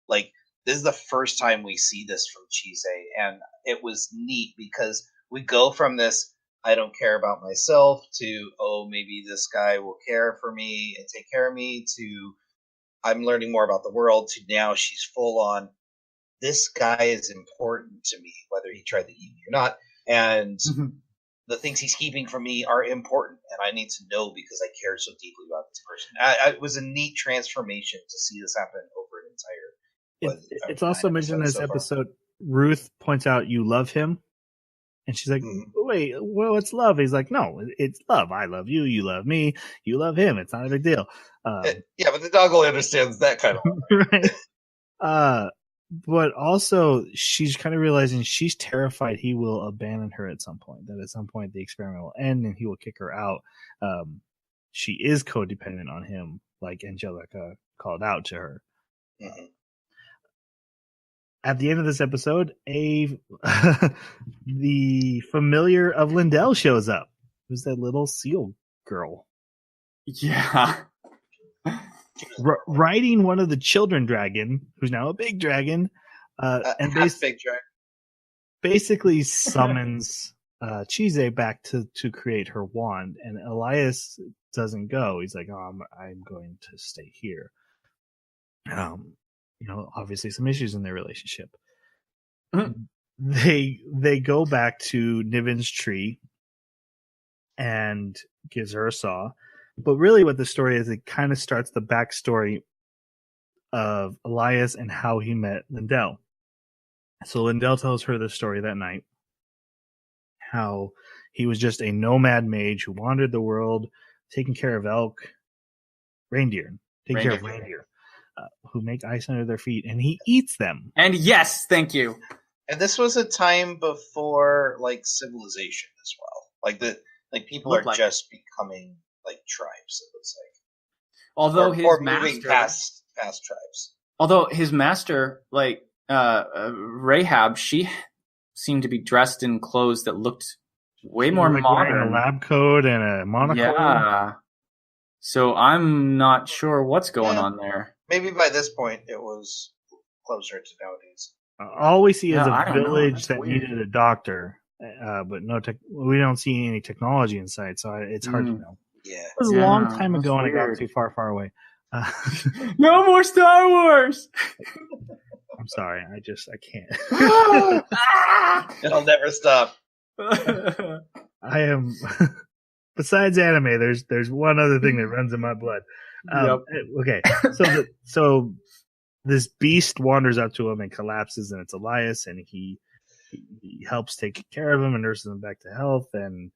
Like, this is the first time we see this from Chise, and it was neat because we go from this I don't care about myself to, oh, maybe this guy will care for me and take care of me, to I'm learning more about the world, to now she's full on, this guy is important to me, whether he tried to eat me or not, and the things he's keeping from me are important, and I need to know because I care so deeply about this person. It was a neat transformation to see this happen over an entire... It's also mentioned in this episode, Ruth points out, you love him. And she's like, wait, well, it's love. He's like, no, it's love. I love you. You love me. You love him. It's not a big deal. Yeah, but the dog only understands that kind of love. Right. But also, she's kind of realizing she's terrified he will abandon her at some point. That at some point the experiment will end and he will kick her out. She is codependent on him, like Angelica called out to her. Mm-hmm. At the end of this episode, the familiar of Lindell shows up. Who's that little seal girl? Yeah. Riding one of the children dragon, who's now a big dragon, and big dragon. basically summons Chise back to create her wand. And Elias doesn't go. He's like, oh, I'm going to stay here. Obviously some issues in their relationship. They go back to Niven's tree and gives her a saw. But really what the story is, it kind of starts the backstory of Elias and how he met Lindell. So Lindell tells her the story that night, how he was just a nomad mage who wandered the world, taking care of reindeer, who make ice under their feet, and he eats them. And yes, thank you. And this was a time before, like, civilization as well. Like people are just becoming like tribes. It looks like, although or moving past tribes. Although his master, like Rahab, she seemed to be dressed in clothes that looked way more modern. Wearing a lab coat and a monocle. Yeah. So I'm not sure what's going on there. Maybe by this point it was closer to nowadays. All we see is a village that needed a doctor, but we don't see any technology in sight, so it's hard to know. Yeah, it was a long time ago, and I got too far away. No more Star Wars. I'm sorry, I can't. It'll never stop. I am. Besides anime, there's one other thing that runs in my blood. Okay, so this beast wanders up to him and collapses, and it's Elias, and he helps take care of him and nurses him back to health, and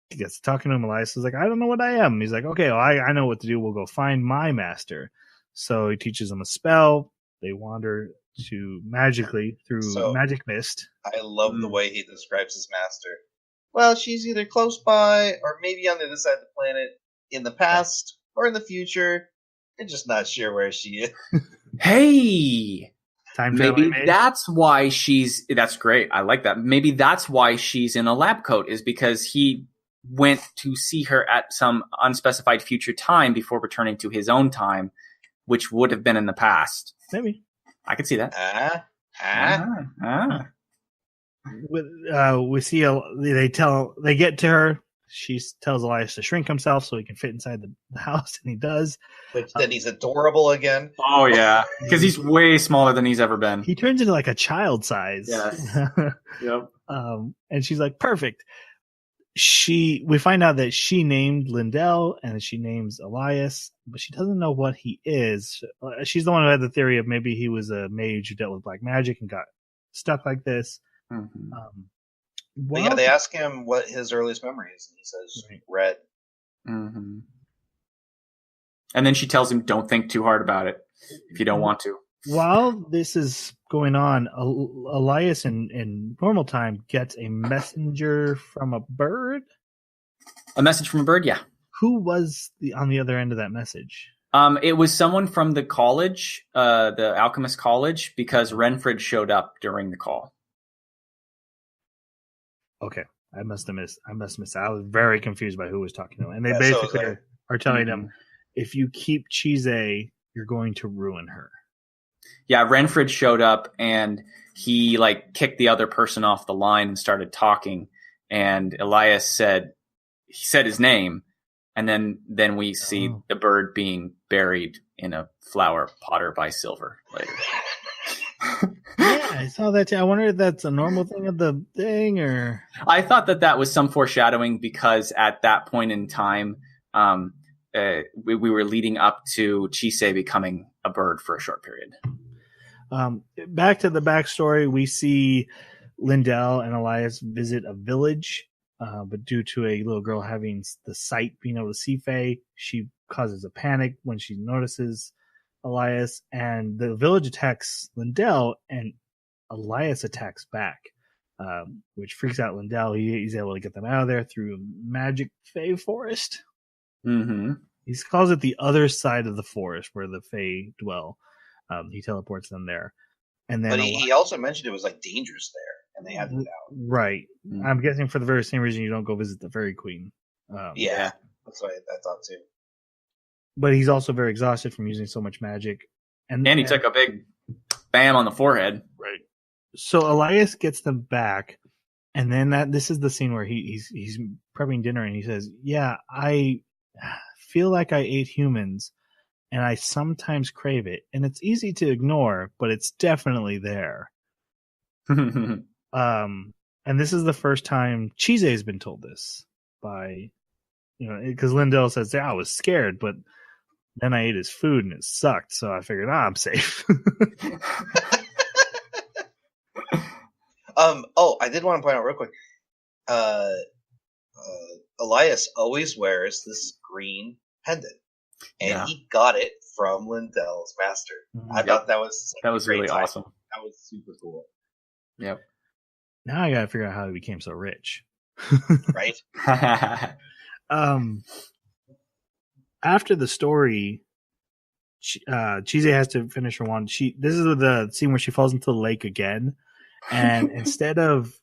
he gets talking to him. Elias is like, I don't know what I am. He's like, okay, well, I know what to do. We'll go find my master. So he teaches them a spell. They wander magically through magic mist. I love the way he describes his master. Well, she's either close by or maybe on the other side of the planet in the past or in the future. I'm just not sure where she is. Hey! Maybe that's why that's great. I like that. Maybe that's why she's in a lab coat, is because he went to see her at some unspecified future time before returning to his own time, which would have been in the past. Maybe. I could see that. We see they get to her. She tells Elias to shrink himself so he can fit inside the house, and he does. Which then he's adorable again. Oh yeah, because he's way smaller than he's ever been. He turns into like a child size. Yes. Yep. And she's like, perfect. We find out that she named Lindell and she names Elias, but she doesn't know what he is. She's the one who had the theory of maybe he was a mage who dealt with black magic and got stuck like this. Mm-hmm. But yeah, they ask him what his earliest memory is, and he says red. Mm-hmm. And then she tells him, "Don't think too hard about it if you don't want to." While this is going on, Elias in normal time gets a messenger from a bird. A message from a bird, yeah. Who was on the other end of that message? It was someone from the college, the alchemist college, because Renfred showed up during the call. Okay, I must have missed. I was very confused by who was talking to him, and they basically are telling him, if you keep Chise, you're going to ruin her. Yeah, Renfred showed up and he kicked the other person off the line and started talking. And Elias said his name, and then we see the bird being buried in a flower potter by Silver later. Yeah, I saw that too. I wonder if that's a normal thing of the thing, or I thought that was some foreshadowing because at that point in time, we were leading up to Chise becoming a bird for a short period. Back to the backstory, we see Lindell and Elias visit a village, but due to a little girl having the sight, being able to see Fae, she causes a panic when she notices Elias, and the village attacks Lindell, and Elias attacks back, which freaks out Lindell. He's able to get them out of there through magic Fae forest. Mm-hmm. He calls it the other side of the forest where the Fae dwell. He teleports them there, and then but he also mentioned it was dangerous there, and they had to get out. Right. Mm-hmm. I'm guessing for the very same reason you don't go visit the Fairy Queen. Yeah, that's what I thought too. But he's also very exhausted from using so much magic, and he took a big bam on the forehead. Right. So Elias gets them back, and then this is the scene where he's prepping dinner, and he says, "Yeah, I feel like I ate humans, and I sometimes crave it, and it's easy to ignore, but it's definitely there." And this is the first time Chise has been told this by, because Lindell says, "Yeah, I was scared, but then I ate his food and it sucked, so I figured, I'm safe." I did want to point out real quick. Elias always wears this green pendant, and he got it from Lindell's master. Mm-hmm. I thought that was really awesome. That was super cool. Yep. Now I gotta figure out how he became so rich. Right. After the story, Chise has to finish her wand. This is the scene where she falls into the lake again, and instead of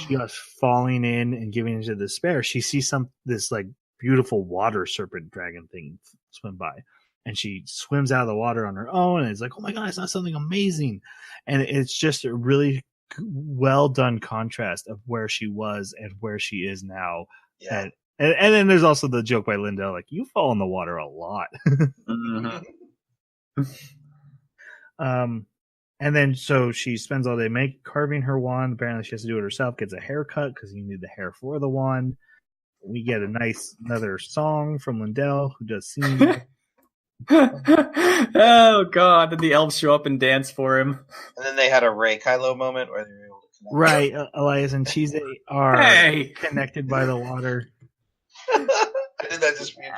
just falling in and giving into despair, she sees this beautiful water serpent dragon thing swim by, and she swims out of the water on her own, and it's like, oh my god, I saw something amazing. And it's just a really well done contrast of where she was and where she is now. Yeah. And then there's also the joke by Lindell, you fall in the water a lot. Mm-hmm. And then so she spends all day carving her wand. Apparently she has to do it herself, gets a haircut because you need the hair for the wand. We get another song from Lindell, who does sing. Oh god, did the elves show up and dance for him? And then they had a Ray Kylo moment where they were able to connect. Right, Elias and Chise are connected by the water. I did that just for you.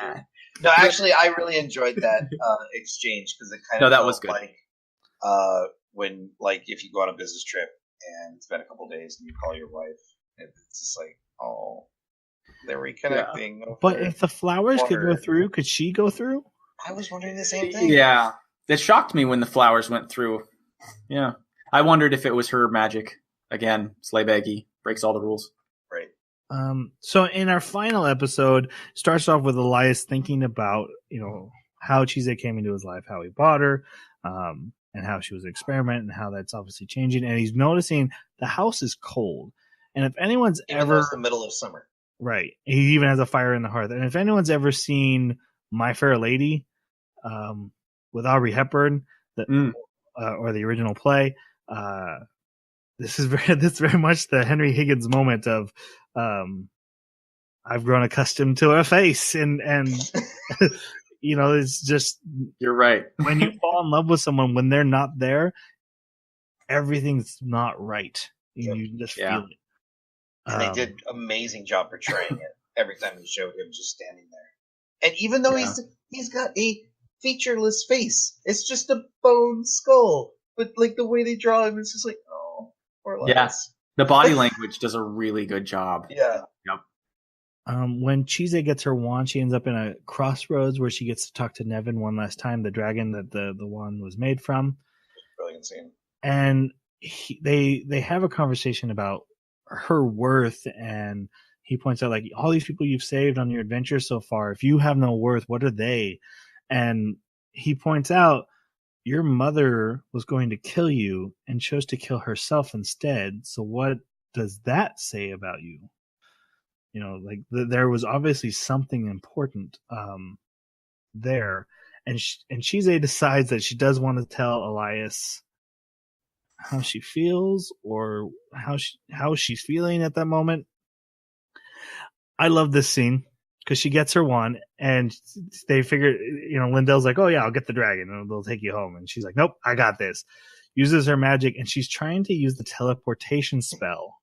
No, actually, I really enjoyed that exchange because it kind of that was good. When if you go on a business trip and it's been a couple days and you call your wife, it's just they're reconnecting. Yeah. But if the flowers could go through, could she go through? I was wondering the same thing. Yeah, it shocked me when the flowers went through. Yeah, I wondered if it was her magic again. Slayebaggy breaks all the rules. Right. So in our final episode, starts off with Elias thinking about how Chise came into his life, how he bought her. and how she was an experiment and how that's obviously changing. And he's noticing the house is cold. And if anyone's Even though it's the middle of summer. Right. He even has a fire in the hearth. And if anyone's ever seen My Fair Lady with Audrey Hepburn, or the original play, this is very much the Henry Higgins moment of I've grown accustomed to her face, and it's just, you're right. When you fall in love with someone when they're not there, everything's not right. You just feel it. And they did an amazing job portraying it every time they showed him just standing there. And even though he's got a featureless face, it's just a bone skull. But like the way they draw him, it's just like, oh, poor Linus. Yeah, the body language does a really good job. Yeah. Yep. When Chise gets her wand, she ends up in a crossroads where she gets to talk to Nevin one last time, the dragon that the wand was made from. Brilliant scene. And they have a conversation about her worth, and he points out, like, all these people you've saved on your adventure so far, if you have no worth, what are they? And he points out, your mother was going to kill you and chose to kill herself instead. So what does that say about you? Like there was obviously something important there. And Chise decides that she does want to tell Elias how she feels, or how she's feeling at that moment. I love this scene because she gets her wand, and they figure, Lindell's like, oh yeah, I'll get the dragon and they'll take you home. And she's like, nope, I got this. Uses her magic, and she's trying to use the teleportation spell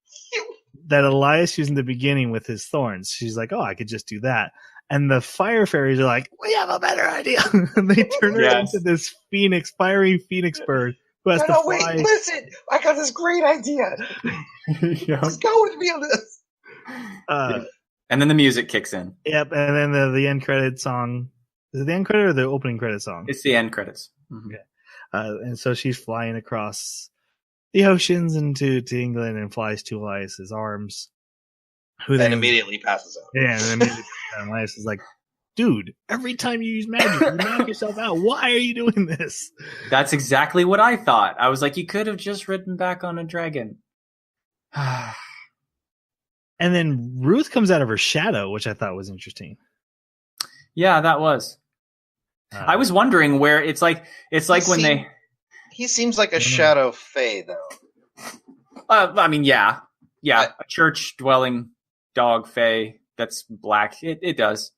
that Elias used in the beginning with his thorns. She's like, oh, I could just do that. And the fire fairies are like, we have a better idea. And they turn her into this fiery phoenix bird who has to fly. Wait, listen, I got this great idea. Just go with me on this. And then the music kicks in. Yep, and then the end credit song. Is it the end credit or the opening credit song? It's the end credits. Mm-hmm. Okay. And so she's flying across the oceans into England and flies to Elias's arms. Who then immediately passes out. Yeah, and then immediately Elias is like, dude, every time you use magic, you knock yourself out. Why are you doing this? That's exactly what I thought. I was like, you could have just ridden back on a dragon. And then Ruth comes out of her shadow, which I thought was interesting. Yeah, that was. I was wondering where it's like when he seems like a shadow fae, though. I mean, yeah, a church dwelling dog fae that's black. It does.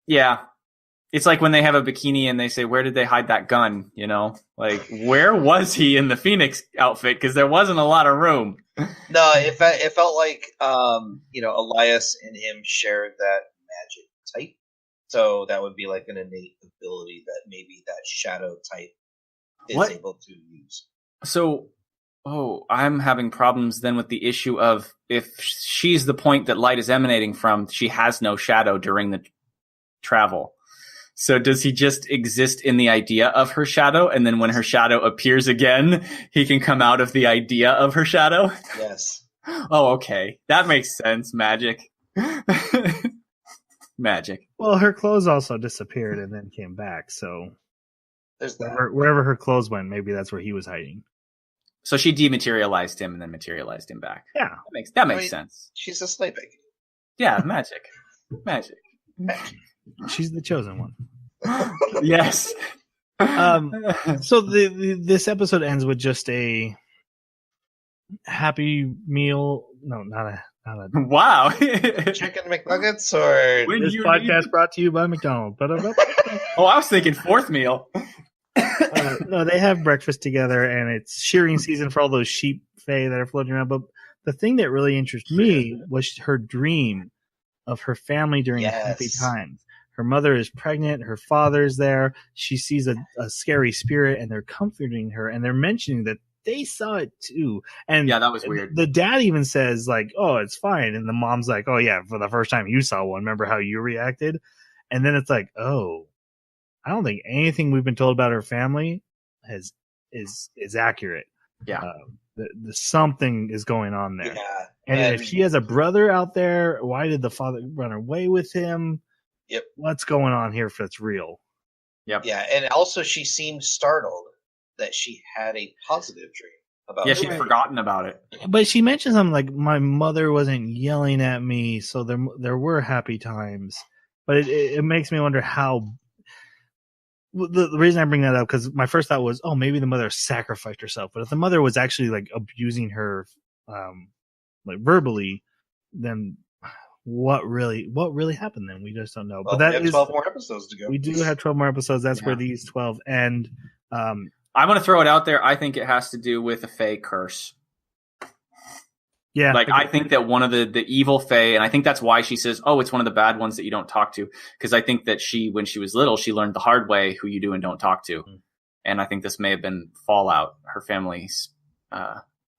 Yeah, it's like when they have a bikini and they say, "Where did they hide that gun?" Like, where was he in the Phoenix outfit? Because there wasn't a lot of room. No, it felt like Elias and him shared that magic type. So that would be like an innate ability that maybe that shadow type is able to use. So, I'm having problems then with the issue of if she's the point that light is emanating from, she has no shadow during the travel. So does he just exist in the idea of her shadow, and then when her shadow appears again, he can come out of the idea of her shadow? Yes. Oh, okay. That makes sense. Magic. Magic. Well, her clothes also disappeared and then came back, so there's that. Wherever her clothes went, maybe that's where he was hiding. So she dematerialized him and then materialized him back. Yeah. That makes sense. She's a sleeping. Yeah, magic. Magic. She's the chosen one. Yes. So this episode ends with just a happy meal. No, not a. Wow. Chicken McNuggets, or this podcast brought to you by McDonald's. Oh, I was thinking fourth meal. No, they have breakfast together, and it's shearing season for all those sheep fae that are floating around. But the thing that really interested me was her dream of her family during happy times. Her mother is pregnant. Her father's there. She sees a scary spirit, and they're comforting her, and they're mentioning that they saw it too. And yeah, that was weird. The dad even says, like, oh, it's fine. And the mom's like, oh, yeah, for the first time you saw one. Remember how you reacted? And then it's like, oh, I don't think anything we've been told about her family is accurate. Yeah. The something is going on there. Yeah. And if she has a brother out there, why did the father run away with him? Yep. What's going on here if it's real? Yep. Yeah, and also she seemed startled that she had a positive dream about. Yeah, the she'd Fairies. forgotten about it. But she mentioned something like my mother wasn't yelling at me, so there were happy times. But it makes me wonder how. The reason I bring that up because my first thought was, oh, maybe the mother sacrificed herself. But if the mother was actually like abusing her, like verbally, then what really happened? Then we just don't know. Well, but we have 12 more episodes to go. We do have 12 more episodes. That's Yeah. where these 12 end. I'm going to throw it out there. I think it has to do with a Fae curse. Yeah. Like, I think that one of the evil Fae, and I think that's why she says, oh, it's one of the bad ones that you don't talk to. Because I think that when she was little, she learned the hard way who you do and don't talk to. And I think this may have been fallout, her family's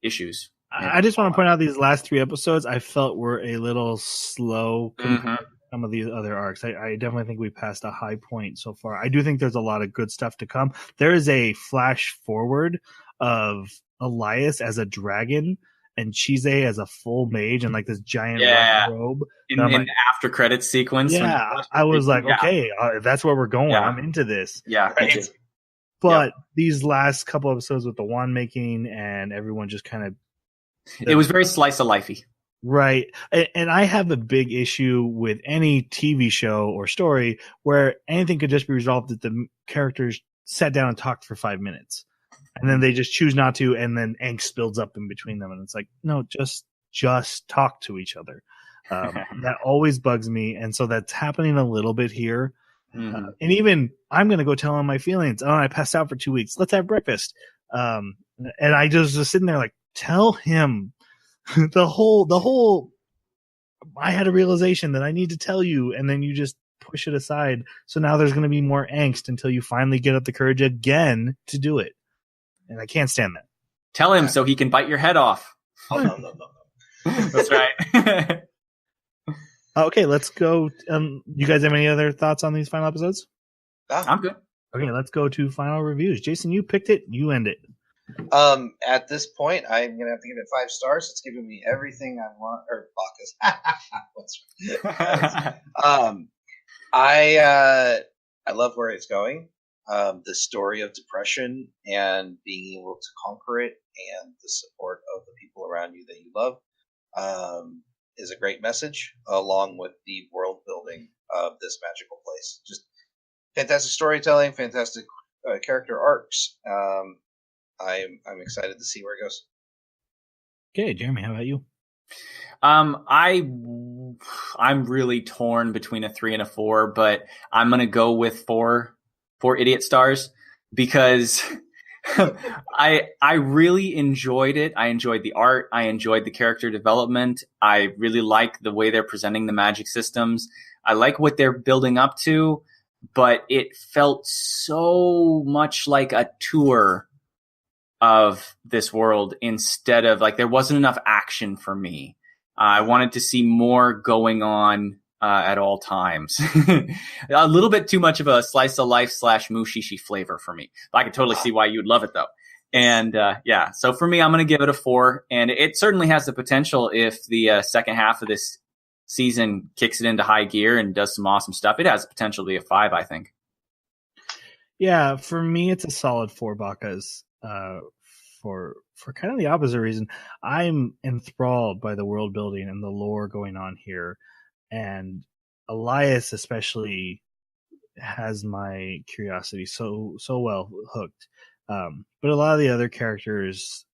issues. I just want to point out these last 3 episodes I felt were a little slow compared to some of the other arcs. I definitely think we passed a high point so far. I do think there's a lot of good stuff to come. There is a flash forward of Elias as a dragon and Chise as a full mage and like this giant white robe. In the after credits sequence. Yeah, I was like, okay, that's where we're going. Yeah. I'm into this. Yeah, right. But these last couple episodes with the wand making and everyone just kind of... It was very slice of lifey. Right. And I have a big issue with any TV show or story where anything could just be resolved that the characters sat down and talked for 5 minutes. And then they just choose not to, and then angst builds up in between them. And it's like, no, just talk to each other. That always bugs me. And so that's happening a little bit here. And even I'm going to go tell him my feelings. Oh, I passed out for 2 weeks. Let's have breakfast. And I just was sitting there like, tell him the whole, I had a realization that I need to tell you. And then you just push it aside. So now there's going to be more angst until you finally get up the courage again to do it. And I can't stand that. Tell him so he can bite your head off. Oh, no. That's right. Okay, let's go. You guys have any other thoughts on these final episodes? I'm good. Okay, let's go to final reviews. Jason, you picked it. You end it. At this point, I'm gonna have to give it 5 stars. It's giving me everything I want. Or Baka's. I love where it's going. The story of depression and being able to conquer it, and the support of the people around you that you love, is a great message. Along with the world building of this magical place, just fantastic storytelling, fantastic character arcs. I'm excited to see where it goes. Okay, Jeremy, how about you? I'm really torn between a 3 and a 4, but I'm gonna go with 4 idiot stars because I really enjoyed it. I enjoyed the art. I enjoyed the character development. I really like the way they're presenting the magic systems. I like what they're building up to, but it felt so much like a tour of this world instead of like there wasn't enough action for me. I wanted to see more going on at all times. A little bit too much of a slice of life / mushishi flavor for me. I can totally see why you'd love it though. And so for me, I'm going to give it a 4. And it certainly has the potential if the second half of this season kicks it into high gear and does some awesome stuff. It has the potential to be a 5, I think. Yeah, for me, it's a solid 4 Bakas. For kind of the opposite reason, I'm enthralled by the world building and the lore going on here, and Elias especially has my curiosity so well hooked. But a lot of the other characters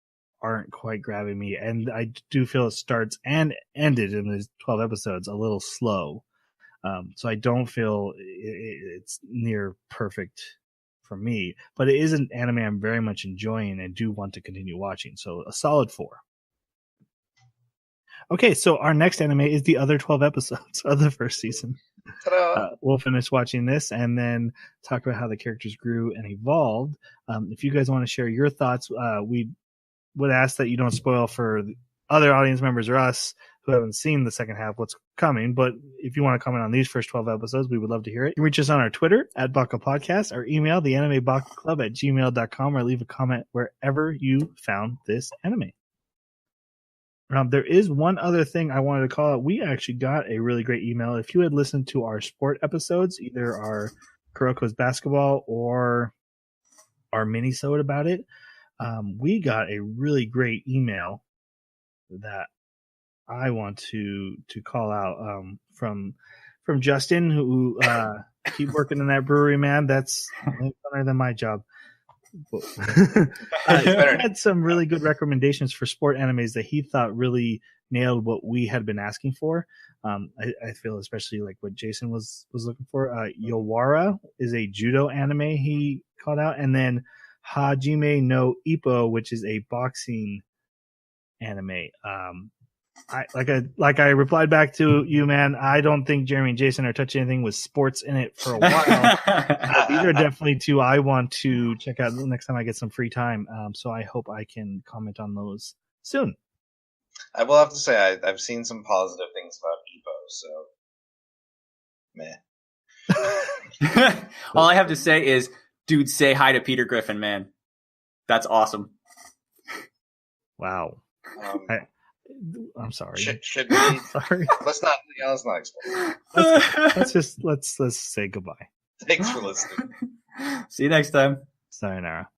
aren't quite grabbing me, and I do feel it starts and ended in these 12 episodes a little slow. So I don't feel it's near perfect for me, but it is an anime I'm very much enjoying and do want to continue watching. So a solid 4. Okay, so our next anime is the other 12 episodes of the first season. We'll finish watching this and then talk about how the characters grew and evolved. If you guys want to share your thoughts, we would ask that you don't spoil for other audience members or us who haven't seen the second half what's coming. But if you want to comment on these first 12 episodes, we would love to hear it. You can reach us on our Twitter at Baka Podcast, or email the anime Baka Club at gmail.com, or leave a comment wherever you found this anime. There is one other thing I wanted to call out. We actually got a really great email. If you had listened to our sport episodes, either our Kuroko's basketball or our mini-sode about it. We got a really great email that I want to call out from Justin, who keep working in that brewery, man. That's way better than my job. He had some really good recommendations for sport animes that he thought really nailed what we had been asking for. I feel especially like what Jason was looking for. Yowara is a judo anime he called out, and then Hajime no Ippo, which is a boxing anime. I replied back to you, man. I don't think Jeremy and Jason are touching anything with sports in it for a while. These are definitely two I want to check out the next time I get some free time. So I hope I can comment on those soon. I will have to say I've seen some positive things about Ippo, so meh. All I have to say is, dude, say hi to Peter Griffin, man. That's awesome. Wow. I'm sorry. Should we? Sorry. Let's not explain. Let's say goodbye. Thanks for listening. See you next time. Sayonara.